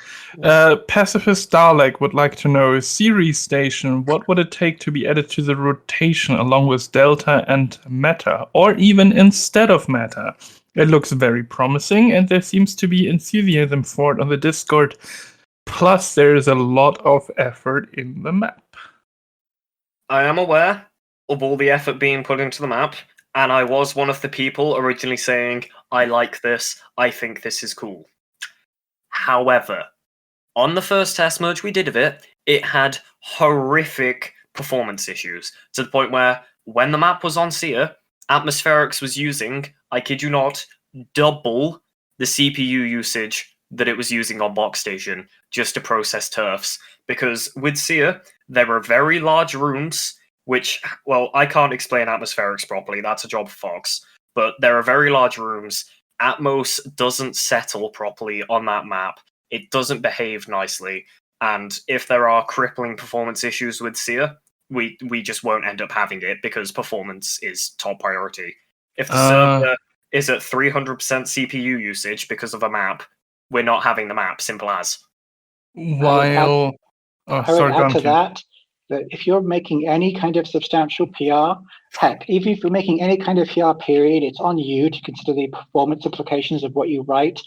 Pacifist Dalek would like to know, Siri Station, what would it take to be added to the rotation along with Delta and Meta, or even instead of Meta? It looks very promising, and there seems to be enthusiasm for it on the Discord. Plus, there is a lot of effort in the map. I am aware of all the effort being put into the map, and I was one of the people originally saying, I like this, I think this is cool. However, on the first test merge we did of it, it had horrific performance issues, to the point where when the map was on Seer, Atmospherics was using, I kid you not, double the CPU usage that it was using on Box Station just to process turfs. Because with Seer, there are very large rooms, which, well, I can't explain Atmospherics properly, that's a job for Fox, but there are very large rooms. Atmos doesn't settle properly on that map. It doesn't behave nicely. And if there are crippling performance issues with Seer, we just won't end up having it because performance is top priority. If the server is at 300% CPU usage because of a map, we're not having the map, simple as. While... I would add to that if you're making any kind of substantial PR, heck, even if you're making any kind of PR period, it's on you to consider the performance implications of what you write.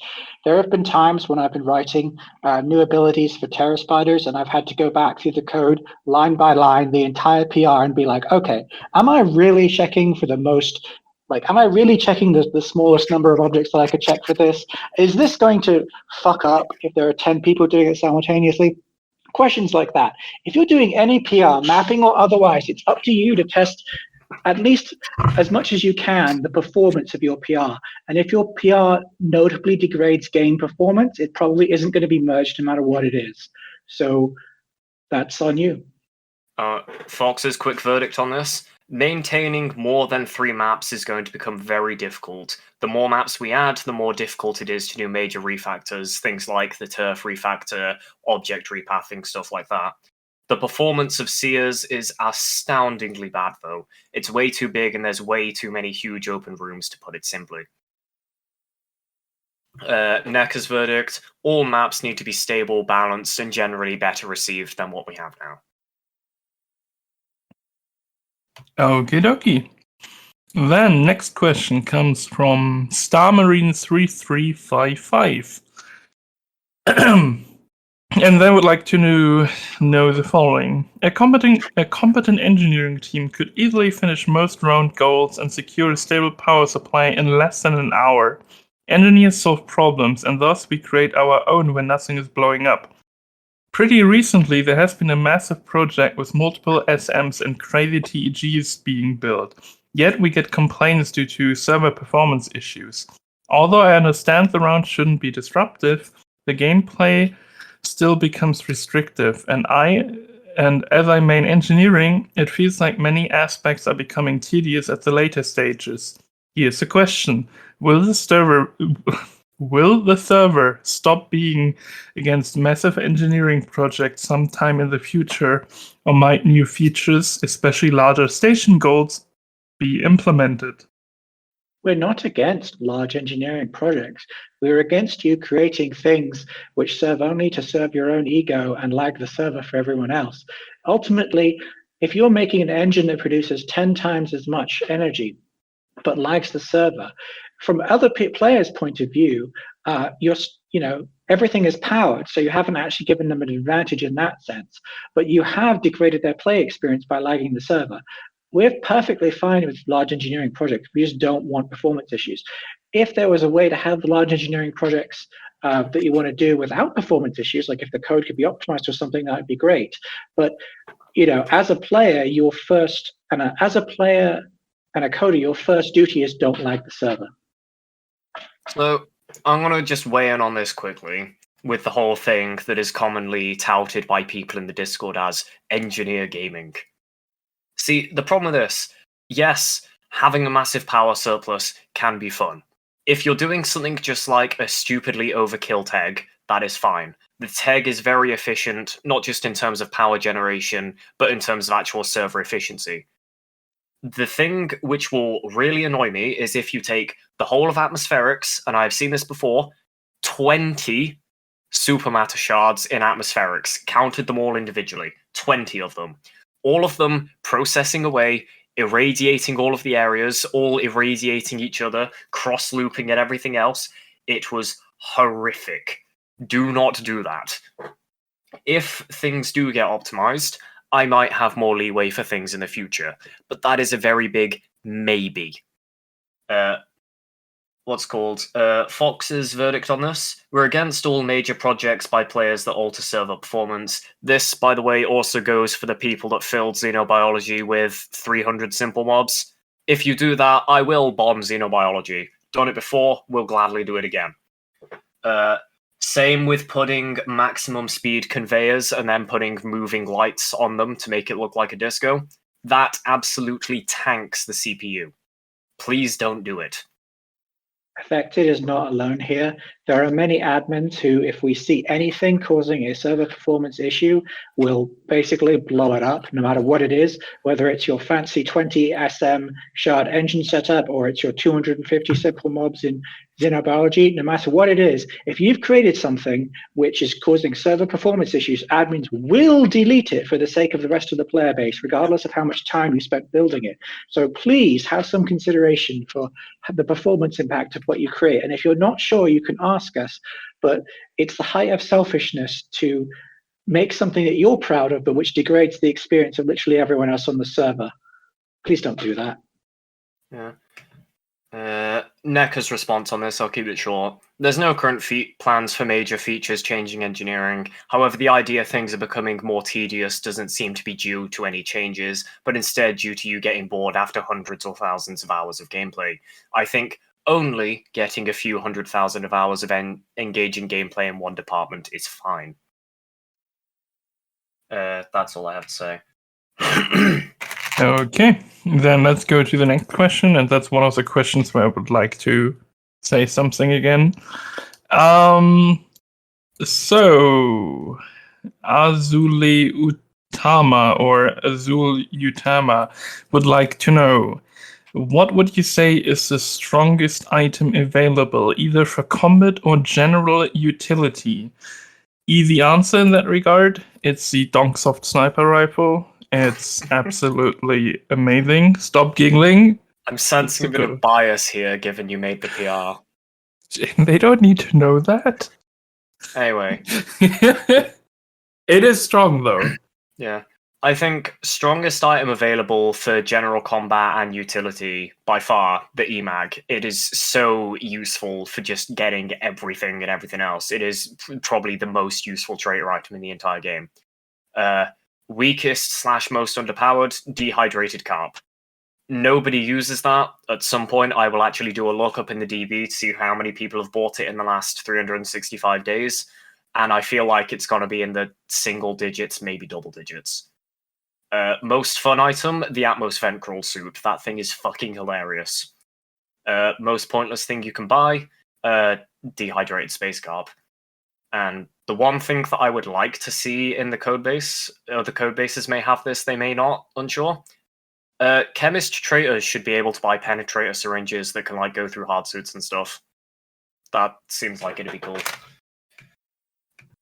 There have been times when I've been writing new abilities for Terror Spiders, and I've had to go back through the code line by line, the entire PR, and be like, okay, am I really checking for the most, am I really checking the smallest number of objects that I could check for this? Is this going to fuck up if there are 10 people doing it simultaneously? Questions like that. If you're doing any PR, mapping or otherwise, it's up to you to test at least as much as you can the performance of your PR. And if your PR notably degrades game performance, it probably isn't going to be merged no matter what it is. So that's on you. Fox's quick verdict on this. Maintaining more than 3 maps is going to become very difficult. The more maps we add, the more difficult it is to do major refactors, things like the turf refactor, object repathing, stuff like that. The performance of Seers is astoundingly bad, though. It's way too big and there's way too many huge open rooms, to put it simply. NECA's verdict, all maps need to be stable, balanced, and generally better received than what we have now. Okie dokie. Then, next question comes from StarMarine3355. And And they would like to know the following. A competent engineering team could easily finish most round goals and secure a stable power supply in less than an hour. Engineers solve problems, and thus we create our own when nothing is blowing up. Pretty recently, there has been a massive project with multiple SMs and crazy TEGs being built. Yet we get complaints due to server performance issues. Although I understand the round shouldn't be disruptive, the gameplay still becomes restrictive, and as I main engineering, it feels like many aspects are becoming tedious at the later stages. Here's a question. Will the server stop being against massive engineering projects sometime in the future, or might new features, especially larger station goals, be implemented? We're not against large engineering projects. We're against you creating things which serve only to serve your own ego and lag the server for everyone else. Ultimately, if you're making an engine that produces 10 times as much energy but lags the server, from other players' point of view, everything is powered, so you haven't actually given them an advantage in that sense, but you have degraded their play experience by lagging the server. We're perfectly fine with large engineering projects. We just don't want performance issues. If there was a way to have the large engineering projects that you want to do without performance issues, like if the code could be optimized or something, that would be great. But as a player, your first and a coder, your first duty is don't lag the server. So I'm going to just weigh in on this quickly with the whole thing that is commonly touted by people in the Discord as engineer gaming. See, the problem with this, yes, having a massive power surplus can be fun. If you're doing something just like a stupidly overkill TEG, that is fine. The TEG is very efficient, not just in terms of power generation, but in terms of actual server efficiency. The thing which will really annoy me is if you take the whole of atmospherics, and I've seen this before, 20 supermatter shards in atmospherics, counted them all individually, 20 of them. All of them processing away, irradiating all of the areas, all irradiating each other, cross-looping and everything else. It was horrific. Do not do that. If things do get optimized, I might have more leeway for things in the future, but that is a very big maybe. Fox's verdict on this? We're against all major projects by players that alter server performance. This, by the way, also goes for the people that filled xenobiology with 300 simple mobs. If you do that, I will bomb xenobiology. Done it before, we'll gladly do it again. Same with putting maximum speed conveyors and then putting moving lights on them to make it look like a disco. That absolutely tanks the CPU. Please don't do it. Affected is not alone here. There are many admins who, if we see anything causing a server performance issue, will basically blow it up, no matter what it is, whether it's your fancy 20 SM shard engine setup or it's your 250 simple mobs in xenobiology. No matter what it is, if you've created something which is causing server performance issues, admins will delete it for the sake of the rest of the player base, regardless of how much time you spent building it. So please have some consideration for the performance impact of what you create. And if you're not sure, you can ask us, but it's the height of selfishness to make something that you're proud of, but which degrades the experience of literally everyone else on the server. Please don't do that. Yeah. NECA's response on this, I'll keep it short. There's no current plans for major features changing engineering. However, the idea things are becoming more tedious doesn't seem to be due to any changes, but instead due to you getting bored after hundreds or thousands of hours of gameplay. I think only getting a few 100,000 of hours of engaging gameplay in one department is fine. That's all I have to say. Okay, then let's go to the next question, and that's one of the questions where I would like to say something again. So, Azule Utama or Azul Utama would like to know, what would you say is the strongest item available, either for combat or general utility? Easy answer in that regard, it's the Donksoft sniper rifle. It's absolutely amazing. Stop giggling. I'm sensing a bit of bias here, given you made the PR. They don't need to know that. Anyway. It is strong though. Yeah. I think strongest item available for general combat and utility, by far, the EMAG. It is so useful for just getting everything and everything else. It is probably the most useful traitor item in the entire game. Weakest / most underpowered, dehydrated carp. Nobody uses that. At some point, I will actually do a lookup in the DB to see how many people have bought it in the last 365 days. And I feel like it's going to be in the single digits, maybe double digits. Most fun item, the Atmos Vent Crawl suit. That thing is fucking hilarious. Most pointless thing you can buy, dehydrated space carp. And the one thing that I would like to see in the codebase, the codebases may have this, they may not, unsure. Chemist traitors should be able to buy penetrator syringes that can like go through hard suits and stuff. That seems like it'd be cool.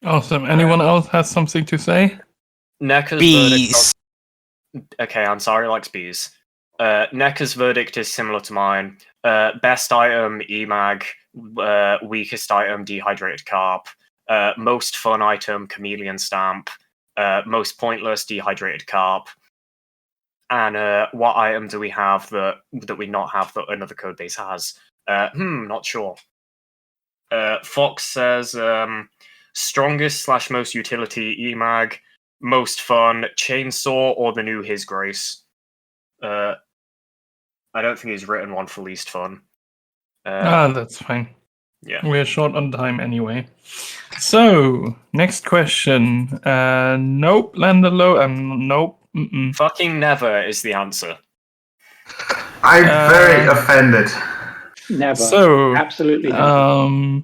Awesome. Anyone else has something to say? Necker's Bees. verdict. Okay, I'm sorry, likes bees. Necker's verdict is similar to mine. Best item, EMAG. Weakest item, dehydrated carp. Most fun item, chameleon stamp. Most pointless, dehydrated carp. And what item do we have that we not have that another codebase has? Not sure. Fox says strongest / most utility EMAG, most fun chainsaw or the new His Grace. I don't think he's written one for least fun. That's fine. Yeah. We're short on time anyway. So, next question. Nope, Landalo, nope. Mm-mm. Fucking never is the answer. I'm very offended. Never. So, Absolutely never.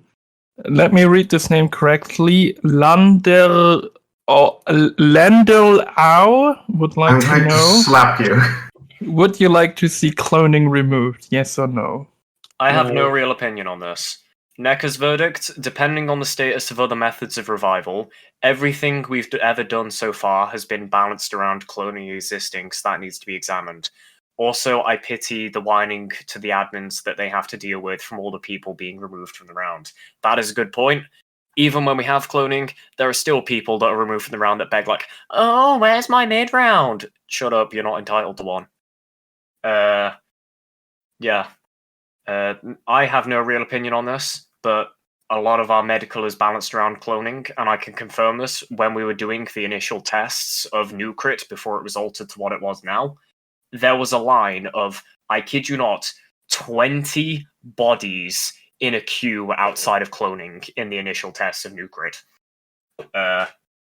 let me read this name correctly. Landel Au would like I'm to going to know, slap you. would you like to see cloning removed? Yes or no? I have no real opinion on this. Necker's verdict, depending on the status of other methods of revival, everything we've ever done so far has been balanced around cloning existing, so that needs to be examined. Also, I pity the whining to the admins that they have to deal with from all the people being removed from the round. That is a good point. Even when we have cloning, there are still people that are removed from the round that beg like, oh, where's my mid-round? Shut up, you're not entitled to one. Yeah. I have no real opinion on this, but a lot of our medical is balanced around cloning, and I can confirm this when we were doing the initial tests of Nukrit before it was altered to what it was now. There was a line of, I kid you not, 20 bodies in a queue outside of cloning in the initial tests of Nukrit.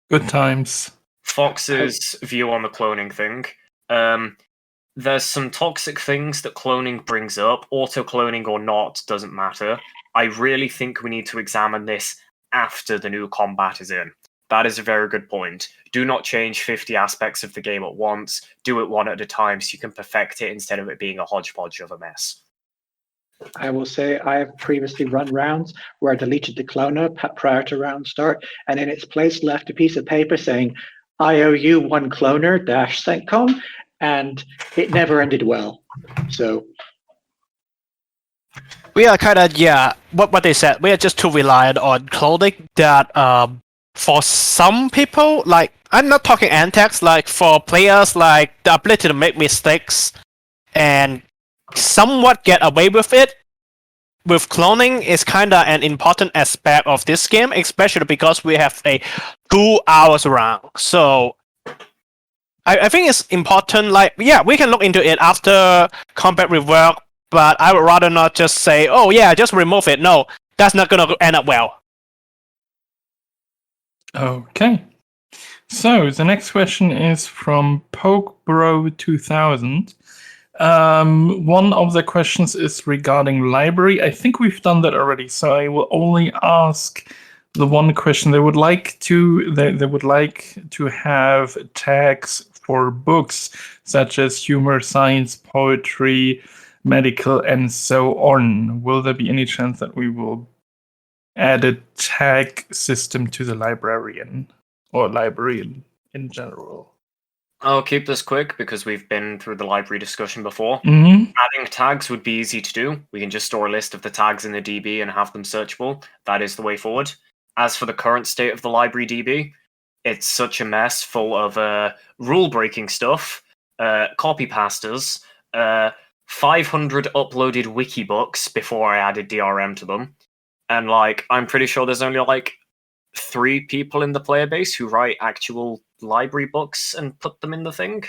Good times. Fox's view on the cloning thing. There's some toxic things that cloning brings up. Auto-cloning or not doesn't matter. I really think we need to examine this after the new combat is in. That is a very good point. Do not change 50 aspects of the game at once. Do it one at a time so you can perfect it instead of it being a hodgepodge of a mess. I will say I have previously run rounds where I deleted the cloner prior to round start, and in its place left a piece of paper saying, I owe you one cloner -CentCom, and it never ended well. So We are kind of, what they said, we are just too reliant on cloning that for some people, like, I'm not talking antags, like for players, like the ability to make mistakes and somewhat get away with it, with cloning is kind of an important aspect of this game, especially because we have a 2 hours round. So I think it's important, like, yeah, we can look into it after combat rework, but I would rather not just say, oh yeah, just remove it. No, that's not going to end up well. Okay. So, the next question is from PokeBro2000. One of the questions is regarding library. I think we've done that already, so I will only ask the one question. They would like to have tags for books such as humor, science, poetry, medical, and so on. Will there be any chance that we will add a tag system to the librarian or librarian in general? I'll keep this quick because we've been through the library discussion before. Mm-hmm. Adding tags would be easy to do. We can just store a list of the tags in the DB and have them searchable. That is the way forward. As for the current state of the library DB, it's such a mess full of rule-breaking stuff, copy pastas, 500 uploaded wiki books before I added DRM to them, and like I'm pretty sure there's only like 3 people in the player base who write actual library books and put them in the thing.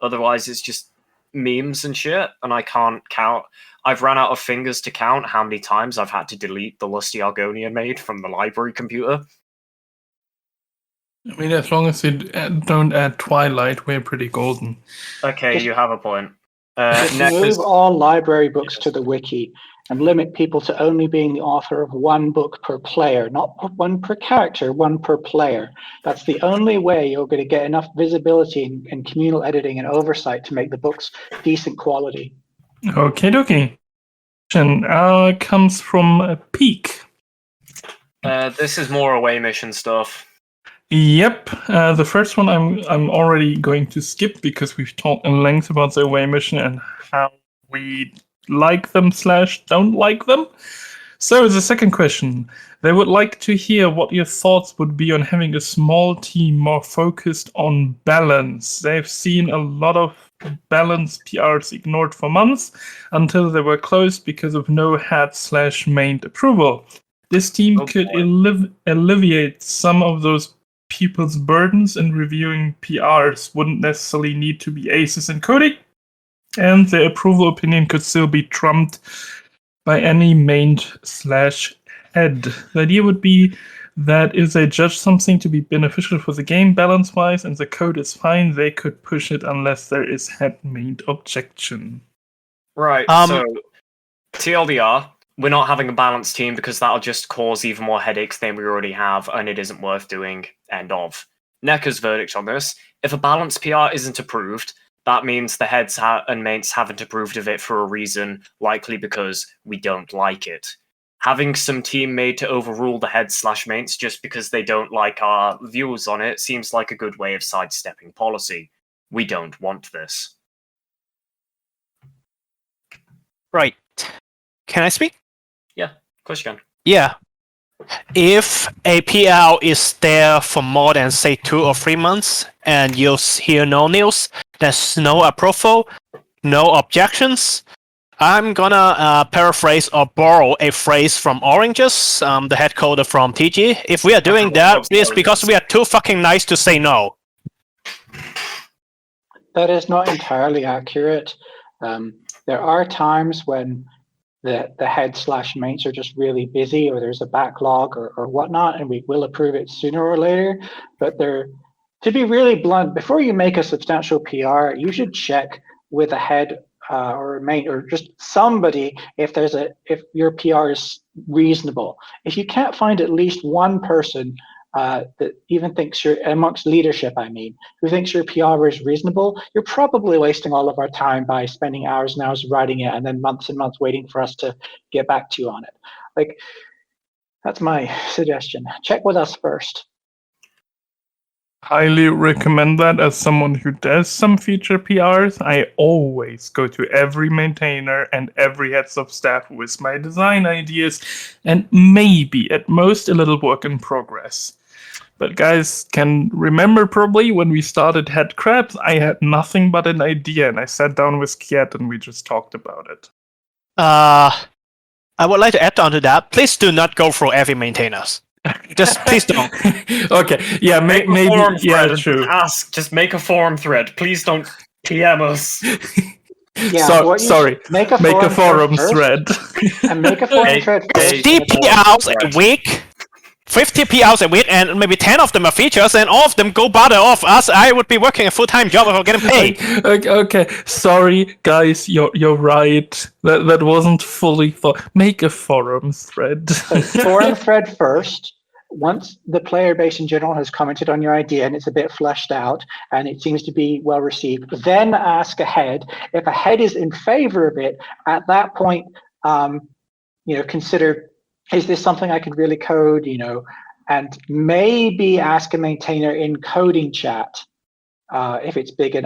Otherwise, it's just memes and shit, and I can't count. I've run out of fingers to count how many times I've had to delete the Lusty Argonia maid from the library computer. I mean, as long as you don't add Twilight, we're pretty golden. Okay, you have a point. Just move all library books to the wiki and limit people to only being the author of 1 book per player, not 1 per character, 1 per player. That's the only way you're going to get enough visibility and communal editing and oversight to make the books decent quality. Okay, dokie. Comes from Peak. This is more away mission stuff. Yep, the first one I'm already going to skip because we've talked in length about the away mission and how we like them / don't like them. So the second question, they would like to hear what your thoughts would be on having a small team more focused on balance. They've seen a lot of balance PRs ignored for months until they were closed because of no head / main approval. This team could alleviate some of those people's burdens, and reviewing PRs wouldn't necessarily need to be aces in coding, and the approval opinion could still be trumped by any main / head. The idea would be that if they judge something to be beneficial for the game balance-wise and the code is fine, they could push it unless there is head-main objection. Right, so TLDR, we're not having a balanced team because that'll just cause even more headaches than we already have, and it isn't worth doing. End of. Necker's verdict on this: if a balanced PR isn't approved, that means the heads and mates haven't approved of it for a reason, likely because we don't like it. Having some team made to overrule the heads / mates just because they don't like our views on it seems like a good way of sidestepping policy. We don't want this. Right. Can I speak? Yeah, of course you can. Yeah. If a PL is there for more than, say, 2 or 3 months, and you hear no news, there's no approval, no objections, I'm gonna paraphrase or borrow a phrase from Oranges, the head coder from TG. If we are doing that, it's because we are too fucking nice to say no. That is not entirely accurate. There are times when the head / mates are just really busy, or there's a backlog or whatnot, and we will approve it sooner or later. But to be really blunt, before you make a substantial PR, you should check with a head or a mate or just somebody if your PR is reasonable. If you can't find at least one person that even thinks amongst leadership, who thinks your PR is reasonable, you're probably wasting all of our time by spending hours and hours writing it and then months and months waiting for us to get back to you on it. Like, that's my suggestion. Check with us first. Highly recommend that as someone who does some feature PRs. I always go to every maintainer and every heads of staff with my design ideas and maybe at most a little work in progress. But guys can remember probably when we started Head Crabs, I had nothing but an idea and I sat down with Kiet and we just talked about it. I would like to add on to that. Please do not go through every maintainers. Just please don't. Okay, yeah, maybe. Yeah, true. Just make a forum thread. Please don't PM us. Yeah, sorry. Make a forum thread. And make a forum thread first. 50 PLs a week. 50 PLs a week, and maybe 10 of them are features, and all of them go bother off us. I would be working a full-time job if I'm getting paid. Okay, sorry, guys, you're right. That wasn't fully thought. Make a forum thread. Forum thread first. Once the player base in general has commented on your idea and it's a bit fleshed out and it seems to be well received, then ask a head. If a head is in favor of it, at that point, consider, is this something I could really code, and maybe ask a maintainer in coding chat if it's big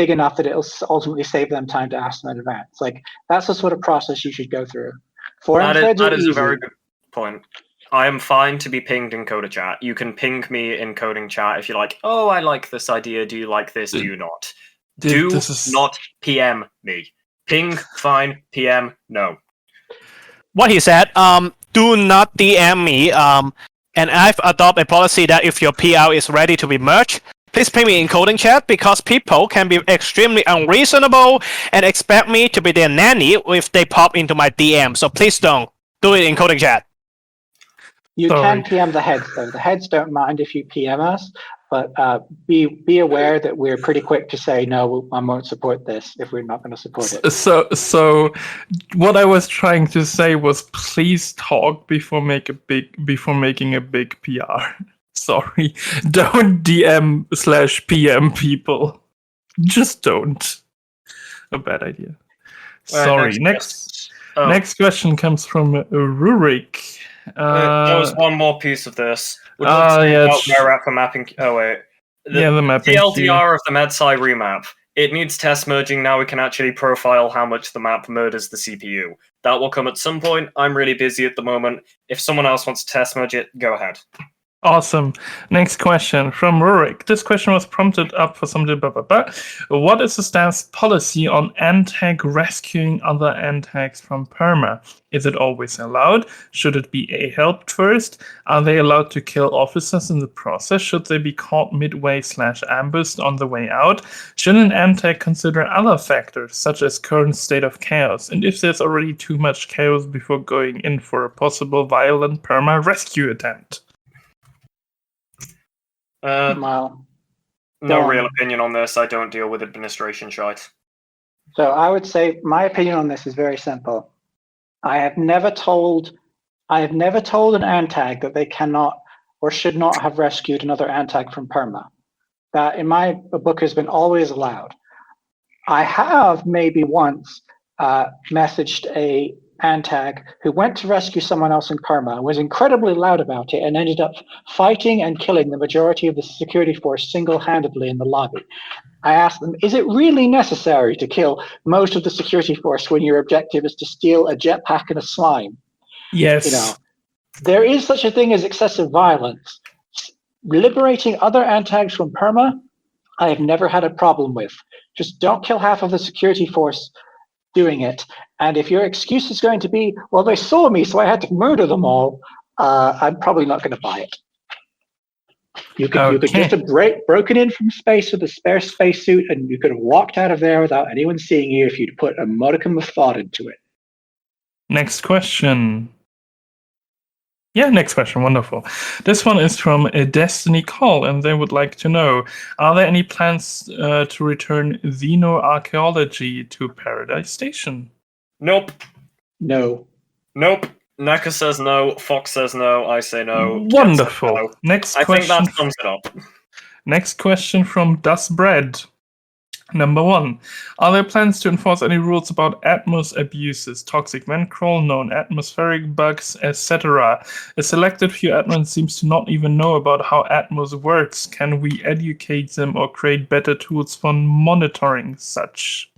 enough that it'll ultimately save them time to ask them in advance. Like, that's the sort of process you should go through. Forum threads that is a very good point. I am fine to be pinged in coder chat. You can ping me in coding chat if you're like, oh, I like this idea. Do you like this? Do you not? Do not PM me. Ping, fine. PM, no. What he said, do not DM me, and I've adopted a policy that if your PR is ready to be merged, please ping me in coding chat, because people can be extremely unreasonable and expect me to be their nanny if they pop into my DM, so please don't. Do it in coding chat. You can PM the heads, though. The heads don't mind if you PM us, but be aware that we're pretty quick to say, no, I won't support this if we're not going to support it. So what I was trying to say was, please talk before making a big PR. Sorry, don't DM/PM people. Just don't. A bad idea. Sorry. Next question comes from Rurik. There was one more piece of this. We're about for mapping. Oh wait, the mapping. TLDR of the MedSci remap. It needs test merging. Now we can actually profile how much the map murders the CPU. That will come at some point. I'm really busy at the moment. If someone else wants to test merge it, go ahead. Awesome. Next question from Rurik. This question was prompted up for somebody. What is the staff's policy on antag rescuing other antags from perma? Is it always allowed? Should it be helped first? Are they allowed to kill officers in the process? Should they be caught midway/ambushed on the way out? Should an antag consider other factors, such as current state of chaos? And if there's already too much chaos before going in for a possible violent perma rescue attempt? No real opinion on this. I don't deal with administration shite. So I would say my opinion on this is very simple. I have never told an antag that they cannot or should not have rescued another antag from perma. That in my book has been always allowed. I have maybe once messaged a antag who went to rescue someone else in perma, was incredibly loud about it, and ended up fighting and killing the majority of the security force single-handedly in the lobby. I asked them, is it really necessary to kill most of the security force when your objective is to steal a jetpack and a slime? Yes. There is such a thing as excessive violence. Liberating other antags from perma, I have never had a problem with. Just don't kill half of the security force doing it. And if your excuse is going to be, well, they saw me, so I had to murder them all, I'm probably not going to buy it. You could just have broken in from space with a spare spacesuit, and you could have walked out of there without anyone seeing you if you'd put a modicum of thought into it. Next question. Yeah, next question. Wonderful. This one is from Destinycall, and they would like to know, are there any plans to return xenoarchaeology to Paradise Station? Nope. No. Nope. Naka says no. Fox says no. I say no. Wonderful. No. Next I question. think that sums it up. Next question from DusBread. Number 1. Are there plans to enforce any rules about Atmos abuses, toxic vent crawl, known atmospheric bugs, etc.? A selected few admins seems to not even know about how Atmos works. Can we educate them or create better tools for monitoring such?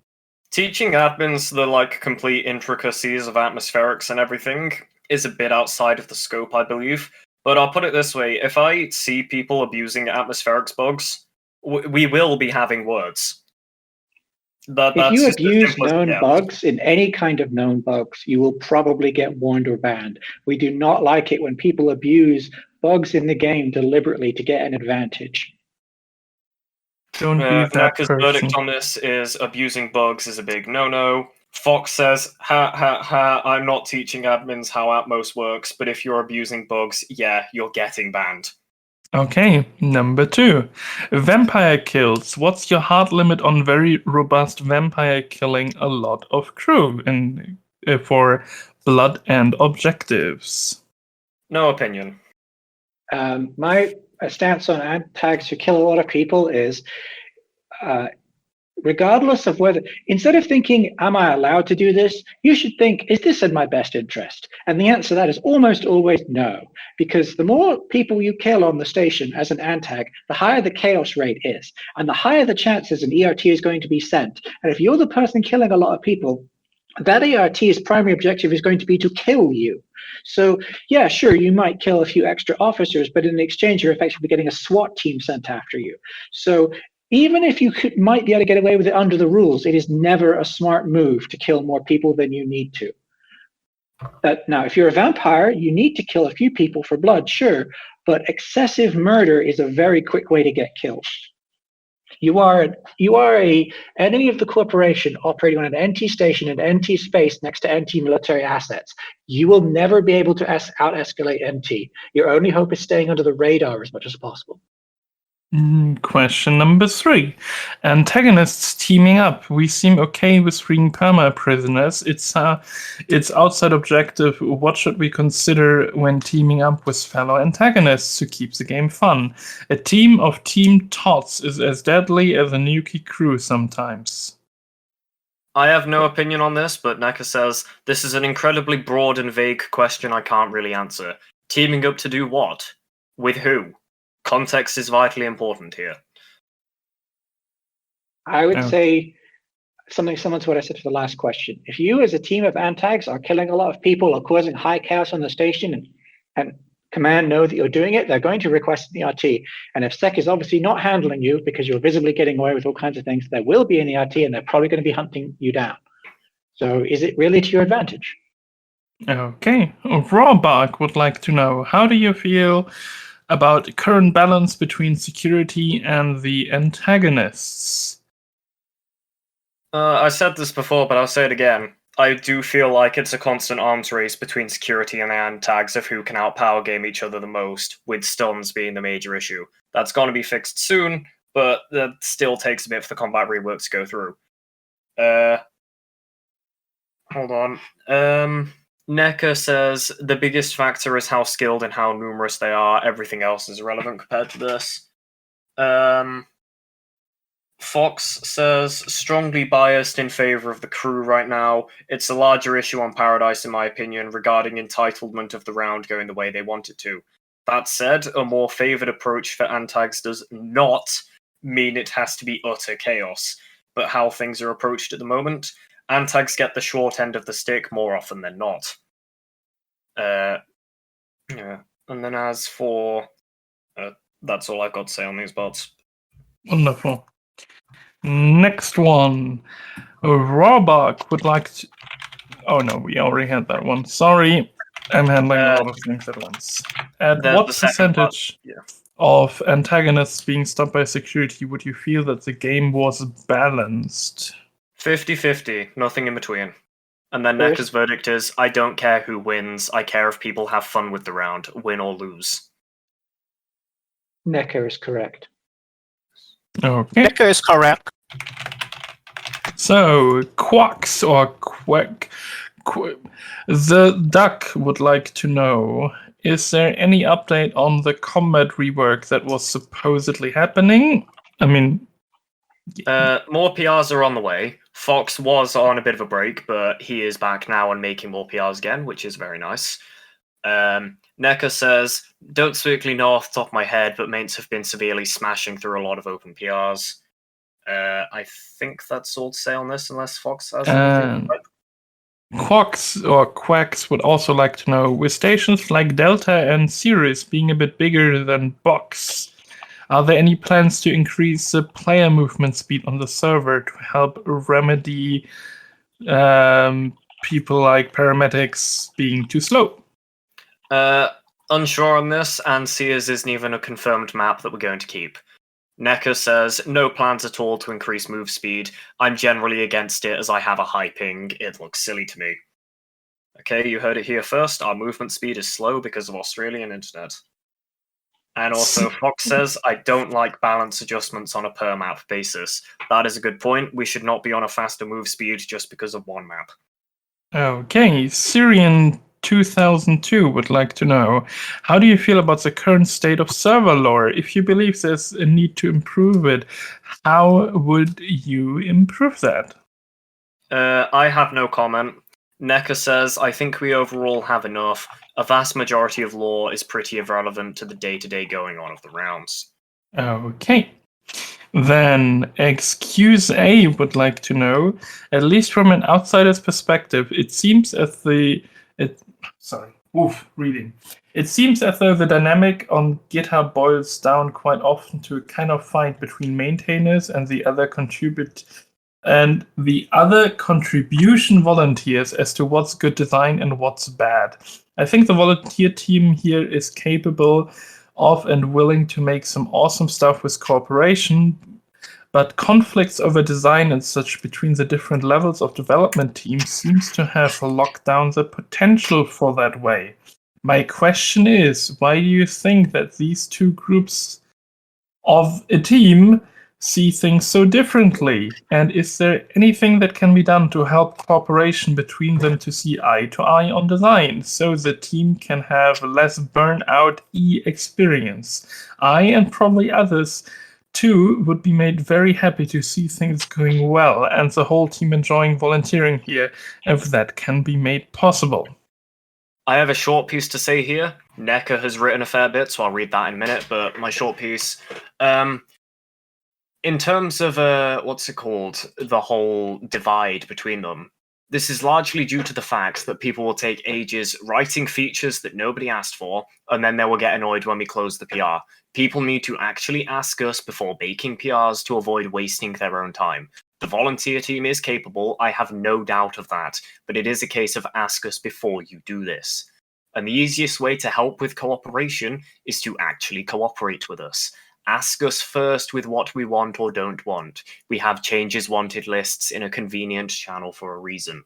Teaching admins the complete intricacies of atmospherics and everything is a bit outside of the scope, I believe. But I'll put it this way: if I see people abusing atmospherics bugs, we will be having words. If you abuse known bugs in any kind of known bugs, you will probably get warned or banned. We do not like it when people abuse bugs in the game deliberately to get an advantage. Don't be that Naka's person. verdict on this is abusing bugs is a big no-no. Fox says, I'm not teaching admins how Atmos works, but if you're abusing bugs, yeah, you're getting banned. Okay, number 2. Vampire kills. What's your hard limit on very robust vampire killing a lot of crew for blood and objectives? No opinion. My stance on antags who kill a lot of people is, regardless of whether, instead of thinking, am I allowed to do this? You should think, is this in my best interest? And the answer to that is almost always no, because the more people you kill on the station as an antag, the higher the chaos rate is, and the higher the chances an ERT is going to be sent. And if you're the person killing a lot of people, that ERT's primary objective is going to be to kill you. So yeah, sure, you might kill a few extra officers, but in exchange, you're effectively getting a SWAT team sent after you. So even if you might be able to get away with it under the rules, it is never a smart move to kill more people than you need to. Now, if you're a vampire, you need to kill a few people for blood, sure, but excessive murder is a very quick way to get killed. You are a enemy of the corporation operating on an NT station in NT space next to NT military assets. You will never be able to out-escalate NT. Your only hope is staying under the radar as much as possible. Question number 3. Antagonists teaming up. We seem okay with freeing perma prisoners. It's outside objective. What should we consider when teaming up with fellow antagonists to keep the game fun? A team of Team Tots is as deadly as a nuki crew sometimes. I have no opinion on this, but Neka says, this is an incredibly broad and vague question I can't really answer. Teaming up to do what? With who? Context is vitally important here. I would say something similar to what I said for the last question. If you as a team of antags are killing a lot of people or causing high chaos on the station and command know that you're doing it, they're going to request an ERT. And if SEC is obviously not handling you because you're visibly getting away with all kinds of things, there will be an ERT and they're probably going to be hunting you down. So is it really to your advantage? Okay. Roarbark would like to know, how do you feel about current balance between security and the antagonists? I said this before, but I'll say it again. I do feel like it's a constant arms race between security and the antags of who can outpower game each other the most, with stuns being the major issue. That's going to be fixed soon, but that still takes a bit for the combat reworks to go through. Hold on. Neka says the biggest factor is how skilled and how numerous they are. Everything else is irrelevant compared to this. Fox says strongly biased in favor of the crew right now. It's a larger issue on Paradise, in my opinion, regarding entitlement of the round going the way they want it to. That said, a more favored approach for antags does not mean it has to be utter chaos, but how things are approached at the moment. Antags get the short end of the stick more often than not. Yeah. And then as for... that's all I've got to say on these parts. Wonderful. Next one. Roarbark would like to... Oh no, we already had that one. Sorry, I'm handling a lot of things at once. At what percentage of antagonists being stopped by security would you feel that the game was balanced? 50-50, nothing in between. And then Neka's verdict is, I don't care who wins, I care if people have fun with the round, win or lose. Neka is correct. Okay. Neka is correct. So, Quacks or Quack... The Duck would like to know, is there any update on the combat rework that was supposedly happening? I mean... more PRs are on the way. Fox was on a bit of a break, but he is back now and making more PRs again, which is very nice. Neka says, don't strictly know off the top of my head, but mates have been severely smashing through a lot of open PRs. I think that's all to say on this, unless Fox has anything. Quacks or Quacks would also like to know, with stations like Delta and Sirius being a bit bigger than Box, are there any plans to increase the player movement speed on the server to help remedy people like paramedics being too slow? Unsure on this, and Sears isn't even a confirmed map that we're going to keep. Neka says, no plans at all to increase move speed. I'm generally against it as I have a high ping. It looks silly to me. Okay, you heard it here first. Our movement speed is slow because of Australian internet. And also, Fox says, I don't like balance adjustments on a per map basis. That is a good point. We should not be on a faster move speed just because of one map. Okay, Syrian 2002 would like to know, how do you feel about the current state of server lore? If you believe there's a need to improve it, how would you improve that? I have no comment. Neka says, I think we overall have enough. A vast majority of lore is pretty irrelevant to the day-to-day going on of the rounds. Okay. Then Excuse A would like to know, at least from an outsider's perspective, it seems as reading. It seems as though the dynamic on GitHub boils down quite often to a kind of fight between maintainers and the other contribution volunteers as to what's good design and what's bad. I think the volunteer team here is capable of and willing to make some awesome stuff with cooperation, but conflicts over design and such between the different levels of development teams seems to have locked down the potential for that way. My question is, why do you think that these two groups of a team see things so differently? And is there anything that can be done to help cooperation between them to see eye to eye on design so the team can have less burnout experience? I and probably others too would be made very happy to see things going well and the whole team enjoying volunteering here if that can be made possible. I have a short piece to say here. Necker has written a fair bit, so I'll read that in a minute, but my short piece... in terms of, the whole divide between them, this is largely due to the fact that people will take ages writing features that nobody asked for, and then they will get annoyed when we close the PR. People need to actually ask us before baking PRs to avoid wasting their own time. The volunteer team is capable, I have no doubt of that, but it is a case of ask us before you do this. And the easiest way to help with cooperation is to actually cooperate with us. Ask us first with what we want or don't want. We have changes wanted lists in a convenient channel for a reason.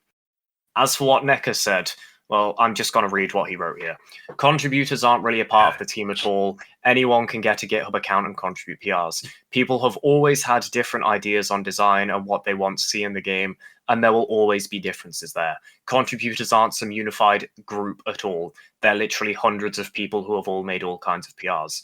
As for what Necker said, well, I'm just going to read what he wrote here. Contributors aren't really a part of the team at all. Anyone can get a GitHub account and contribute PRs. People have always had different ideas on design and what they want to see in the game, and there will always be differences there. Contributors aren't some unified group at all. They're literally hundreds of people who have all made all kinds of PRs.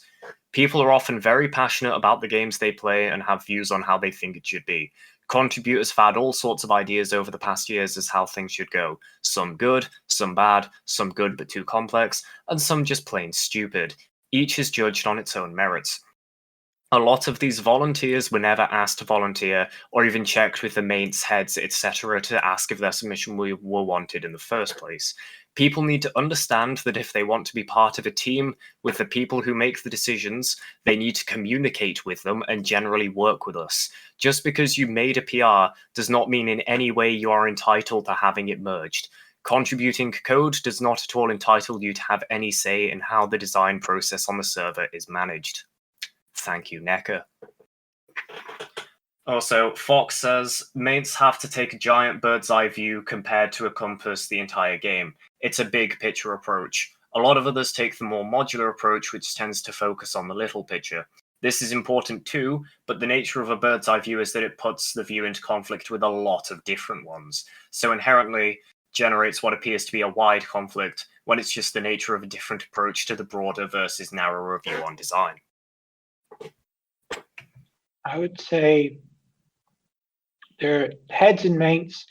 People are often very passionate about the games they play and have views on how they think it should be. Contributors have had all sorts of ideas over the past years as how things should go. Some good, some bad, some good but too complex, and some just plain stupid. Each is judged on its own merits. A lot of these volunteers were never asked to volunteer or even checked with the mates, heads, etc. to ask if their submission were wanted in the first place. People need to understand that if they want to be part of a team with the people who make the decisions, they need to communicate with them and generally work with us. Just because you made a PR does not mean in any way you are entitled to having it merged. Contributing code does not at all entitle you to have any say in how the design process on the server is managed. Thank you, Necker. Also, Fox says, mates have to take a giant bird's eye view compared to encompass the entire game. It's a big picture approach. A lot of others take the more modular approach, which tends to focus on the little picture. This is important too, but the nature of a bird's eye view is that it puts the view into conflict with a lot of different ones. So inherently generates what appears to be a wide conflict when it's just the nature of a different approach to the broader versus narrower view on design. I would say there are heads and mates.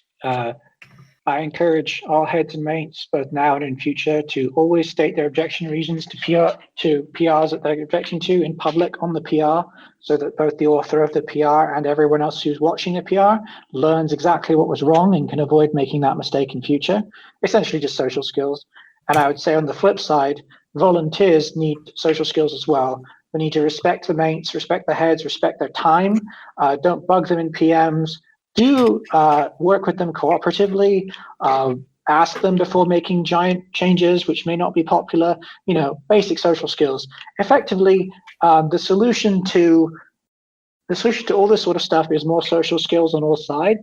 I encourage all heads and mates, both now and in future, to always state their objection reasons to PRs that they're objecting to in public on the PR, so that both the author of the PR and everyone else who's watching the PR learns exactly what was wrong and can avoid making that mistake in future. Essentially just social skills. And I would say on the flip side, volunteers need social skills as well. We need to respect the mates, respect the heads, respect their time. Don't bug them in PMs. Do work with them cooperatively. Ask them before making giant changes, which may not be popular. You know, basic social skills. Effectively, the solution to all this sort of stuff is more social skills on all sides.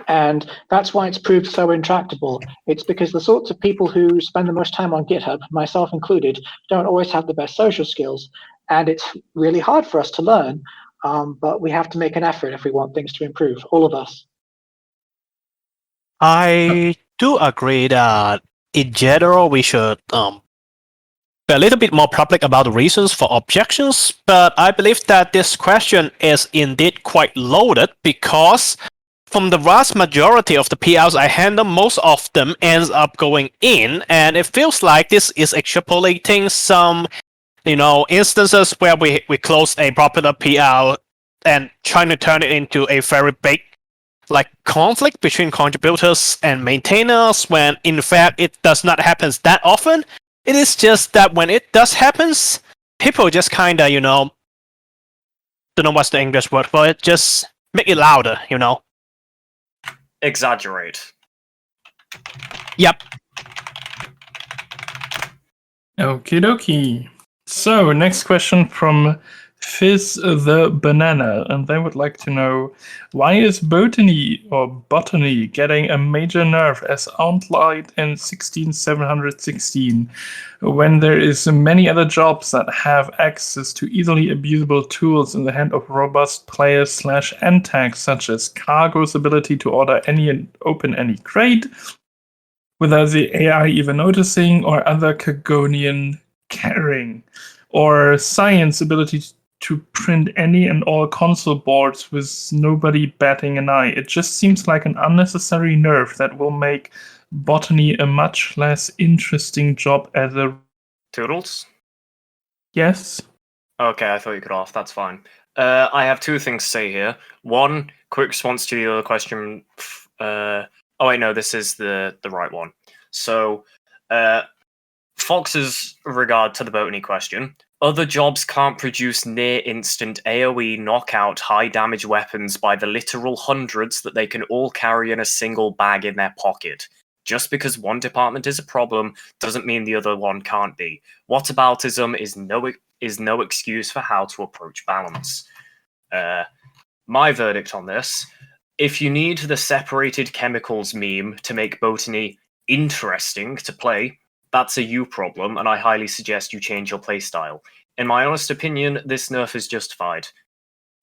And that's why it's proved so intractable. It's because the sorts of people who spend the most time on GitHub, myself included, don't always have the best social skills. And it's really hard for us to learn, but we have to make an effort if we want things to improve, all of us. I do agree that in general we should be a little bit more public about the reasons for objections, but I believe that this question is indeed quite loaded because from the vast majority of the PRs I handle, most of them ends up going in, and it feels like this is extrapolating some instances where we close a popular PR and trying to turn it into a very big like conflict between contributors and maintainers when in fact it does not happen that often. It is just that when it does happens, people just kinda, don't know what's the English word for it, just make it louder, Exaggerate. Yep. Okie dokie. So, next question from Fizz the Banana, and they would like to know, why is botany getting a major nerf as outlined in 16716 when there is many other jobs that have access to easily abusable tools in the hand of robust players / antags, such as Cargo's ability to order any and open any crate without the AI even noticing, or other Kagonian caring, or science ability to print any and all console boards with nobody batting an eye. It just seems like an unnecessary nerf that will make botany a much less interesting job as a... Toodles? Yes? Okay, I thought you could off. That's fine. I have two things to say here. One, quick response to the other question. Oh, wait, no, this is the right one. So, Fox's regard to the botany question. Other jobs can't produce near-instant AoE knockout high-damage weapons by the literal hundreds that they can all carry in a single bag in their pocket. Just because one department is a problem doesn't mean the other one can't be. Whataboutism is no excuse for how to approach balance. My verdict on this: if you need the separated chemicals meme to make botany interesting to play, that's a you problem, and I highly suggest you change your playstyle. In my honest opinion, this nerf is justified.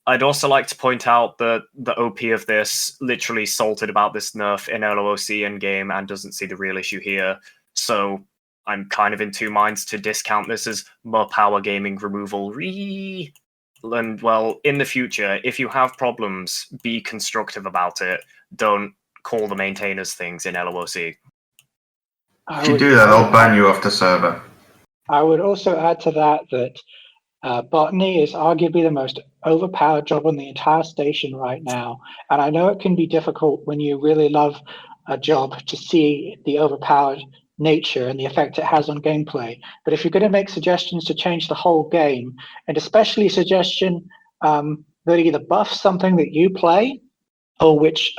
I'd also like to point out that the OP of this literally salted about this nerf in LOC endgame and doesn't see the real issue here, so I'm kind of in two minds to discount this as more power gaming removal. And, well, in the future, if you have problems, be constructive about it. Don't call the maintainers things in LOC. If you do that, I'll ban you off the server. I would also add to that botany is arguably the most overpowered job on the entire station right now. And I know it can be difficult when you really love a job to see the overpowered nature and the effect it has on gameplay. But if you're going to make suggestions to change the whole game, and especially a suggestion that either buffs something that you play or which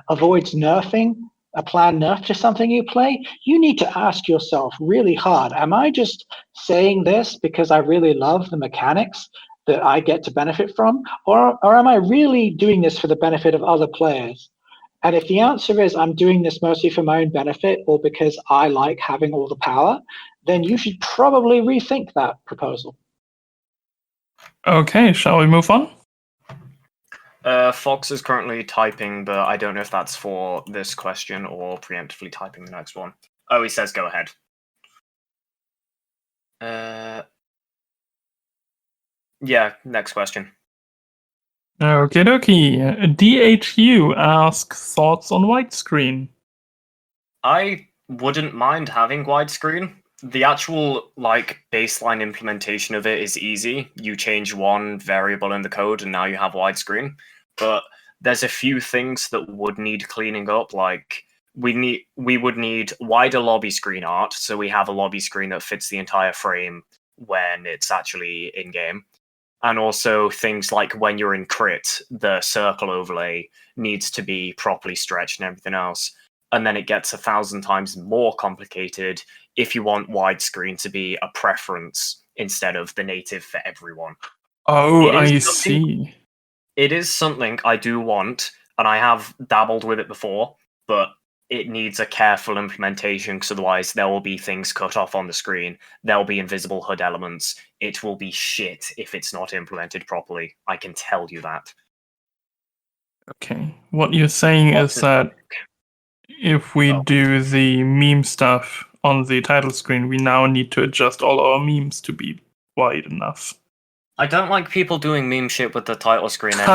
avoids nerfing, a planned nerf to something you play, you need to ask yourself really hard, am I just saying this because I really love the mechanics that I get to benefit from? Or am I really doing this for the benefit of other players? And if the answer is I'm doing this mostly for my own benefit or because I like having all the power, then you should probably rethink that proposal. Okay, shall we move on? Fox is currently typing, but I don't know if that's for this question or preemptively typing the next one. Oh, he says go ahead. Yeah, next question. Okie dokie. DHU asks thoughts on widescreen. I wouldn't mind having widescreen. The actual, baseline implementation of it is easy. You change one variable in the code and now you have widescreen. But there's a few things that would need cleaning up, like we would need wider lobby screen art, so we have a lobby screen that fits the entire frame when it's actually in-game. And also things like when you're in crit, the circle overlay needs to be properly stretched and everything else. And then it gets 1,000 times more complicated if you want widescreen to be a preference instead of the native for everyone. Oh, I see. It is something I do want, and I have dabbled with it before, but it needs a careful implementation, because otherwise there will be things cut off on the screen. There will be invisible HUD elements. It will be shit if it's not implemented properly. I can tell you that. Okay. What you're saying is that if we do the meme stuff on the title screen, we now need to adjust all our memes to be wide enough. I don't like people doing meme shit with the title screen anyway.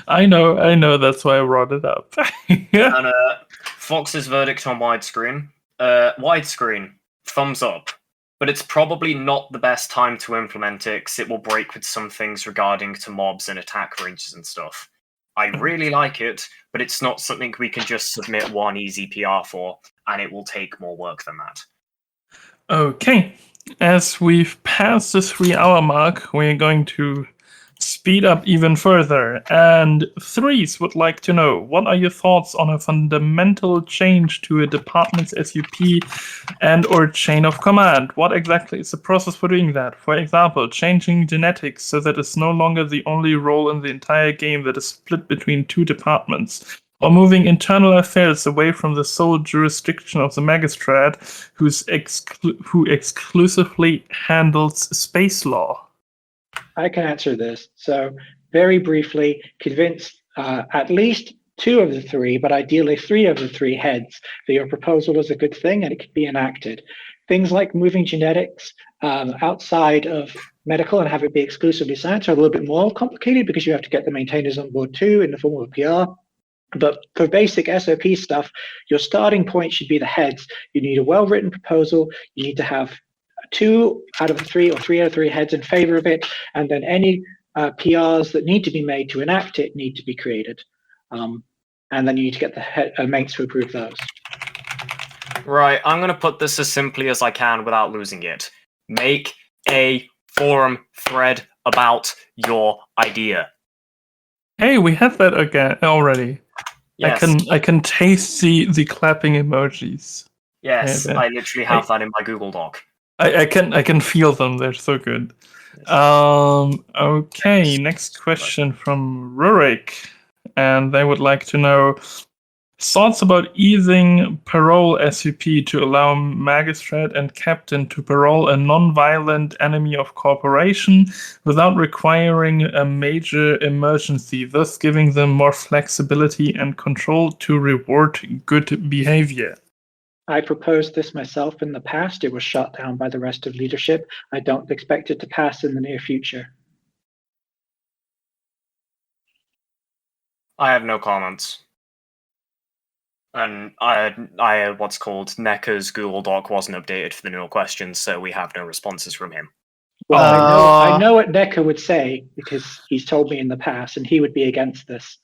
I know. I know, that's why I brought it up. And Fox's verdict on widescreen. Widescreen, thumbs up. But it's probably not the best time to implement it, because it will break with some things regarding to mobs and attack ranges and stuff. I really like it, but it's not something we can just submit one easy PR for, and it will take more work than that. Okay, as we've passed the 3-hour mark, we're going to speed up even further. And Threes would like to know, what are your thoughts on a fundamental change to a department's SUP and or chain of command? What exactly is the process for doing that? For example, changing genetics so that it's no longer the only role in the entire game that is split between 2 departments. Or moving internal affairs away from the sole jurisdiction of the magistrate, who exclusively handles space law. I can answer this. So very briefly, convince at least 2 of the 3, but ideally 3 of the 3 heads that your proposal is a good thing and it could be enacted. Things like moving genetics outside of medical and have it be exclusively science are a little bit more complicated because you have to get the maintainers on board too in the form of a PR. But for basic SOP stuff, your starting point should be the heads. You need a well-written proposal. You need to have 2 out of 3 or 3 out of 3 heads in favor of it, and then any PRs that need to be made to enact it need to be created. And then you need to get the mates to approve those. Right, I'm going to put this as simply as I can without losing it. Make a forum thread about your idea. Hey, we have that again already. Yes. I can taste the clapping emojis. Yes, Yeah, I literally have that in my Google Doc. I can feel them. They're so good. Okay, next question from Rurik, and they would like to know thoughts about easing parole SUP to allow magistrate and captain to parole a non-violent enemy of corporation without requiring a major emergency, thus giving them more flexibility and control to reward good behavior. I proposed this myself in the past. It was shot down by the rest of leadership. I don't expect it to pass in the near future. I have no comments. And I what's called Necker's Google Doc wasn't updated for the newer questions, so we have no responses from him. Well, I know what Necker would say because he's told me in the past, and he would be against this.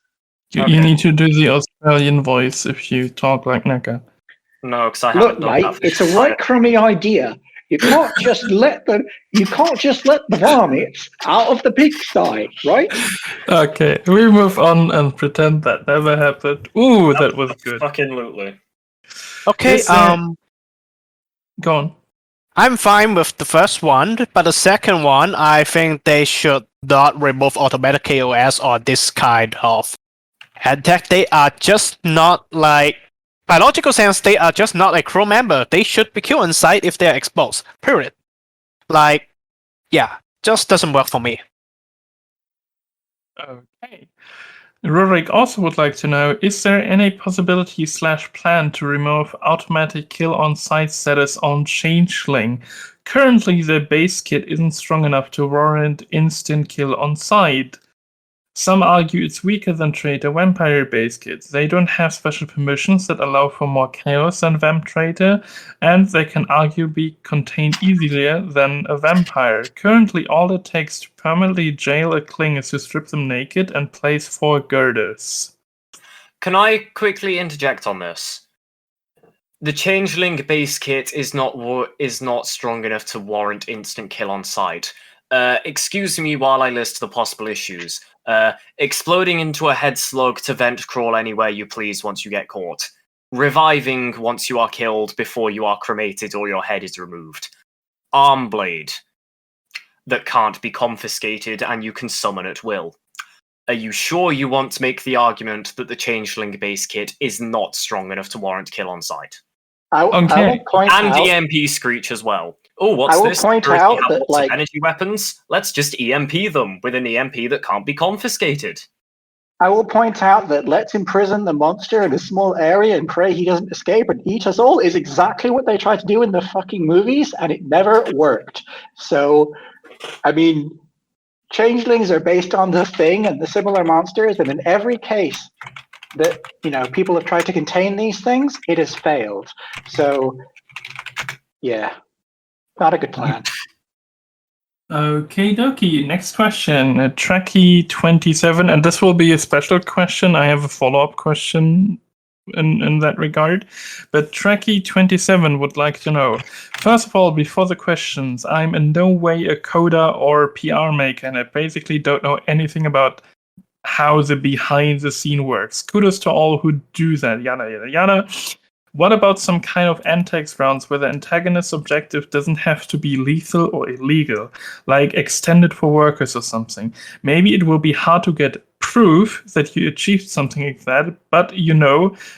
You need to do the Australian voice if you talk like Necker. No, because I haven't done that. It's a right crummy idea. You can't just let the varmints out of the pigsty, right? Okay, we move on and pretend that never happened. Ooh, that was good. Fucking lootly. Okay, Go on. I'm fine with the first one, but the second one, I think they should not remove automatic KOS or this kind of attack. They are just not like, by logical sense, they are just not a crew member. They should be killed on sight if they're exposed. Period. Like, yeah, just doesn't work for me. Okay. Rurik also would like to know, is there any possibility / plan to remove automatic kill on site status on Changeling? Currently, the base kit isn't strong enough to warrant instant kill on site. Some argue it's weaker than Traitor Vampire base kits. They don't have special permissions that allow for more chaos than Vamp Traitor, and they can arguably be contained easier than a vampire. Currently, all it takes to permanently jail a Kling is to strip them naked and place 4 girders. Can I quickly interject on this? The Changeling base kit is not strong enough to warrant instant kill on sight. Excuse me while I list the possible issues. Exploding into a head slug to vent crawl anywhere you please once you get caught. Reviving once you are killed before you are cremated or your head is removed. Arm blade that can't be confiscated and you can summon at will. Are you sure you want to make the argument that the Changeling base kit is not strong enough to warrant kill on sight? I will point and out, EMP Screech as well. Oh, what's I will this? point Security out have that, lots like, of energy weapons? Let's just EMP them with an EMP that can't be confiscated. I will point out that let's imprison the monster in a small area and pray he doesn't escape and eat us all is exactly what they tried to do in the fucking movies, and it never worked. So, I mean, changelings are based on the Thing and the similar monsters, and in every case that, you know, people have tried to contain these things, it has failed. So, yeah, not a good plan. Okay, dokie. Next question. Trekkie27, and this will be a special question. I have a follow-up question in that regard. But Trekkie27 would like to know, first of all, before the questions, I'm in no way a coder or PR maker, and I basically don't know anything about how the behind the scene works. Kudos to all who do that, yada, yada, yada. What about some kind of antags rounds where the antagonist's objective doesn't have to be lethal or illegal, like extended for workers or something? Maybe it will be hard to get proof that you achieved something like that, but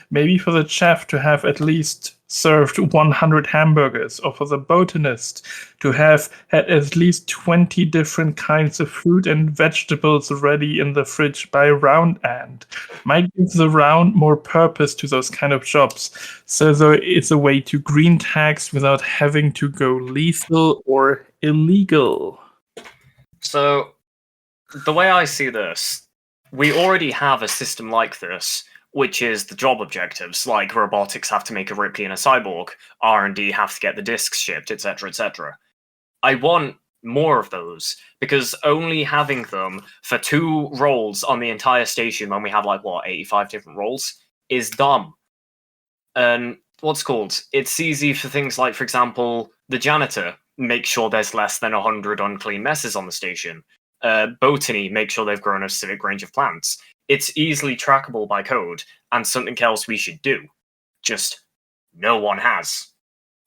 maybe for the chef to have at least served 100 hamburgers, or for the botanist to have had at least 20 different kinds of fruit and vegetables ready in the fridge by round end. Might give the round more purpose to those kind of jobs, so it's a way to green tags without having to go lethal or illegal. So, the way I see this, we already have a system like this, which is the job objectives, like robotics have to make a Ripley and a cyborg, R&D have to get the discs shipped, etc., etc. I want more of those, because only having them for 2 roles on the entire station when we have, 85 different roles, is dumb. And it's easy for things like, for example, the janitor, make sure there's less than 100 unclean messes on the station. Botany, make sure they've grown a specific range of plants. It's easily trackable by code, and something else we should do. Just no one has.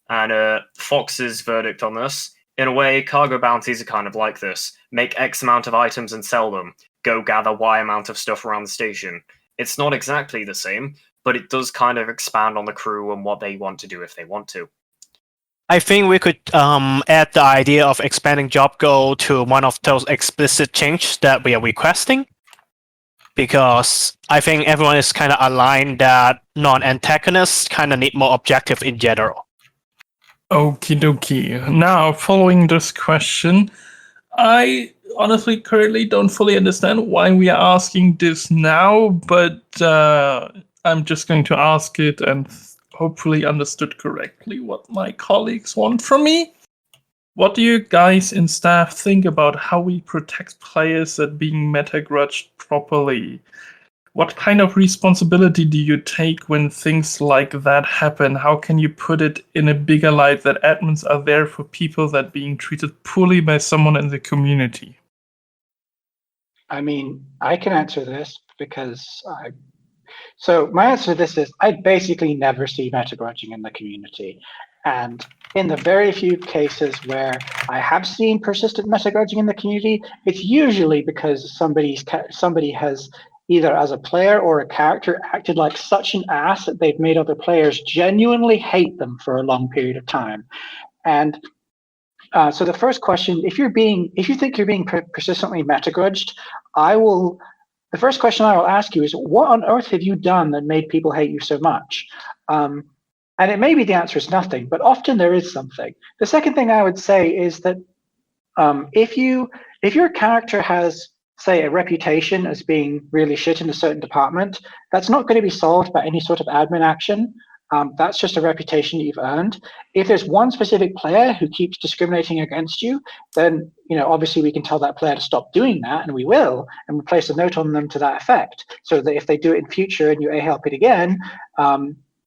And Fox's verdict on this, in a way, cargo bounties are kind of like this. Make X amount of items and sell them. Go gather Y amount of stuff around the station. It's not exactly the same, but it does kind of expand on the crew and what they want to do if they want to. I think we could add the idea of expanding job goal to one of those explicit changes that we are requesting, because I think everyone is kind of aligned that non-antagonists kind of need more objective in general. Okie dokie. Now, following this question, I honestly currently don't fully understand why we are asking this now, but I'm just going to ask it and hopefully understood correctly what my colleagues want from me. What do you guys in staff think about how we protect players that being meta-grudged properly? What kind of responsibility do you take when things like that happen? How can you put it in a bigger light that admins are there for people that being treated poorly by someone in the community? I mean, I can answer this because So my answer to this is I basically never see meta-grudging in the community. And in the very few cases where I have seen persistent meta-grudging in the community, it's usually because somebody has either as a player or a character acted like such an ass that they've made other players genuinely hate them for a long period of time. And so the first question, if you think you're being persistently meta-grudged, the first question I will ask you is, what on earth have you done that made people hate you so much? And it may be the answer is nothing, but often there is something. The second thing I would say is that if your character has, say, a reputation as being really shit in a certain department, that's not going to be solved by any sort of admin action. That's just a reputation you've earned. If there's one specific player who keeps discriminating against you, then obviously we can tell that player to stop doing that, and we will, and we'll place a note on them to that effect, so that if they do it in future and you help it again,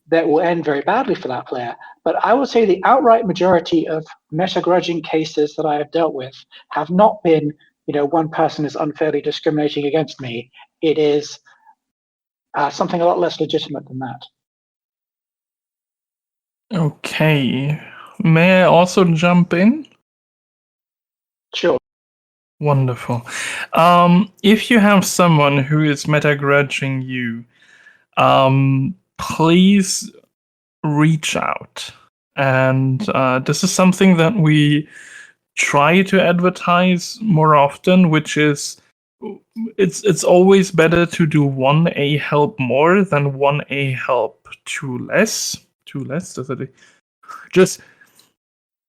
that will end very badly for that player. But I will say the outright majority of meta-grudging cases that I have dealt with have not been, one person is unfairly discriminating against me. It is something a lot less legitimate than that. Okay. May I also jump in? Sure. Wonderful. If you have someone who is meta-grudging you, please reach out. And this is something that we try to advertise more often, which is it's always better to do 1A help more than 1A help too less. Just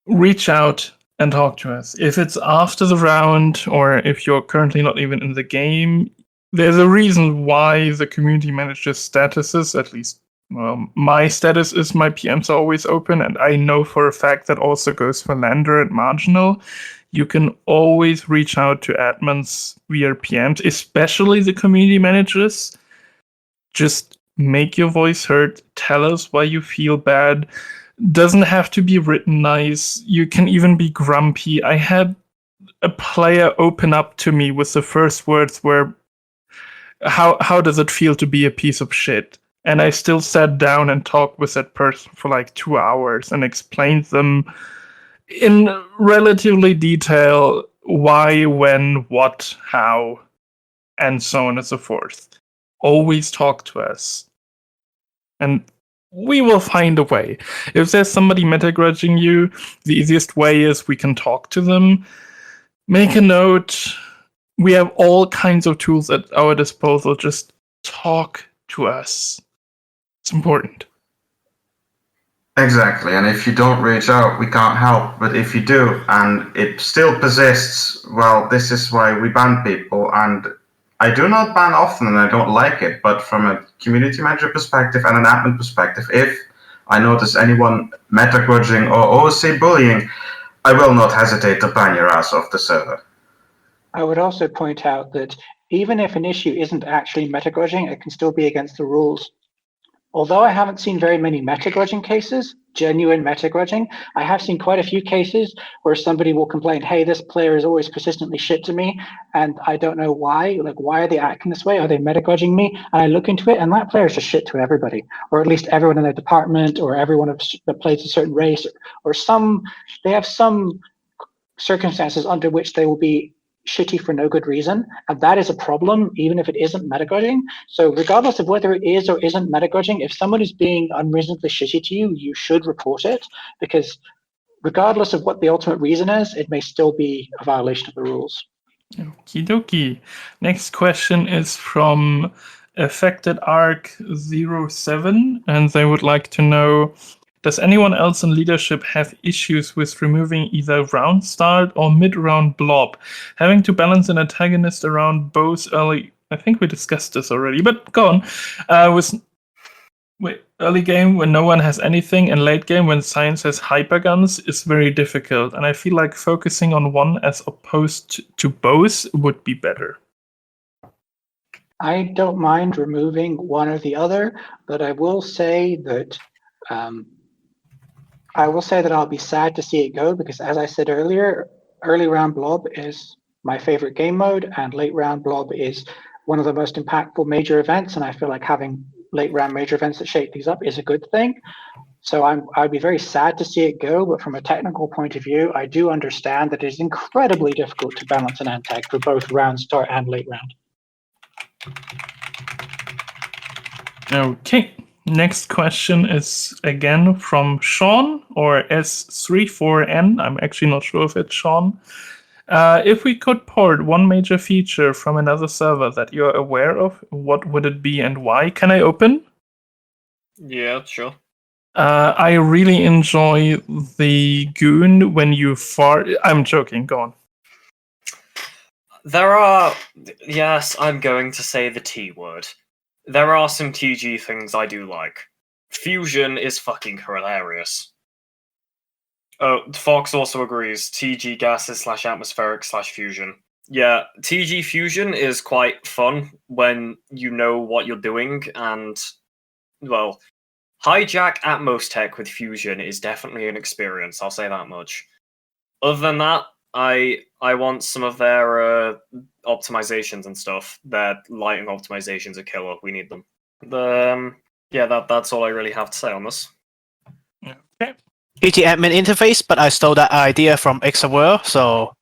reach out and talk to us. If it's after the round, or if you're currently not even in the game, there's a reason why the community manager's statuses, at least well, my status is my PMs are always open, and I know for a fact that also goes for Lander and Marginal. You can always reach out to admins via PMs, especially the community managers. Just make your voice heard. Tell us why you feel bad. Doesn't have to be written nice. You can even be grumpy. I had a player open up to me with the first words were, how does it feel to be a piece of shit? And I still sat down and talked with that person for like 2 hours and explained them in relatively detail why, when, what, how, and so on and so forth. Always talk to us. And we will find a way. If there's somebody metagrudging you, the easiest way is we can talk to them. Make a note. We have all kinds of tools at our disposal. Just talk to us. It's important. Exactly, and if you don't reach out, we can't help. But if you do, and it still persists, well, this is why we ban people. And I do not ban often, and I don't like it. But from a community manager perspective and an admin perspective, if I notice anyone metagrudging or OOC bullying, I will not hesitate to ban your ass off the server. I would also point out that even if an issue isn't actually metagrudging, it can still be against the rules. Although I haven't seen very many metagrudging cases, genuine metagrudging, I have seen quite a few cases where somebody will complain, hey, this player is always persistently shit to me, and I don't know why. Like, why are they acting this way? Are they metagrudging me? And I look into it, and that player is just shit to everybody, or at least everyone in their department, or everyone that plays a certain race, or they have some circumstances under which they will be shitty for no good reason, and that is a problem even if it isn't metagrudging. So regardless of whether it is or isn't metagrudging, if someone is being unreasonably shitty to you, you should report it, because regardless of what the ultimate reason is, it may still be a violation of the rules. Okie dokie. Next question is from Affected Arc 07, and they would like to know, does anyone else in leadership have issues with removing either round start or mid-round blob? Having to balance an antagonist around both early... I think we discussed this already, but go on. With early game when no one has anything, and late game when science has hyperguns is very difficult. And I feel like focusing on one as opposed to both would be better. I don't mind removing one or the other, but I will say that I'll be sad to see it go, because as I said earlier, early round blob is my favorite game mode, and late round blob is one of the most impactful major events, and I feel like having late round major events that shake these up is a good thing. So I'd be very sad to see it go, but from a technical point of view, I do understand that it is incredibly difficult to balance an antag for both round start and late round. Okay. Next question is again from Sean, or S34N. I'm actually not sure if it's Sean. If we could port one major feature from another server that you're aware of, what would it be and why? Can I open? Yeah, sure. I really enjoy the goon when you fart. I'm joking, go on. Yes, I'm going to say the T word. There are some TG things I do like. Fusion is fucking hilarious. Oh, Fox also agrees. TG gases / atmospheric / fusion. Yeah, TG fusion is quite fun when you know what you're doing, and, well, hijack Atmos tech with fusion is definitely an experience, I'll say that much. Other than that, I want some of their optimizations and stuff. Their lighting optimizations are killer. We need them. That's all I really have to say on this. Okay. GT admin interface, but I stole that idea from Exaware, so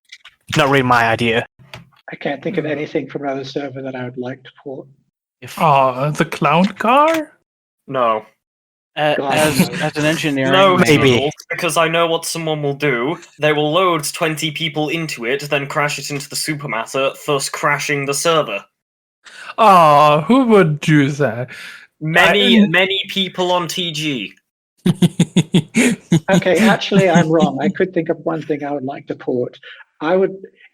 not really my idea. I can't think of anything from another server that I would like to port. The cloud car? No. As an engineering, No, Maybe. Toodles, because I know what someone will do. They will load 20 people into it, then crash it into the supermatter, thus crashing the server. Who would do that? Many people on TG. Okay, actually, I'm wrong. I could think of one thing I would like to port.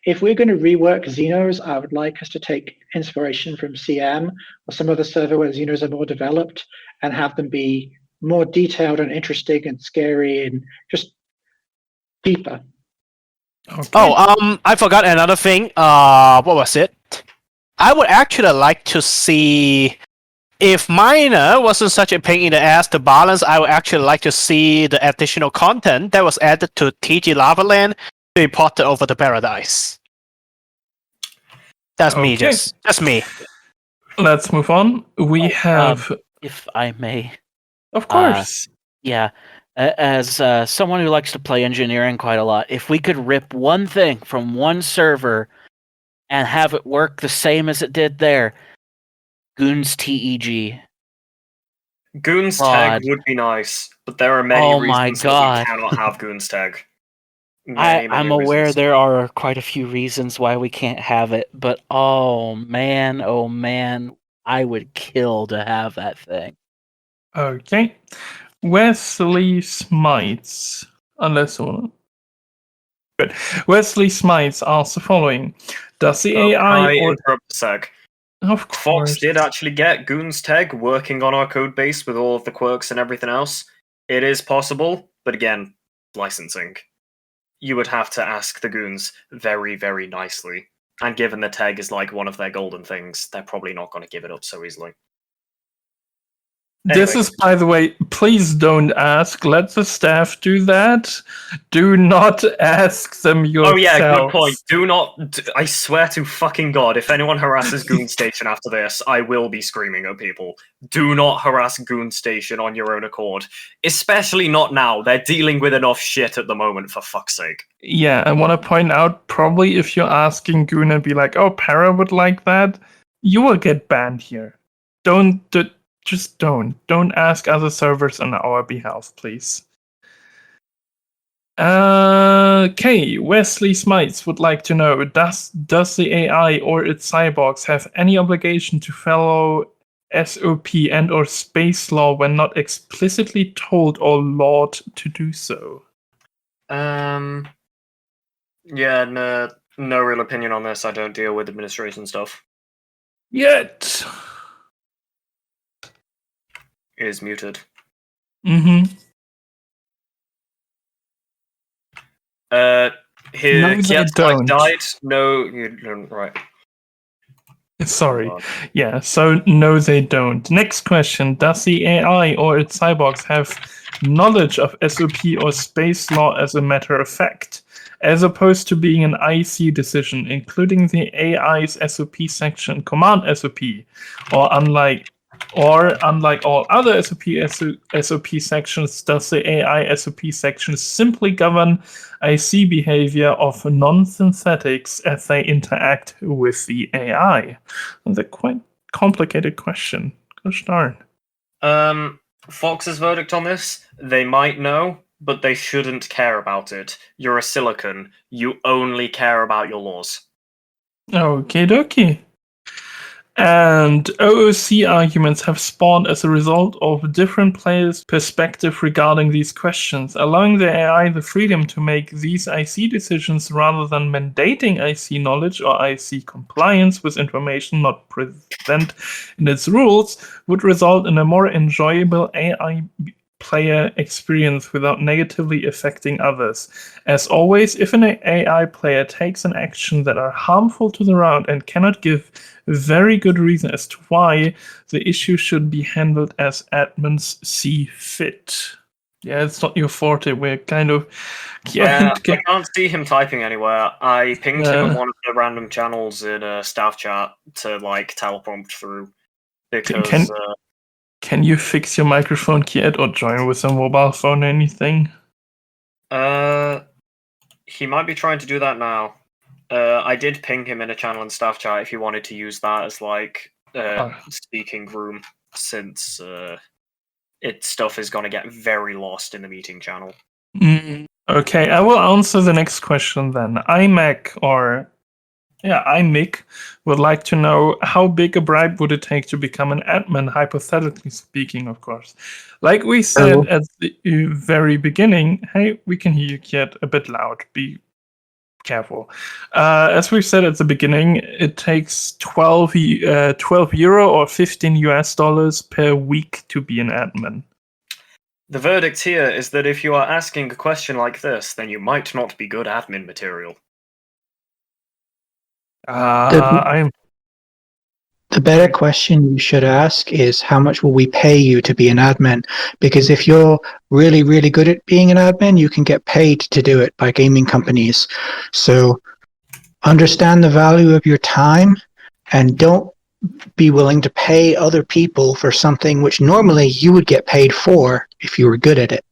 if we're going to rework Xenos, I would like us to take inspiration from CM or some other server where Xenos are more developed and have them be more detailed and interesting and scary and just deeper. Okay. Oh, I forgot another thing. What was it? I would actually like to see if Miner wasn't such a pain in the ass to balance. I would actually like to see the additional content that was added to TG Lavaland be ported over to Paradise. That's me, Okay. just me. Let's move on. We have, If I may. of course. Yeah. As someone who likes to play engineering quite a lot, if we could rip one thing from one server and have it work the same as it did there, Goons TEG. Goons Fraud. tag would be nice, but there are many Oh my reasons that God. we cannot have Goons tag. I'm aware there are quite a few reasons why we can't have it, but oh man, I would kill to have that thing. Okay. Wesley Smites. Unless one. Good. Wesley Smites asks the following. Does the Can AI I or... interrupt a sec? Of course. Fox did actually get Goons tag working on our code base with all of the quirks and everything else. It is possible, but again, licensing. You would have to ask the Goons very, very nicely. And given the tag is like one of their golden things, they're probably not going to give it up so easily. This Anyway. is, by the way, please don't ask. Let the staff do that. Do not ask them yourselves. Oh yeah, good point. Do not. I swear to fucking God, if anyone harasses Goon Station after this, I will be screaming at people. Do not harass Goon Station on your own accord. Especially not now. They're dealing with enough shit at the moment, for fuck's sake. Yeah, I want to point out, probably if you're asking Goon and be like, oh, Para would like that, you will get banned here. Just don't. Don't ask other servers on our behalf, please. Okay, Wesley Smites would like to know, does the AI or its cyborgs have any obligation to follow SOP and or space law when not explicitly told or lawed to do so? Yeah, no real opinion on this. I don't deal with administration stuff. Yet. Is muted. Mm-hmm. His No, they don't. died. No, you don't. Right. Sorry. Yeah, so no, they don't. Next question. Does the AI or its cyborgs have knowledge of SOP or space law as a matter of fact, as opposed to being an IC decision, including the AI's SOP section, command SOP, or unlike all other SOP sections, does the AI SOP section simply govern IC behavior of non-synthetics as they interact with the AI? That's a quite complicated question. Gosh darn. Fox's verdict on this: they might know, but they shouldn't care about it. You're a silicon. You only care about your laws. Okie dokie. And OOC arguments have spawned as a result of different players' perspective regarding these questions, allowing the AI the freedom to make these IC decisions rather than mandating IC knowledge or IC compliance with information not present in its rules would result in a more enjoyable AI player experience without negatively affecting others. As always, if an AI player takes an action that are harmful to the round and cannot give very good reason as to why, the issue should be handled as admins see fit. Yeah, it's not your forte. We're kind of... Yeah, I can't see him typing anywhere. I pinged him Yeah. at one of the random channels in staff chat to like teleprompt through because Can you fix your microphone keyed or join with a mobile phone or anything? he might be trying to do that now. I did ping him in a channel in staff chat if he wanted to use that as like speaking room, since its stuff is going to get very lost in the meeting channel. Okay, I will answer the next question then. iMick would like to know how big a bribe would it take to become an admin, hypothetically speaking, of course. Like we said at the very beginning, hey, we can hear you, Kiet, a bit loud. careful. As we said at the beginning, it takes 12 euro or $15 per week to be an admin. The verdict here is that if you are asking a question like this, then you might not be good admin material. I'm The better question you should ask is how much will we pay you to be an admin? Because if you're really, really good at being an admin, you can get paid to do it by gaming companies. So understand the value of your time and don't be willing to pay other people for something which normally you would get paid for if you were good at it.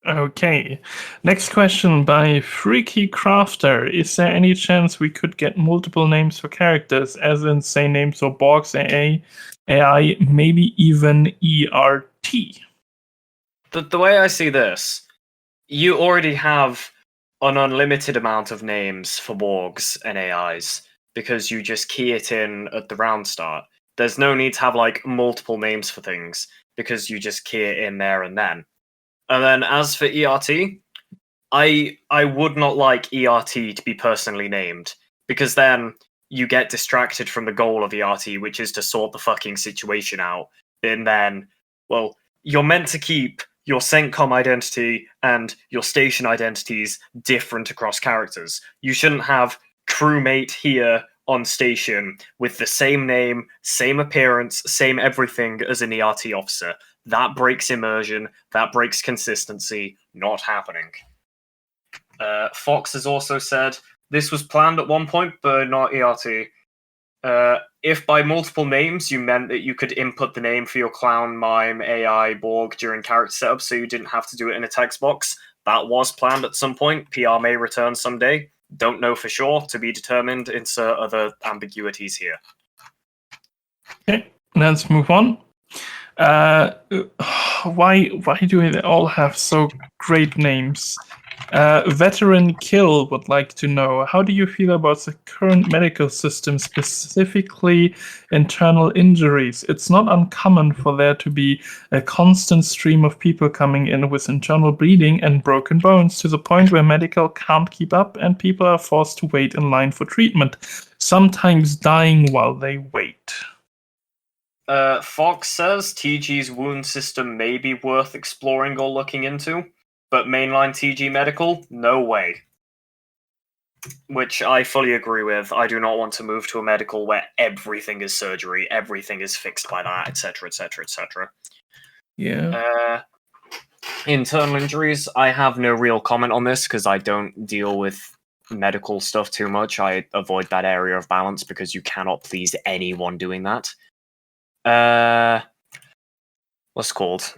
Okay. Next question by Freaky Crafter. Is there any chance we could get multiple names for characters, as in, say, names for Borgs AI, maybe even ERT? The way I see this, you already have an unlimited amount of names for Borgs and AIs, because you just key it in at the round start. There's no need to have, like, multiple names for things, because you just key it in there and then. And then as for ERT, I would not like ERT to be personally named, because then you get distracted from the goal of ERT, which is to sort the fucking situation out. And then, well, you're meant to keep your CENTCOM identity and your station identities different across characters. You shouldn't have crewmate here on station with the same name, same appearance, same everything as an ERT officer. That breaks immersion, that breaks consistency, not happening. Fox has also said, this was planned at one point, but not ERT. If by multiple names you meant that you could input the name for your clown, mime, AI, Borg during character setup so you didn't have to do it in a text box, that was planned at some point. PR may return someday. Don't know for sure, to be determined. Insert other ambiguities here. Okay, let's move on. Why do they all have so great names? Veteran Kill would like to know, how do you feel about the current medical system, specifically internal injuries? It's not uncommon for there to be a constant stream of people coming in with internal bleeding and broken bones to the point where medical can't keep up and people are forced to wait in line for treatment, sometimes dying while they wait. Fox says TG's wound system may be worth exploring or looking into, but mainline TG medical, no way. Which I fully agree with. I do not want to move to a medical where everything is surgery, everything is fixed by that, etc., etc., etc. Yeah. Internal injuries, I have no real comment on this because I don't deal with medical stuff too much. I avoid that area of balance because you cannot please anyone doing that. What's it called?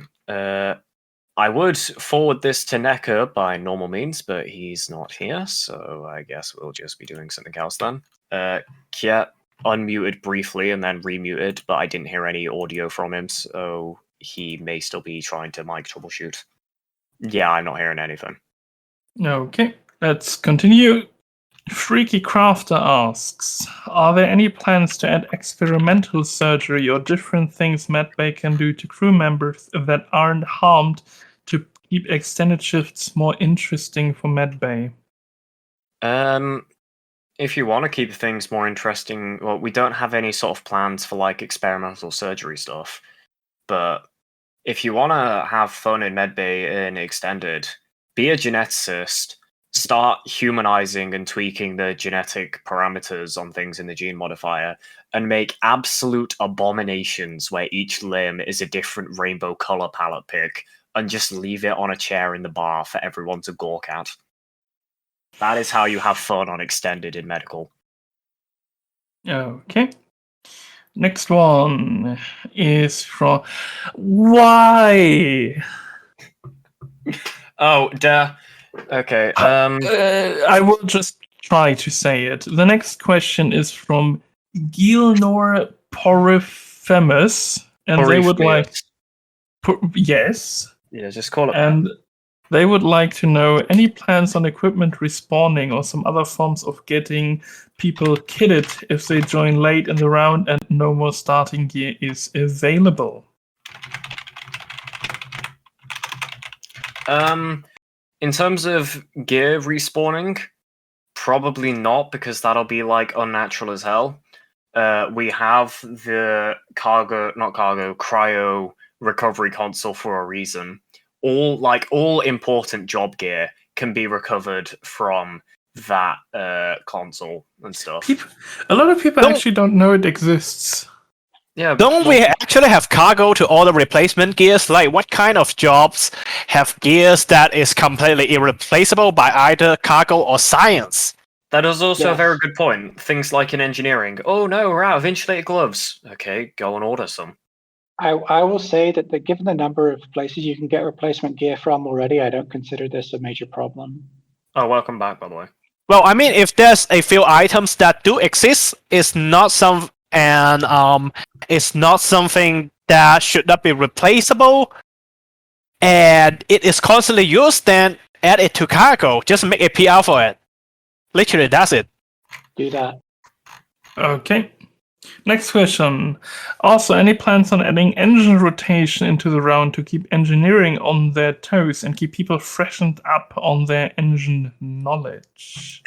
I would forward this to Necker by normal means, but he's not here, so I guess we'll just be doing something else then. Kiet unmuted briefly and then remuted, but I didn't hear any audio from him, so he may still be trying to mic troubleshoot. Yeah, I'm not hearing anything. Okay, let's continue. Freaky Crafter asks, are there any plans to add experimental surgery or different things medbay can do to crew members that aren't harmed to keep extended shifts more interesting for medbay? If you want to keep things more interesting, well, we don't have any sort of plans for like experimental surgery stuff, but if you want to have fun in medbay and extended, be a geneticist. Start humanizing and tweaking the genetic parameters on things in the gene modifier and make absolute abominations where each limb is a different rainbow color palette pick and just leave it on a chair in the bar for everyone to gawk at. That is how you have fun on extended in medical. Okay. Next one is from... Why? Oh, duh. Okay. I will just try to say it. The next question is from Gilnor Poriphemus, and they would like... Yes. Yeah, just call it. And they would like to know any plans on equipment respawning or some other forms of getting people kitted if they join late in the round and no more starting gear is available. In terms of gear respawning, probably not, because that'll be like unnatural as hell. We have the cryo recovery console for a reason. All important job gear can be recovered from that console and stuff. A lot of people Don't- actually don't know it exists. Yeah, Don't we actually have cargo to all the replacement gears? Like, what kind of jobs have gears that is completely irreplaceable by either cargo or science? that is also a Yes. very good point. Things like in engineering. Oh no, we're out of insulated gloves. Okay, go and order some. I will say that given the number of places you can get replacement gear from already, I don't consider this a major problem. Oh, welcome back, by the way. Well, I mean, if there's a few items that do exist, it's not it's not something that should not be replaceable, and it is constantly used, then add it to cargo. Just make a PR for it. Literally, that's it. Do that. Okay. Next question. Also, any plans on adding engine rotation into the round to keep engineering on their toes and keep people freshened up on their engine knowledge?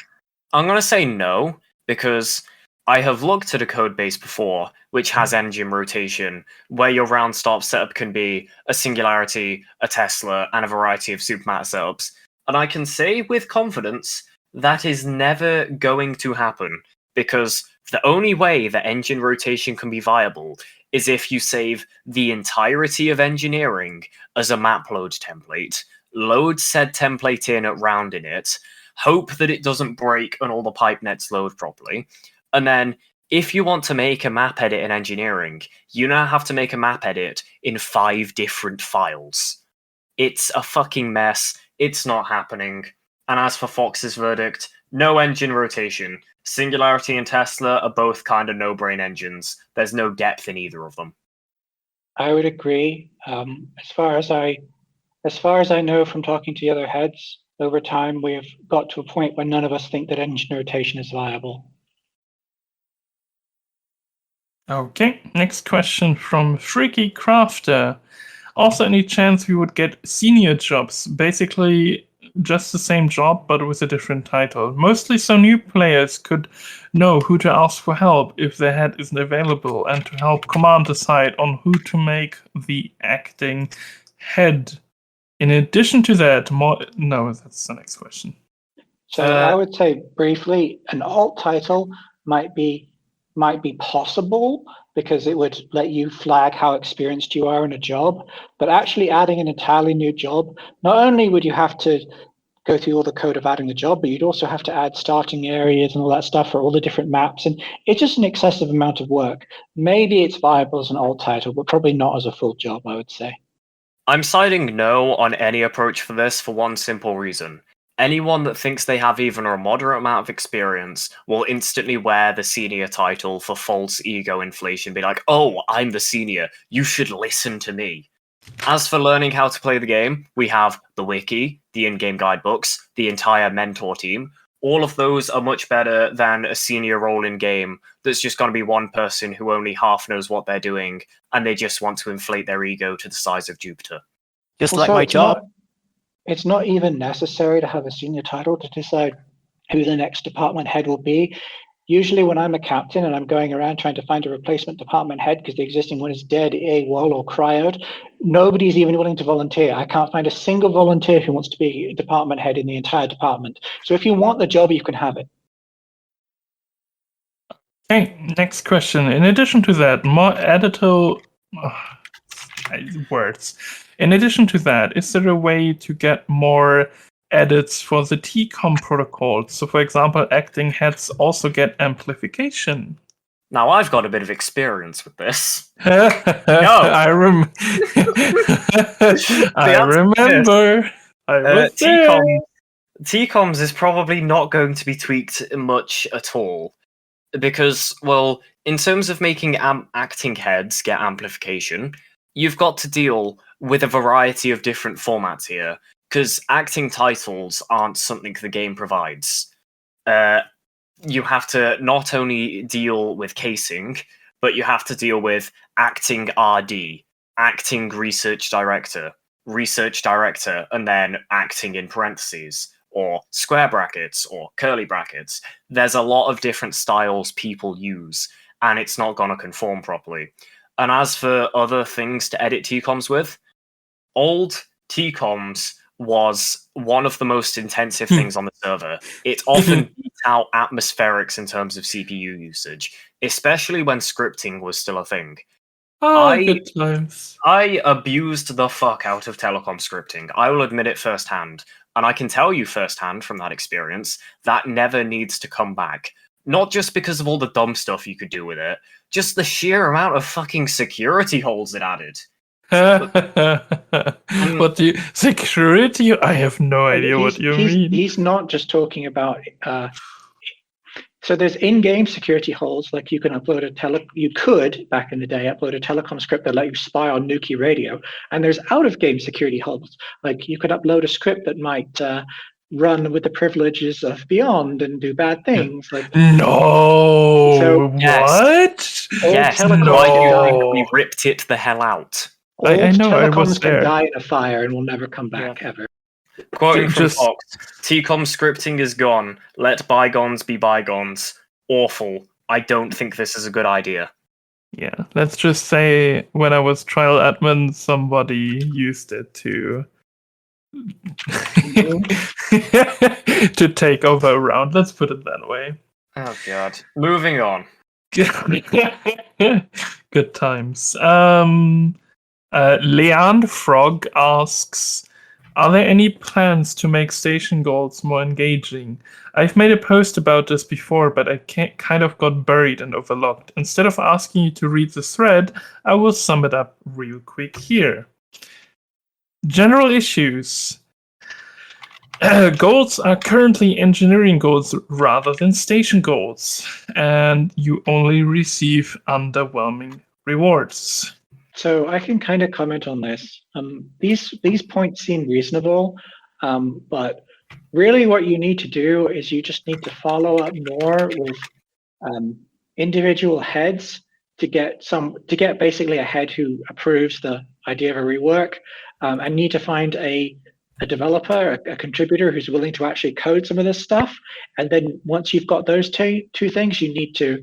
I'm going to say no, because I have looked at a code base before, which has engine rotation, where your round stop setup can be a Singularity, a Tesla, and a variety of supermatter setups. And I can say with confidence that is never going to happen, because the only way that engine rotation can be viable is if you save the entirety of engineering as a map load template, load said template in at round in it, hope that it doesn't break and all the pipe nets load properly, and then if you want to make a map edit in engineering, you now have to make a map edit in 5 different files. It's a fucking mess. It's not happening. And as for Fox's verdict, no engine rotation. Singularity and Tesla are both kind of no-brain engines. There's no depth in either of them. I would agree. As far as I know from talking to the other heads, over time we have got to a point where none of us think that engine rotation is viable. Okay, next question from Freaky Crafter. Also, any chance we would get senior jobs? Basically, just the same job, but with a different title. Mostly so new players could know who to ask for help if their head isn't available, and to help command decide on who to make the acting head. In addition to that, No, that's the next question. So I would say briefly, an alt title might be possible because it would let you flag how experienced you are in a job, but actually adding an entirely new job, not only would you have to go through all the code of adding the job, but you'd also have to add starting areas and all that stuff for all the different maps, and it's just an excessive amount of work. Maybe it's viable as an alt title, but probably not as a full job, I would say. I'm siding no on any approach for this for one simple reason. Anyone that thinks they have even a moderate amount of experience will instantly wear the senior title for false ego inflation, be like, oh, I'm the senior, you should listen to me. As for learning how to play the game, we have the wiki, the in-game guidebooks, the entire mentor team. All of those are much better than a senior role in-game that's just going to be one person who only half knows what they're doing, and they just want to inflate their ego to the size of Jupiter. Just Also, like my it's job. It's not even necessary to have a senior title to decide who the next department head will be. Usually when I'm a captain and I'm going around trying to find a replacement department head because the existing one is dead, AWOL, or cryoed, nobody's even willing to volunteer. I can't find a single volunteer who wants to be a department head in the entire department. So if you want the job, you can have it. Okay, next question. In addition to that, more editorial words. In addition to that, is there a way to get more edits for the TCOM protocol? So, for example, acting heads also get amplification. Now, I've got a bit of experience with this. I remember. I was there. TCOMs is probably not going to be tweaked much at all. Because, well, in terms of making acting heads get amplification, you've got to deal with a variety of different formats here, because acting titles aren't something the game provides. You have to not only deal with casing, but you have to deal with acting RD, acting research director, research director and then acting in parentheses, or square brackets, or curly brackets. There's a lot of different styles people use, and it's not going to conform properly. And as for other things to edit TCOMs with, old TCOMs was one of the most intensive things on the server. It often beat out atmospherics in terms of CPU usage, especially when scripting was still a thing. Good times. I abused the fuck out of telecom scripting. I will admit it firsthand. And I can tell you firsthand from that experience, that never needs to come back. Not just because of all the dumb stuff you could do with it, just the sheer amount of fucking security holes it added. What do you security? I have no idea what you mean. He's not just talking about. So there's in-game security holes, like you can upload you could back in the day upload a telecom script that let you spy on Nuki radio, and there's out-of-game security holes, like you could upload a script that might run with the privileges of Beyond and do bad things. Like no, so, what? Yes, no. why do you think we ripped it the hell out? I know, I was telecoms can there. die in a fire and will never come back ever. Quoting from Just- Fox, TCOM scripting is gone. Let bygones be bygones. Awful. I don't think this is a good idea. Yeah, let's just say when I was trial admin, somebody used it to to take over a round. Let's put it that way. Oh god. Moving on. Good times. Leand Frog asks, are there any plans to make station goals more engaging? I've made a post about this before, but I kind of got buried and overlooked. Instead of asking you to read the thread, I will sum it up real quick here. General issues. Goals are currently engineering goals rather than station goals, and you only receive underwhelming rewards. So I can kind of comment on this. These points seem reasonable, but really what you need to do is you just need to follow up more with individual heads to get basically a head who approves the idea of a rework, and need to find a developer, a contributor who's willing to actually code some of this stuff. And then once you've got those two things, you need to,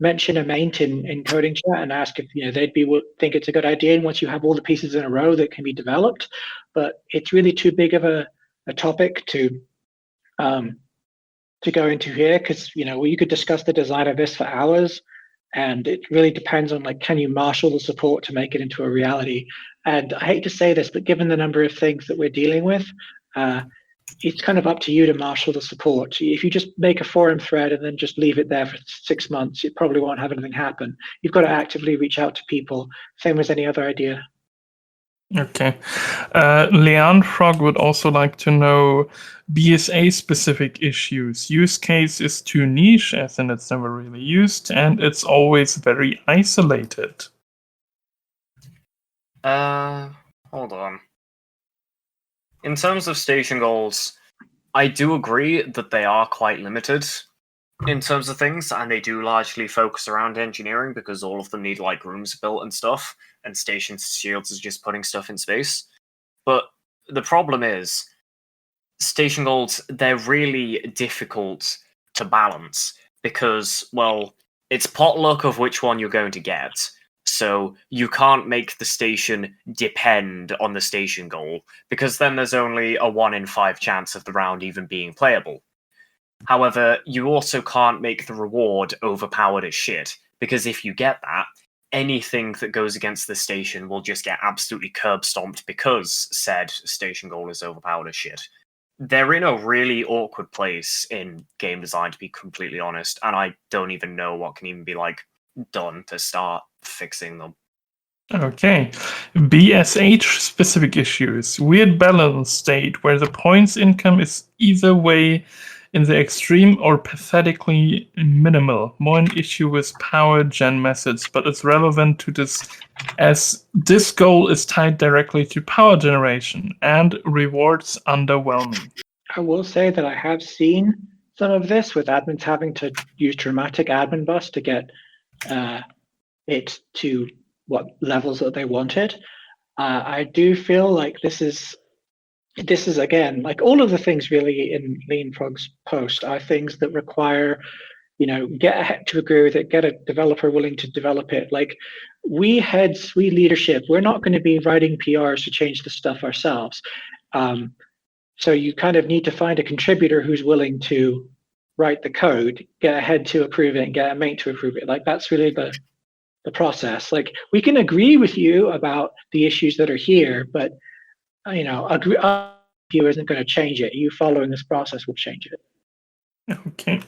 mention a maint in coding chat and ask if they'd think it's a good idea. And once you have all the pieces in a row that can be developed, but it's really too big of a topic to go into here, because you could discuss the design of this for hours, and it really depends on can you marshal the support to make it into a reality. And I hate to say this, but given the number of things that we're dealing with, it's kind of up to you to marshal the support. If you just make a forum thread and then just leave it there for 6 months, it probably won't have anything happen. You've got to actively reach out to people, same as any other idea. Okay. Leanne Frog would also like to know BSA-specific issues. Use case is too niche, as in it's never really used, and it's always very isolated. Hold on. In terms of station goals, I do agree that they are quite limited in terms of things, and they do largely focus around engineering because all of them need rooms built and stuff, and Station Shields is just putting stuff in space. But the problem is, station goals, they're really difficult to balance because, well, it's potluck of which one you're going to get. So you can't make the station depend on the station goal, because then there's only a 1 in 5 chance of the round even being playable. However, you also can't make the reward overpowered as shit, because if you get that, anything that goes against the station will just get absolutely curb stomped because said station goal is overpowered as shit. They're in a really awkward place in game design, to be completely honest, and I don't even know what can even be done to start fixing them. Okay. BSH specific issues. Weird balance state where the points income is either way in the extreme or pathetically minimal. More an issue with power gen methods, but it's relevant to this as this goal is tied directly to power generation and rewards underwhelming. I will say that I have seen some of this with admins having to use dramatic admin bus to get it to what levels that they wanted. I do feel like this is again, like all of the things really in Leanfrog's post are things that require, get a head to agree with it, get a developer willing to develop it. Like we leadership, we're not going to be writing PRs to change the stuff ourselves. So you kind of need to find a contributor who's willing to write the code, get a head to approve it, and get a mate to approve it. Like that's really the process. Like we can agree with you about the issues that are here, but agree you isn't going to change it. You following this process will change it. Okay.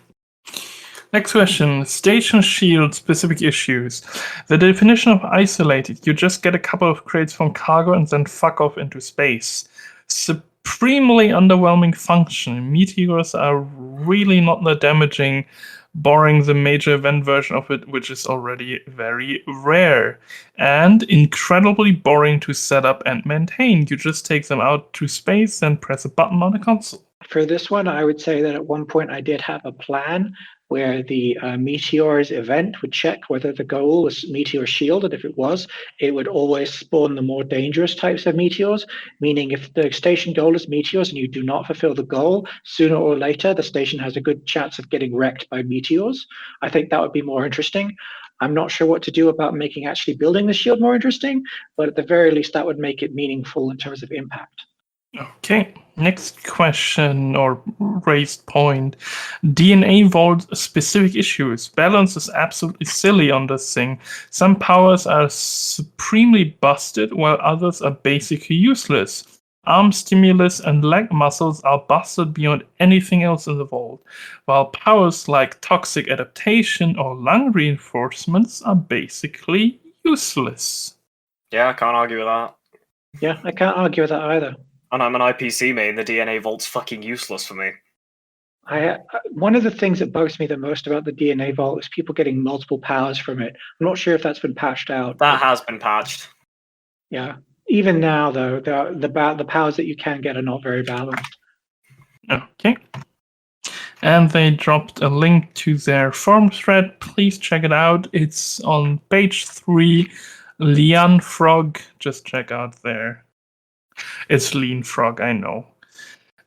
Next question. Station shield specific issues. The definition of isolated, you just get a couple of crates from cargo and then fuck off into space. Supremely underwhelming function. Meteors are really not that damaging, barring the major event version of it, which is already very rare. And incredibly boring to set up and maintain. You just take them out to space and press a button on a console. For this one, I would say that at one point I did have a plan where the Meteors event would check whether the goal was Meteor Shield, and if it was, it would always spawn the more dangerous types of meteors, meaning if the station goal is meteors and you do not fulfill the goal, sooner or later the station has a good chance of getting wrecked by meteors. I think that would be more interesting. I'm not sure what to do about making actually building the shield more interesting, but at the very least that would make it meaningful in terms of impact. Okay, next question or raised point. DNA Vault specific issues. Balance is absolutely silly on this thing. Some powers are supremely busted while others are basically useless. Arm stimulus and leg muscles are busted beyond anything else in the vault, while powers like toxic adaptation or lung reinforcements are basically useless. Yeah, I can't argue with that. Yeah, I can't argue with that either. And I'm an IPC main, the DNA Vault's fucking useless for me. One of the things that bugs me the most about the DNA Vault is people getting multiple powers from it. I'm not sure if that's been patched out. That has been patched. Yeah. Even now, though, the powers that you can get are not very balanced. Okay. And they dropped a link to their forum thread. Please check it out. It's on page 3, Leanfrog. Just check out there. It's Leanfrog, I know.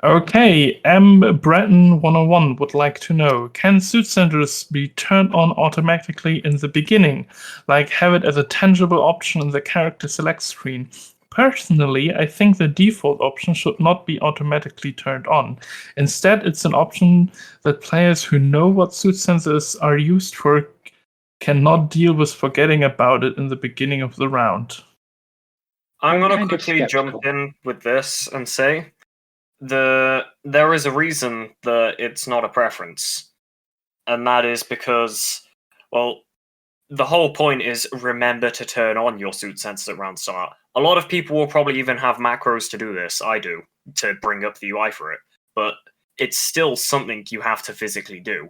Okay, M. Breton 101 would like to know, can suit centers be turned on automatically in the beginning? Like have it as a tangible option in the character select screen? Personally, I think the default option should not be automatically turned on. Instead, it's an option that players who know what suit sensors are used for cannot deal with forgetting about it in the beginning of the round. I'm going to quickly jump in with this and say there is a reason that it's not a preference. And that is because, well, the whole point is remember to turn on your suit sensors at round start. A lot of people will probably even have macros to do this. I do, to bring up the UI for it. But it's still something you have to physically do.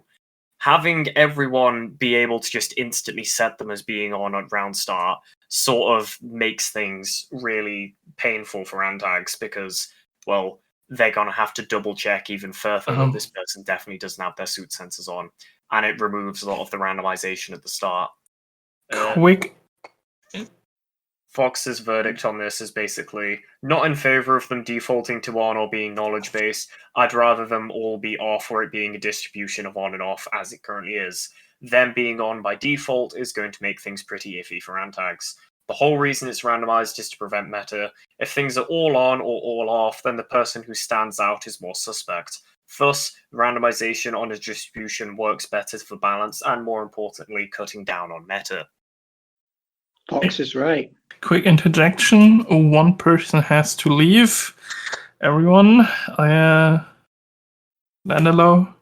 Having everyone be able to just instantly set them as being on at round start sort of makes things really painful for antags because, well, they're going to have to double check even further that this person definitely doesn't have their suit sensors on. And it removes a lot of the randomization at the start. Quick. Fox's verdict on this is basically not in favor of them defaulting to on or being knowledge based. I'd rather them all be off or it being a distribution of on and off as it currently is. Them being on by default is going to make things pretty iffy for antags. The whole reason it's randomized is to prevent meta. If things are all on or all off, then the person who stands out is more suspect. Thus, randomization on a distribution works better for balance and, more importantly, cutting down on meta. Fox is right. Quick interjection. One person has to leave. Everyone, Landelo,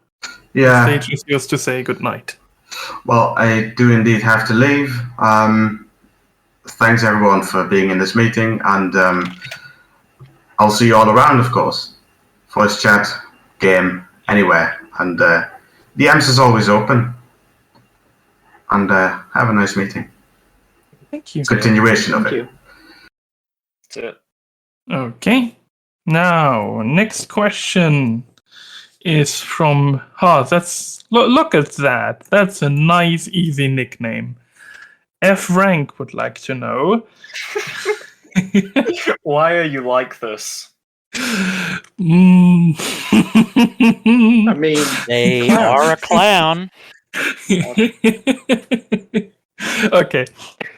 Yeah. the stage is yours to say goodnight. Well, I do indeed have to leave. Thanks everyone for being in this meeting, and I'll see you all around, of course. Voice chat, game, anywhere. And DMs is always open. And have a nice meeting. Thank you. Continuation of Thank it. you. That's it. Okay. Now, next question is from... look at that. That's a nice, easy nickname. F Rank would like to know... Why are you like this? I mean, They clowns. are a clown. Okay,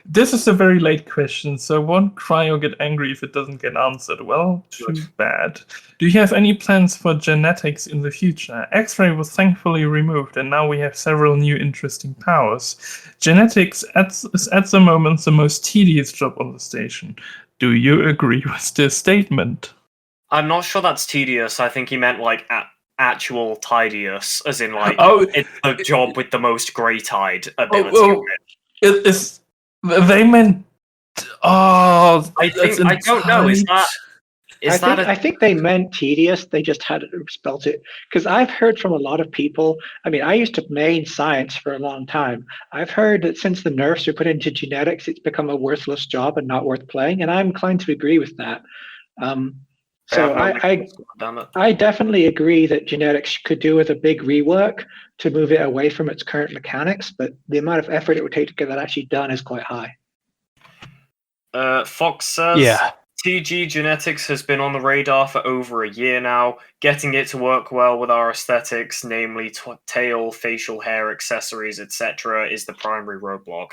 this is a very late question, so won't cry or get angry if it doesn't get answered. Well, too bad. Do you have any plans for genetics in the future? X-ray was thankfully removed, and now we have several new interesting powers. Genetics is at the moment the most tedious job on the station. Do you agree with this statement? I'm not sure that's tedious. I think he meant like actual tidious, as in like it's a job with the most grey-tide ability. They meant. Oh, I don't know. I think they meant tedious. They just had spelt it because I've heard from a lot of people. I mean, I used to main science for a long time. I've heard that since the nerfs were put into genetics, it's become a worthless job and not worth playing. And I'm inclined to agree with that. So I definitely agree that genetics could do with a big rework to move it away from its current mechanics, but the amount of effort it would take to get that actually done is quite high. Fox says, TG Genetics has been on the radar for over a year now. Getting it to work well with our aesthetics, namely tail, facial hair, accessories, etc., is the primary roadblock.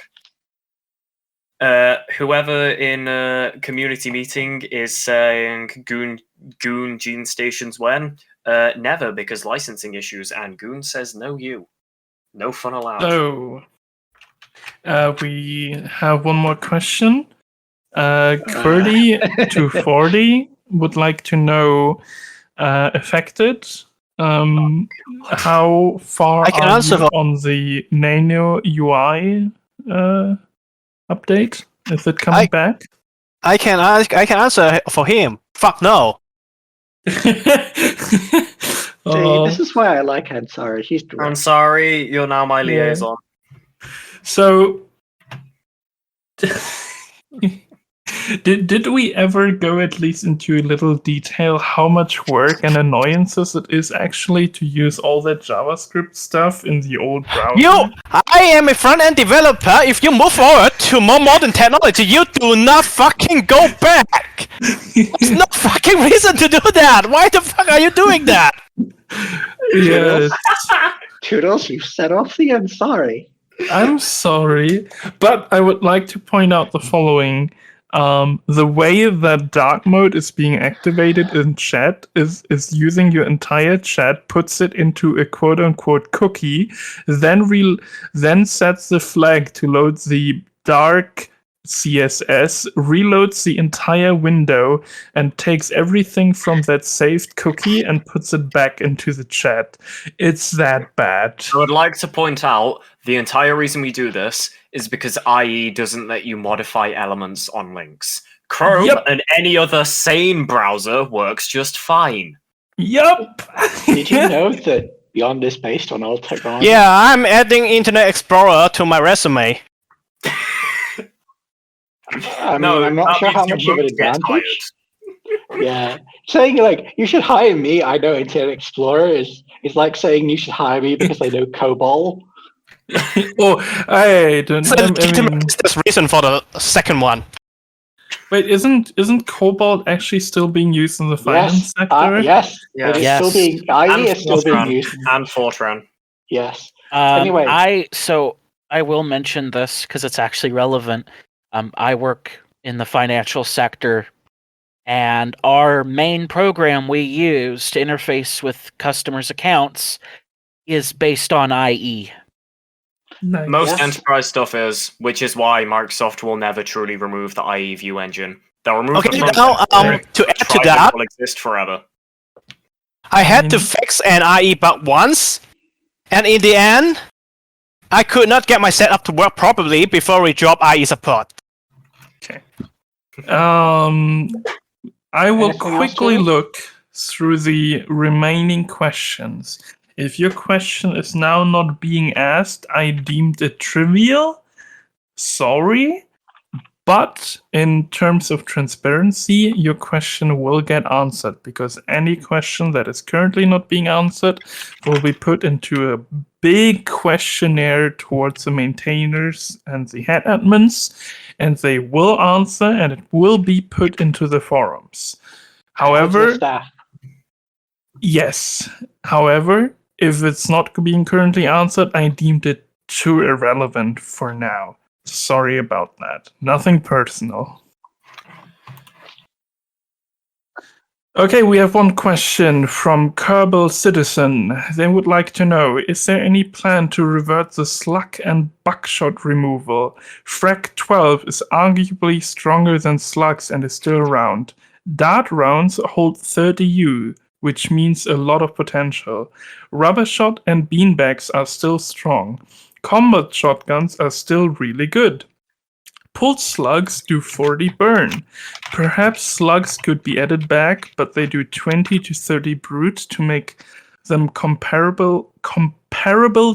Whoever in a community meeting is saying Goon gene stations when? Never, because licensing issues, and Goon says no you. No fun allowed. So, we have one more question. Qwertytoforty would like to know, affected, how far I can are answer you on the Nano UI update? Is it coming back? I can answer for him. Fuck no. See, this is why I like Ansari. He's direct. I'm sorry, you're now my liaison. So, did we ever go at least into a little detail how much work and annoyances it is actually to use all that JavaScript stuff in the old browser? I am a front-end developer. If you move forward to more modern technology, you do not fucking go back. There's no fucking reason to do that. Why the fuck are you doing that? Yes. Toodles, you set off the Ansari. I'm sorry, but I would like to point out the following. The way that dark mode is being activated in chat is using your entire chat, puts it into a quote-unquote cookie, then sets the flag to load the dark CSS, reloads the entire window, and takes everything from that saved cookie and puts it back into the chat. It's that bad. I would like to point out the entire reason we do this is because IE doesn't let you modify elements on links. Chrome and any other sane browser works just fine. Yup. Did you know that Beyond is based on old technology? Yeah, I'm adding Internet Explorer to my resume. I mean, I'm not sure how much of an advantage. Yeah, saying like you should hire me, I know Internet Explorer is like saying you should hire me because I know COBOL. Oh, I don't know. There's reason for the second one. Wait, isn't Cobalt actually still being used in the finance sector? Yes, it is still being. IE is still being used. And Fortran. Yes. Anyway, I will mention this because it's actually relevant. I work in the financial sector, and our main program we use to interface with customers' accounts is based on IE. Nice. Most enterprise stuff is, which is why Microsoft will never truly remove the IE view engine. They'll remove the front end, to add to that, will exist forever. I had to fix an IE bug once, and in the end, I could not get my setup to work properly before we drop IE support. Okay. I will quickly look through the remaining questions. If your question is now not being asked, I deemed it trivial. Sorry. But in terms of transparency, your question will get answered, because any question that is currently not being answered will be put into a big questionnaire towards the maintainers and the head admins, and they will answer, and it will be put into the forums. However, staff. yes. However, if it's not being currently answered, I deemed it too irrelevant for now. Sorry about that. Nothing personal. Okay, we have one question from Kerbal Citizen. They would like to know, is there any plan to revert the slug and buckshot removal? Frag 12 is arguably stronger than slugs and is still around. Dart rounds hold 30U, which means a lot of potential. Rubber shot and beanbags are still strong. Combat shotguns are still really good. Pulse slugs do 40 burn. Perhaps slugs could be added back, but they do 20 to 30 brute to make them comparable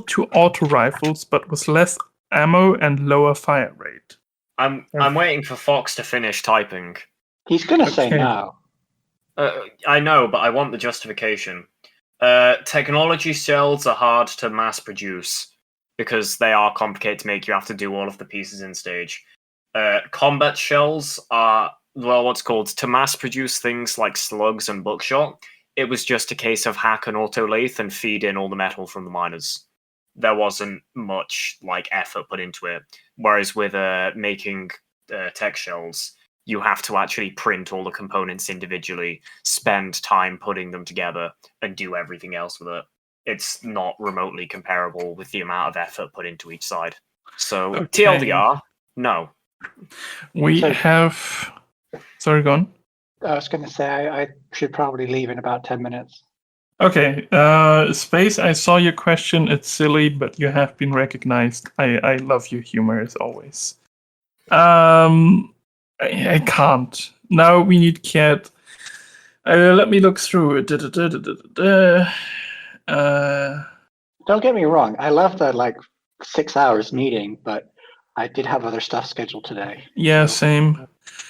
to auto rifles, but with less ammo and lower fire rate. I'm waiting for Fox to finish typing. He's going to say Okay. no. I know, but I want the justification. Technology cells are hard to mass produce because they are complicated to make. You have to do all of the pieces in stage. Combat shells are, well, what's called to mass produce things like slugs and buckshot. It was just a case of hack an auto lathe and feed in all the metal from the miners. There wasn't much like effort put into it. Whereas with making tech shells, you have to actually print all the components individually, spend time putting them together, and do everything else with it. It's not remotely comparable with the amount of effort put into each side. So, Okay. TLDR, no. We So- have... Sorry, go on. I was going to say I should probably leave in about 10 minutes. Okay, Space, I saw your question. It's silly, but you have been recognized. I love your humor as always. I can't. Now we need Cat. Let me look through it. Don't get me wrong. I love the 6 hours meeting, but I did have other stuff scheduled today. Yeah, So- same.